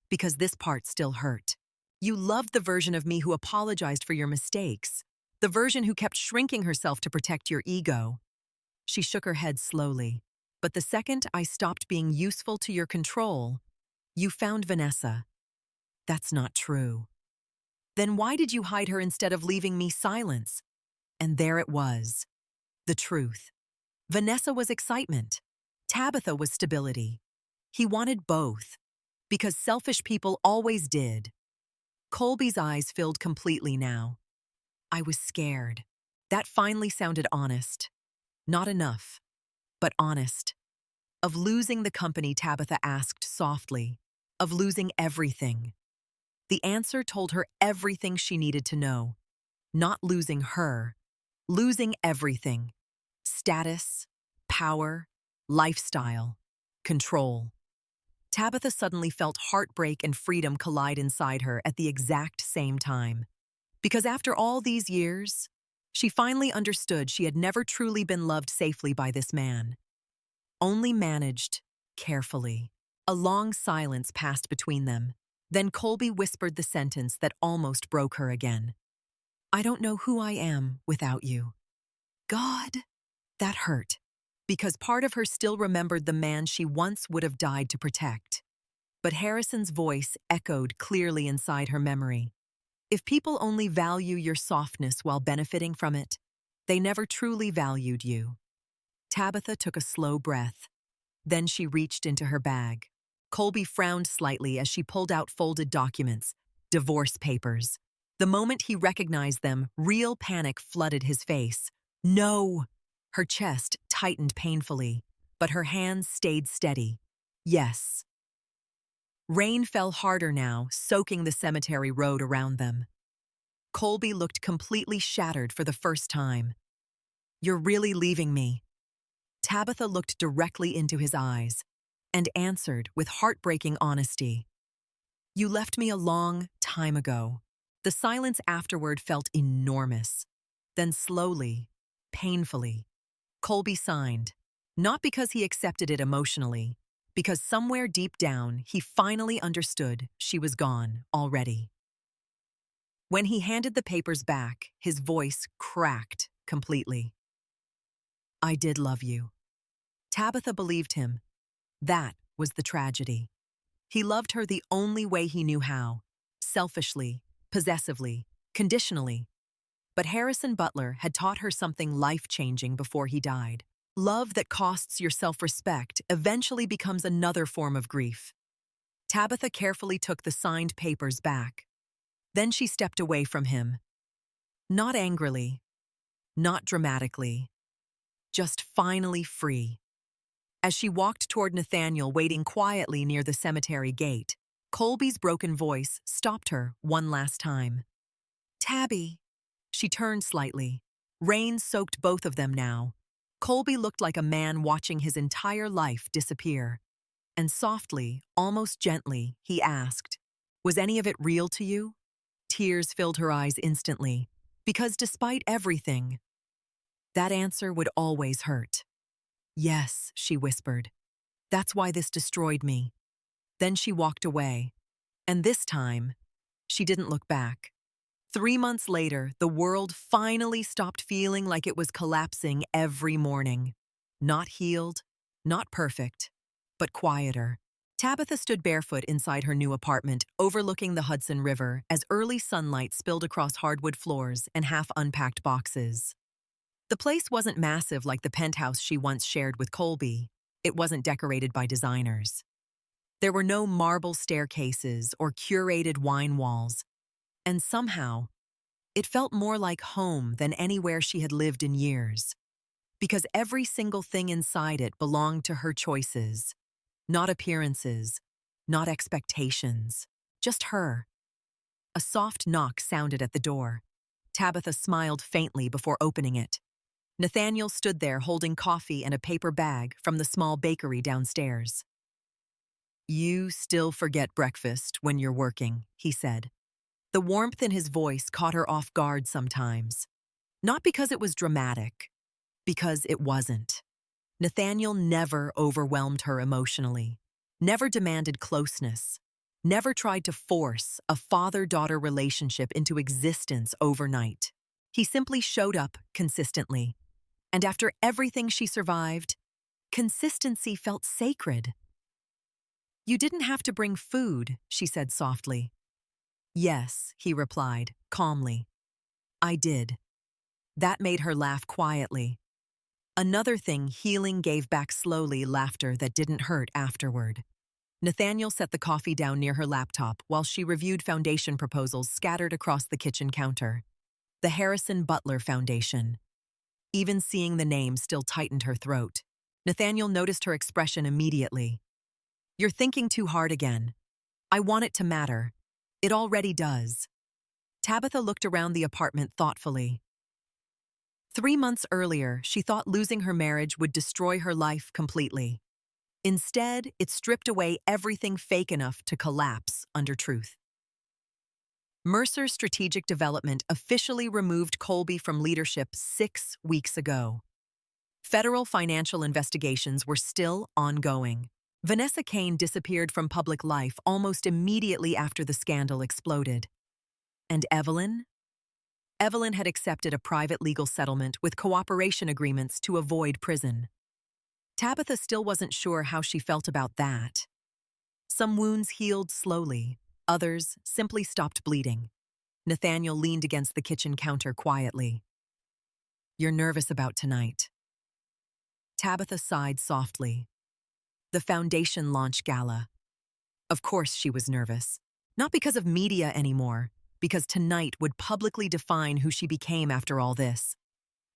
because this part still hurt. You loved the version of me who apologized for your mistakes, the version who kept shrinking herself to protect your ego. She shook her head slowly. But the second I stopped being useful to your control, you found Vanessa. That's not true. Then why did you hide her instead of leaving me silence? And there it was. The truth. Vanessa was excitement. Tabitha was stability. He wanted both, because selfish people always did. Colby's eyes filled completely now. I was scared. That finally sounded honest. Not enough, but honest. Of losing the company, Tabitha asked softly. Of losing everything. The answer told her everything she needed to know. Not losing her. Losing everything. Status, power, lifestyle, control. Tabitha suddenly felt heartbreak and freedom collide inside her at the exact same time. Because after all these years, she finally understood she had never truly been loved safely by this man. Only managed carefully. A long silence passed between them. Then Colby whispered the sentence that almost broke her again. I don't know who I am without you. God, that hurt. Because part of her still remembered the man she once would have died to protect. But Harrison's voice echoed clearly inside her memory. If people only value your softness while benefiting from it, they never truly valued you. Tabitha took a slow breath. Then she reached into her bag. Colby frowned slightly as she pulled out folded documents, divorce papers. The moment he recognized them, real panic flooded his face. No! Her chest tightened painfully, but her hands stayed steady. Yes. Rain fell harder now, soaking the cemetery road around them. Colby looked completely shattered for the first time. You're really leaving me. Tabitha looked directly into his eyes and answered with heartbreaking honesty. You left me a long time ago. The silence afterward felt enormous. Then slowly, painfully, Colby signed, not because he accepted it emotionally, because somewhere deep down he finally understood she was gone already. When he handed the papers back, his voice cracked completely. I did love you. Tabitha believed him. That was the tragedy. He loved her the only way he knew how, selfishly, possessively, conditionally. But Harrison Butler had taught her something life-changing before he died. Love that costs your self-respect eventually becomes another form of grief. Tabitha carefully took the signed papers back. Then she stepped away from him. Not angrily, not dramatically, just finally free. As she walked toward Nathaniel waiting quietly near the cemetery gate, Colby's broken voice stopped her one last time. Tabby. She turned slightly. Rain soaked both of them now. Colby looked like a man watching his entire life disappear. And softly, almost gently, he asked, was any of it real to you? Tears filled her eyes instantly, because despite everything, that answer would always hurt. Yes, she whispered. That's why this destroyed me. Then she walked away. And this time, she didn't look back. 3 months later, the world finally stopped feeling like it was collapsing every morning. Not healed, not perfect, but quieter. Tabitha stood barefoot inside her new apartment, overlooking the Hudson River as early sunlight spilled across hardwood floors and half-unpacked boxes. The place wasn't massive like the penthouse she once shared with Colby. It wasn't decorated by designers. There were no marble staircases or curated wine walls. And somehow, it felt more like home than anywhere she had lived in years. Because every single thing inside it belonged to her choices. Not appearances, not expectations, just her. A soft knock sounded at the door. Tabitha smiled faintly before opening it. Nathaniel stood there holding coffee and a paper bag from the small bakery downstairs. You still forget breakfast when you're working, he said. The warmth in his voice caught her off guard sometimes. Not because it was dramatic, because it wasn't. Nathaniel never overwhelmed her emotionally, never demanded closeness, never tried to force a father-daughter relationship into existence overnight. He simply showed up consistently. And after everything she survived, consistency felt sacred. "You didn't have to bring food," she said softly. "Yes," he replied, calmly. "I did." That made her laugh quietly. Another thing healing gave back slowly, laughter that didn't hurt afterward. Nathaniel set the coffee down near her laptop while she reviewed foundation proposals scattered across the kitchen counter. The Harrison Butler Foundation. Even seeing the name still tightened her throat. Nathaniel noticed her expression immediately. "You're thinking too hard again. I want it to matter. It already does." Tabitha looked around the apartment thoughtfully. 3 months earlier, she thought losing her marriage would destroy her life completely. Instead, it stripped away everything fake enough to collapse under truth. Mercer Strategic Development officially removed Colby from leadership 6 weeks ago. Federal financial investigations were still ongoing. Vanessa Kane disappeared from public life almost immediately after the scandal exploded. And Evelyn? Evelyn had accepted a private legal settlement with cooperation agreements to avoid prison. Tabitha still wasn't sure how she felt about that. Some wounds healed slowly, others simply stopped bleeding. Nathaniel leaned against the kitchen counter quietly. "You're nervous about tonight." Tabitha sighed softly. The foundation launch gala. Of course she was nervous. Not because of media anymore, because tonight would publicly define who she became after all this.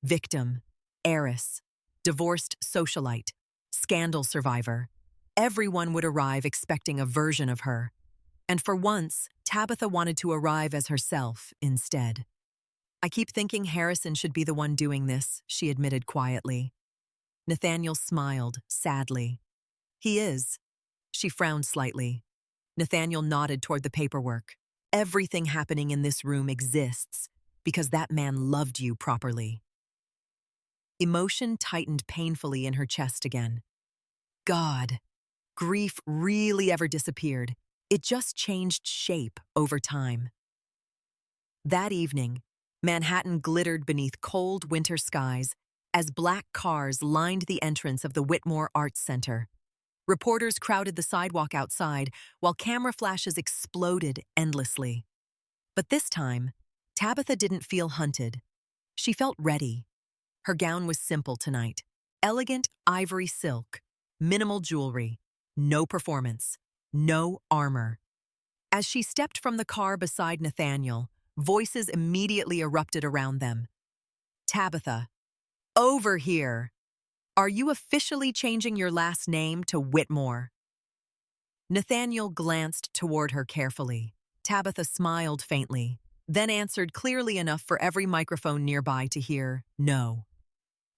Victim, heiress, divorced socialite, scandal survivor. Everyone would arrive expecting a version of her. And for once, Tabitha wanted to arrive as herself instead. "I keep thinking Harrison should be the one doing this," she admitted quietly. Nathaniel smiled, sadly. "He is." She frowned slightly. Nathaniel nodded toward the paperwork. "Everything happening in this room exists because that man loved you properly." Emotion tightened painfully in her chest again. God, grief really ever disappeared. It just changed shape over time. That evening, Manhattan glittered beneath cold winter skies as black cars lined the entrance of the Whitmore Arts Center. Reporters crowded the sidewalk outside while camera flashes exploded endlessly. But this time, Tabitha didn't feel hunted. She felt ready. Her gown was simple tonight. Elegant ivory silk, minimal jewelry, no performance, no armor. As she stepped from the car beside Nathaniel, voices immediately erupted around them. "Tabitha, over here! Are you officially changing your last name to Whitmore?" Nathaniel glanced toward her carefully. Tabitha smiled faintly, then answered clearly enough for every microphone nearby to hear no.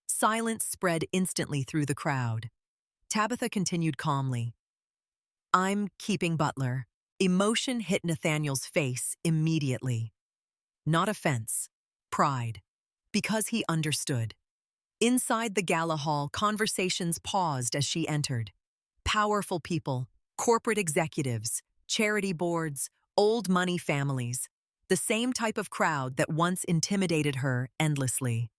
Silence spread instantly through the crowd. Tabitha continued calmly. "I'm keeping Butler." Emotion hit Nathaniel's face immediately. Not offense, pride, because he understood. Inside the gala hall, conversations paused as she entered. Powerful people, corporate executives, charity boards, old money families, the same type of crowd that once intimidated her endlessly.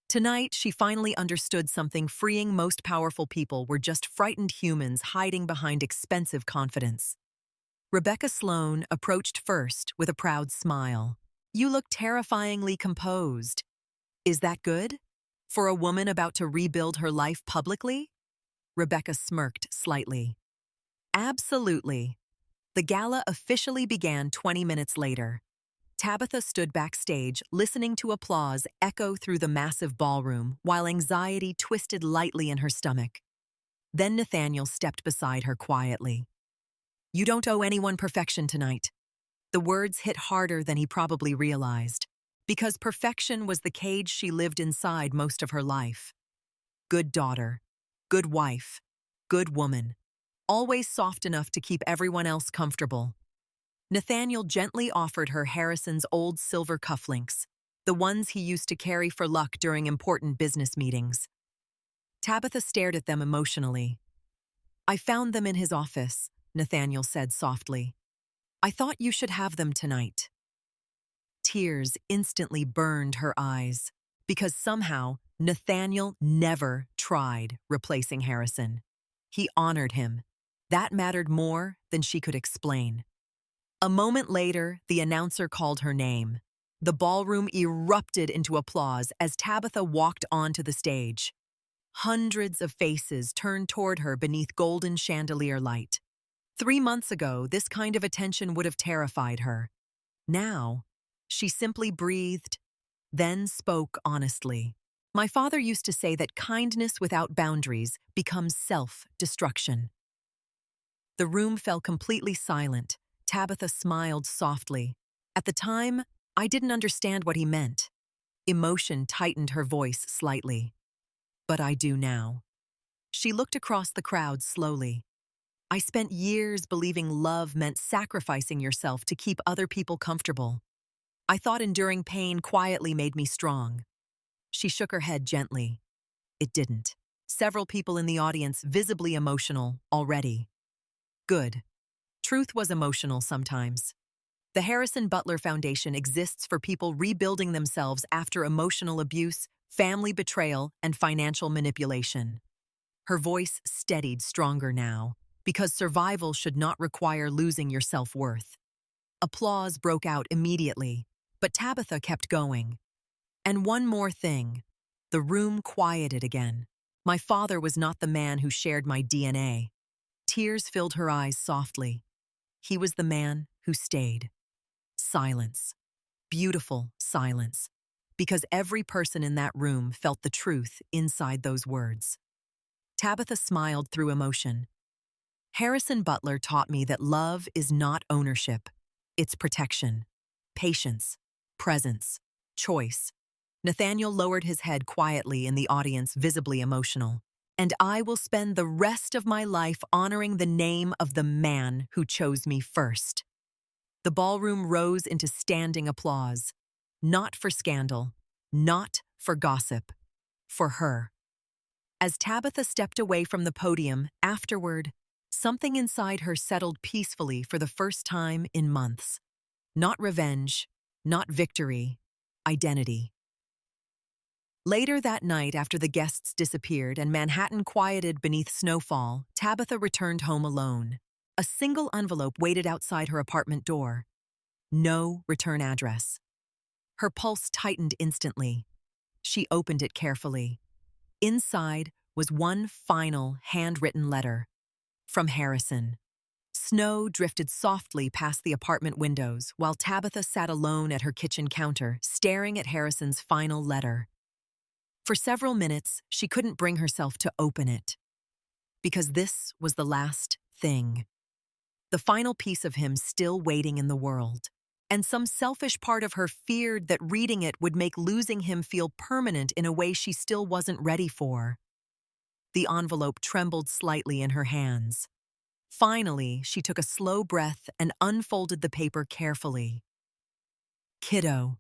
Tonight, she finally understood something freeing. Most powerful people were just frightened humans hiding behind expensive confidence. Rebecca Sloan approached first with a proud smile. "You look terrifyingly composed. Is that good? For a woman about to rebuild her life publicly?" Rebecca smirked slightly. "Absolutely." The gala officially began 20 minutes later. Tabitha stood backstage, listening to applause echo through the massive ballroom while anxiety twisted lightly in her stomach. Then Nathaniel stepped beside her quietly. "You don't owe anyone perfection tonight." The words hit harder than he probably realized, because perfection was the cage she lived inside most of her life. Good daughter, good wife, good woman, always soft enough to keep everyone else comfortable. Nathaniel gently offered her Harrison's old silver cufflinks, the ones he used to carry for luck during important business meetings. Tabitha stared at them emotionally. "I found them in his office," Nathaniel said softly. "I thought you should have them tonight." Tears instantly burned her eyes, because somehow Nathaniel never tried replacing Harrison. He honored him. That mattered more than she could explain. A moment later, the announcer called her name. The ballroom erupted into applause as Tabitha walked onto the stage. Hundreds of faces turned toward her beneath golden chandelier light. 3 months ago, this kind of attention would have terrified her. Now, she simply breathed, then spoke honestly. "My father used to say that kindness without boundaries becomes self-destruction." The room fell completely silent. Tabitha smiled softly. "At the time, I didn't understand what he meant." Emotion tightened her voice slightly. "But I do now." She looked across the crowd slowly. "I spent years believing love meant sacrificing yourself to keep other people comfortable. I thought enduring pain quietly made me strong." She shook her head gently. It didn't. Several people in the audience visibly emotional already. Good. Truth was emotional sometimes. The Harrison Butler Foundation exists for people rebuilding themselves after emotional abuse, family betrayal, and financial manipulation. Her voice steadied stronger now, because survival should not require losing your self-worth. Applause broke out immediately, but Tabitha kept going. "And one more thing." The room quieted again. "My father was not the man who shared my DNA." Tears filled her eyes softly. He was the man who stayed. Silence. Beautiful silence. Because every person in that room felt the truth inside those words. Tabitha smiled through emotion. "Harrison Butler taught me that love is not ownership. It's protection, patience, presence, choice." Nathaniel lowered his head quietly in the audience, visibly emotional. "And I will spend the rest of my life honoring the name of the man who chose me first." The ballroom rose into standing applause. Not for scandal, not for gossip, for her. As Tabitha stepped away from the podium afterward, something inside her settled peacefully for the first time in months. Not revenge, not victory, identity. Later that night, after the guests disappeared and Manhattan quieted beneath snowfall, Tabitha returned home alone. A single envelope waited outside her apartment door. No return address. Her pulse tightened instantly. She opened it carefully. Inside was one final handwritten letter. From Harrison. Snow drifted softly past the apartment windows while Tabitha sat alone at her kitchen counter, staring at Harrison's final letter. For several minutes, she couldn't bring herself to open it. Because this was the last thing. The final piece of him still waiting in the world. And some selfish part of her feared that reading it would make losing him feel permanent in a way she still wasn't ready for. The envelope trembled slightly in her hands. Finally, she took a slow breath and unfolded the paper carefully. "Kiddo."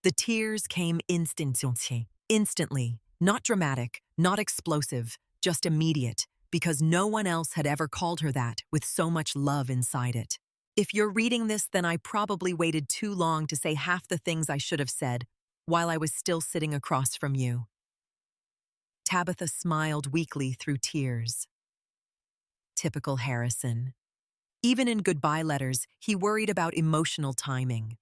The tears came instantly, not dramatic, not explosive, just immediate, because no one else had ever called her that with so much love inside it. If you're reading this, then I probably waited too long to say half the things I should have said while I was still sitting across from you. Tabitha smiled weakly through tears. Typical Harrison. Even in goodbye letters, he worried about emotional timing.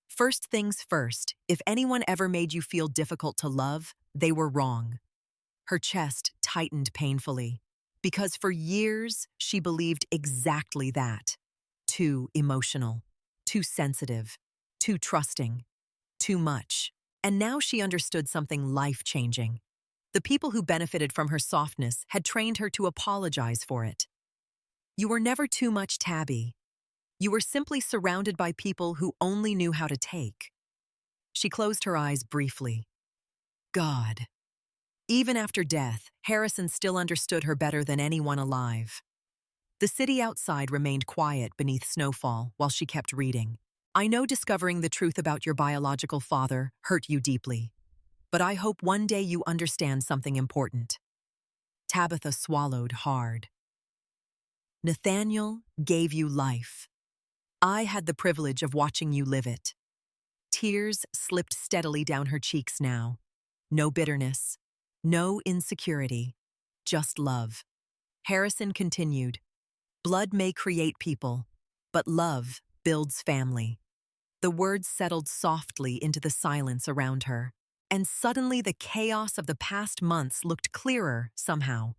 First things first, if anyone ever made you feel difficult to love, they were wrong. Her chest tightened painfully, because for years she believed exactly that. Too emotional, too sensitive, too trusting, too much. And now she understood something life-changing. The people who benefited from her softness had trained her to apologize for it. You were never too much, Tabby. You were simply surrounded by people who only knew how to take. She closed her eyes briefly. God. Even after death, Harrison still understood her better than anyone alive. The city outside remained quiet beneath snowfall while she kept reading. I know discovering the truth about your biological father hurt you deeply, but I hope one day you understand something important. Tabitha swallowed hard. Nathaniel gave you life. I had the privilege of watching you live it. Tears slipped steadily down her cheeks now. No bitterness, no insecurity, just love. Harrison continued, "Blood may create people, but love builds family." The words settled softly into the silence around her, and suddenly the chaos of the past months looked clearer somehow.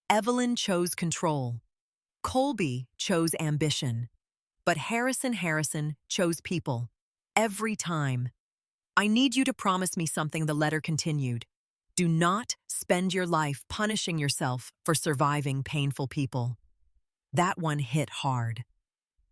Evelyn chose control. Colby chose ambition. But Harrison chose people. Every time. "I need you to promise me something," the letter continued. "Do not spend your life punishing yourself for surviving painful people." That one hit hard.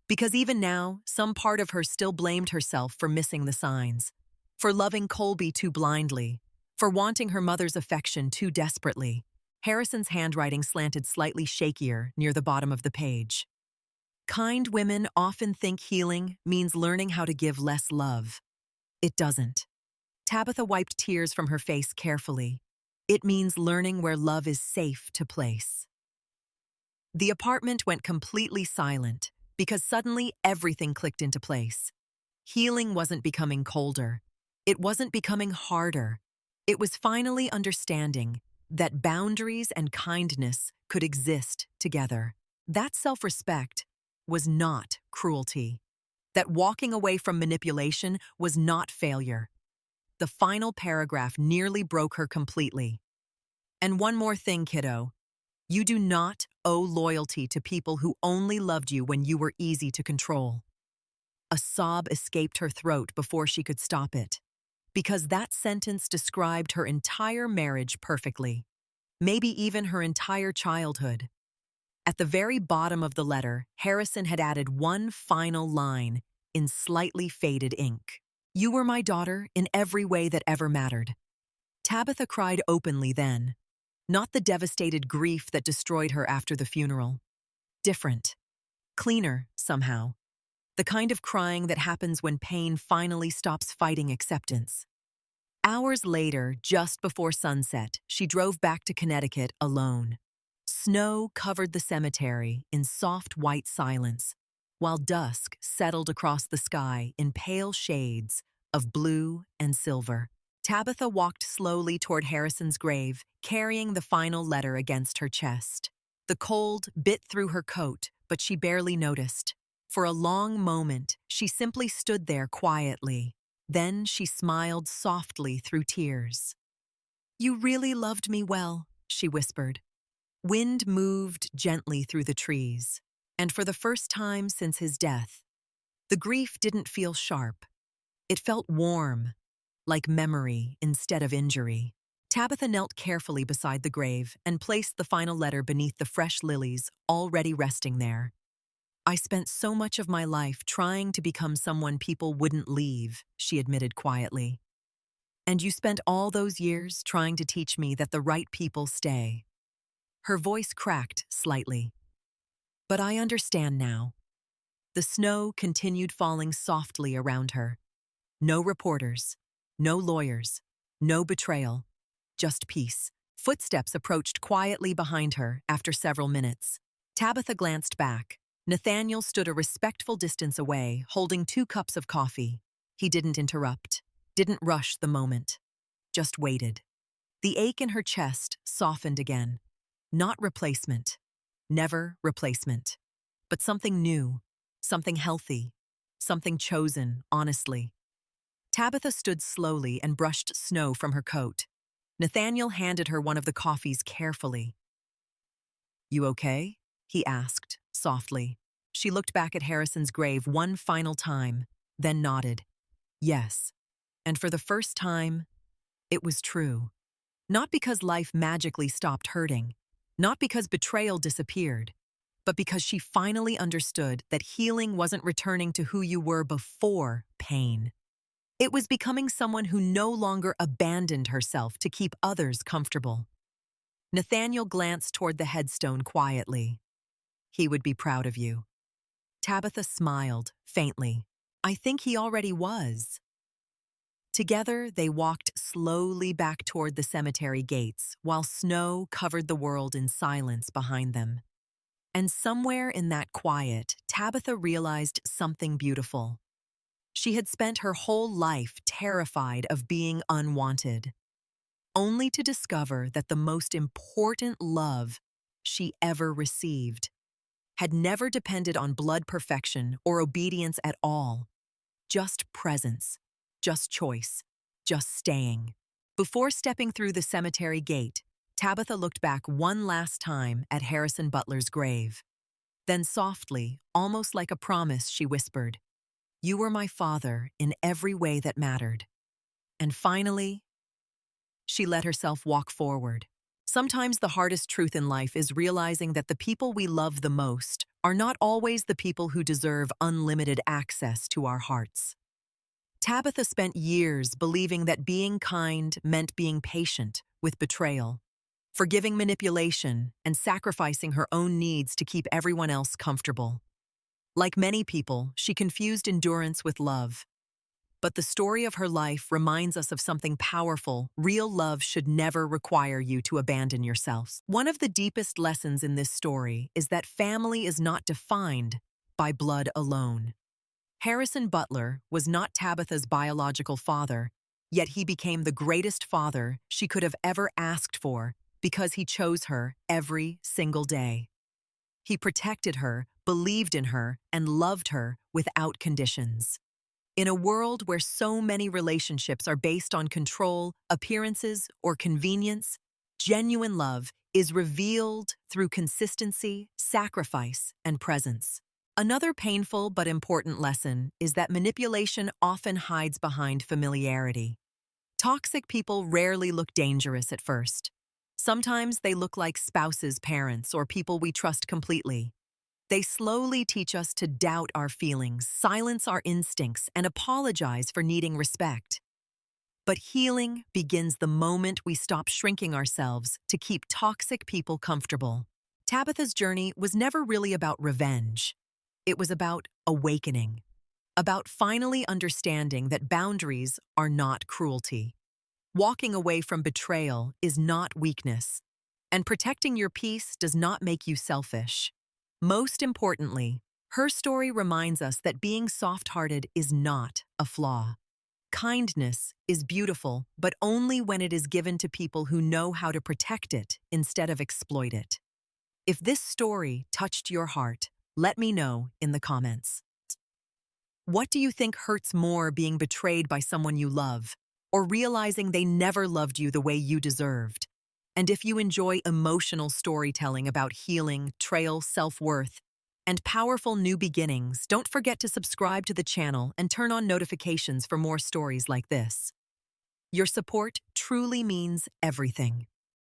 Because even now, some part of her still blamed herself for missing the signs, for loving Colby too blindly, for wanting her mother's affection too desperately. Harrison's handwriting slanted slightly shakier near the bottom of the page. "Kind women often think healing means learning how to give less love. It doesn't." Tabitha wiped tears from her face carefully. "It means learning where love is safe to place." The apartment went completely silent because suddenly everything clicked into place. Healing wasn't becoming colder. It wasn't becoming harder. It was finally understanding that boundaries and kindness could exist together. That self-respect was not cruelty. That walking away from manipulation was not failure. The final paragraph nearly broke her completely. "And one more thing, kiddo. You do not owe loyalty to people who only loved you when you were easy to control." A sob escaped her throat before she could stop it, because that sentence described her entire marriage perfectly, maybe even her entire childhood. At the very bottom of the letter, Harrison had added one final line in slightly faded ink. "You were my daughter in every way that ever mattered." Tabitha cried openly then, not the devastated grief that destroyed her after the funeral. Different. Cleaner, somehow. The kind of crying that happens when pain finally stops fighting acceptance. Hours later, just before sunset, she drove back to Connecticut alone. Snow covered the cemetery in soft white silence, while dusk settled across the sky in pale shades of blue and silver. Tabitha walked slowly toward Harrison's grave, carrying the final letter against her chest. The cold bit through her coat, but she barely noticed. For a long moment, she simply stood there quietly. Then she smiled softly through tears. "You really loved me well," she whispered. Wind moved gently through the trees, and for the first time since his death, the grief didn't feel sharp. It felt warm, like memory instead of injury. Tabitha knelt carefully beside the grave and placed the final letter beneath the fresh lilies already resting there. "I spent so much of my life trying to become someone people wouldn't leave," she admitted quietly. "And you spent all those years trying to teach me that the right people stay." Her voice cracked slightly. "But I understand now." The snow continued falling softly around her. No reporters, no lawyers, no betrayal, just peace. Footsteps approached quietly behind her after several minutes. Tabitha glanced back. Nathaniel stood a respectful distance away, holding 2 cups of coffee. He didn't interrupt, didn't rush the moment, just waited. The ache in her chest softened again. Not replacement, never replacement, but something new, something healthy, something chosen, honestly. Tabitha stood slowly and brushed snow from her coat. Nathaniel handed her one of the coffees carefully. "You okay?" he asked, softly. She looked back at Harrison's grave one final time, then nodded. Yes. And for the first time, it was true. Not because life magically stopped hurting, not because betrayal disappeared, but because she finally understood that healing wasn't returning to who you were before pain. It was becoming someone who no longer abandoned herself to keep others comfortable. Nathaniel glanced toward the headstone quietly. he would be proud of you." Tabitha smiled, faintly. "I think he already was." Together, they walked slowly back toward the cemetery gates, while snow covered the world in silence behind them. And somewhere in that quiet, Tabitha realized something beautiful. She had spent her whole life terrified of being unwanted, only to discover that the most important love she ever received had never depended on blood perfection or obedience at all. Just presence, just choice, just staying. Before stepping through the cemetery gate, Tabitha looked back one last time at Harrison Butler's grave. Then softly, almost like a promise, she whispered, "You were my father in every way that mattered." And finally, she let herself walk forward. Sometimes the hardest truth in life is realizing that the people we love the most are not always the people who deserve unlimited access to our hearts. Tabitha spent years believing that being kind meant being patient with betrayal, forgiving manipulation, and sacrificing her own needs to keep everyone else comfortable. Like many people, she confused endurance with love. But the story of her life reminds us of something powerful. Real love should never require you to abandon yourselves. One of the deepest lessons in this story is that family is not defined by blood alone. Harrison Butler was not Tabitha's biological father, yet he became the greatest father she could have ever asked for because he chose her every single day. He protected her, believed in her, and loved her without conditions. In a world where so many relationships are based on control, appearances, or convenience, genuine love is revealed through consistency, sacrifice, and presence. Another painful but important lesson is that manipulation often hides behind familiarity. Toxic people rarely look dangerous at first. Sometimes they look like spouses, parents, or people we trust completely. They slowly teach us to doubt our feelings, silence our instincts, and apologize for needing respect. But healing begins the moment we stop shrinking ourselves to keep toxic people comfortable. Tabitha's journey was never really about revenge. It was about awakening, about finally understanding that boundaries are not cruelty. Walking away from betrayal is not weakness, and protecting your peace does not make you selfish. Most importantly, her story reminds us that being soft-hearted is not a flaw. Kindness is beautiful, but only when it is given to people who know how to protect it instead of exploit it. If this story touched your heart, let me know in the comments. What do you think hurts more, being betrayed by someone you love, or realizing they never loved you the way you deserved? And if you enjoy emotional storytelling about healing, betrayal, self-worth, and powerful new beginnings, don't forget to subscribe to the channel and turn on notifications for more stories like this. Your support truly means everything.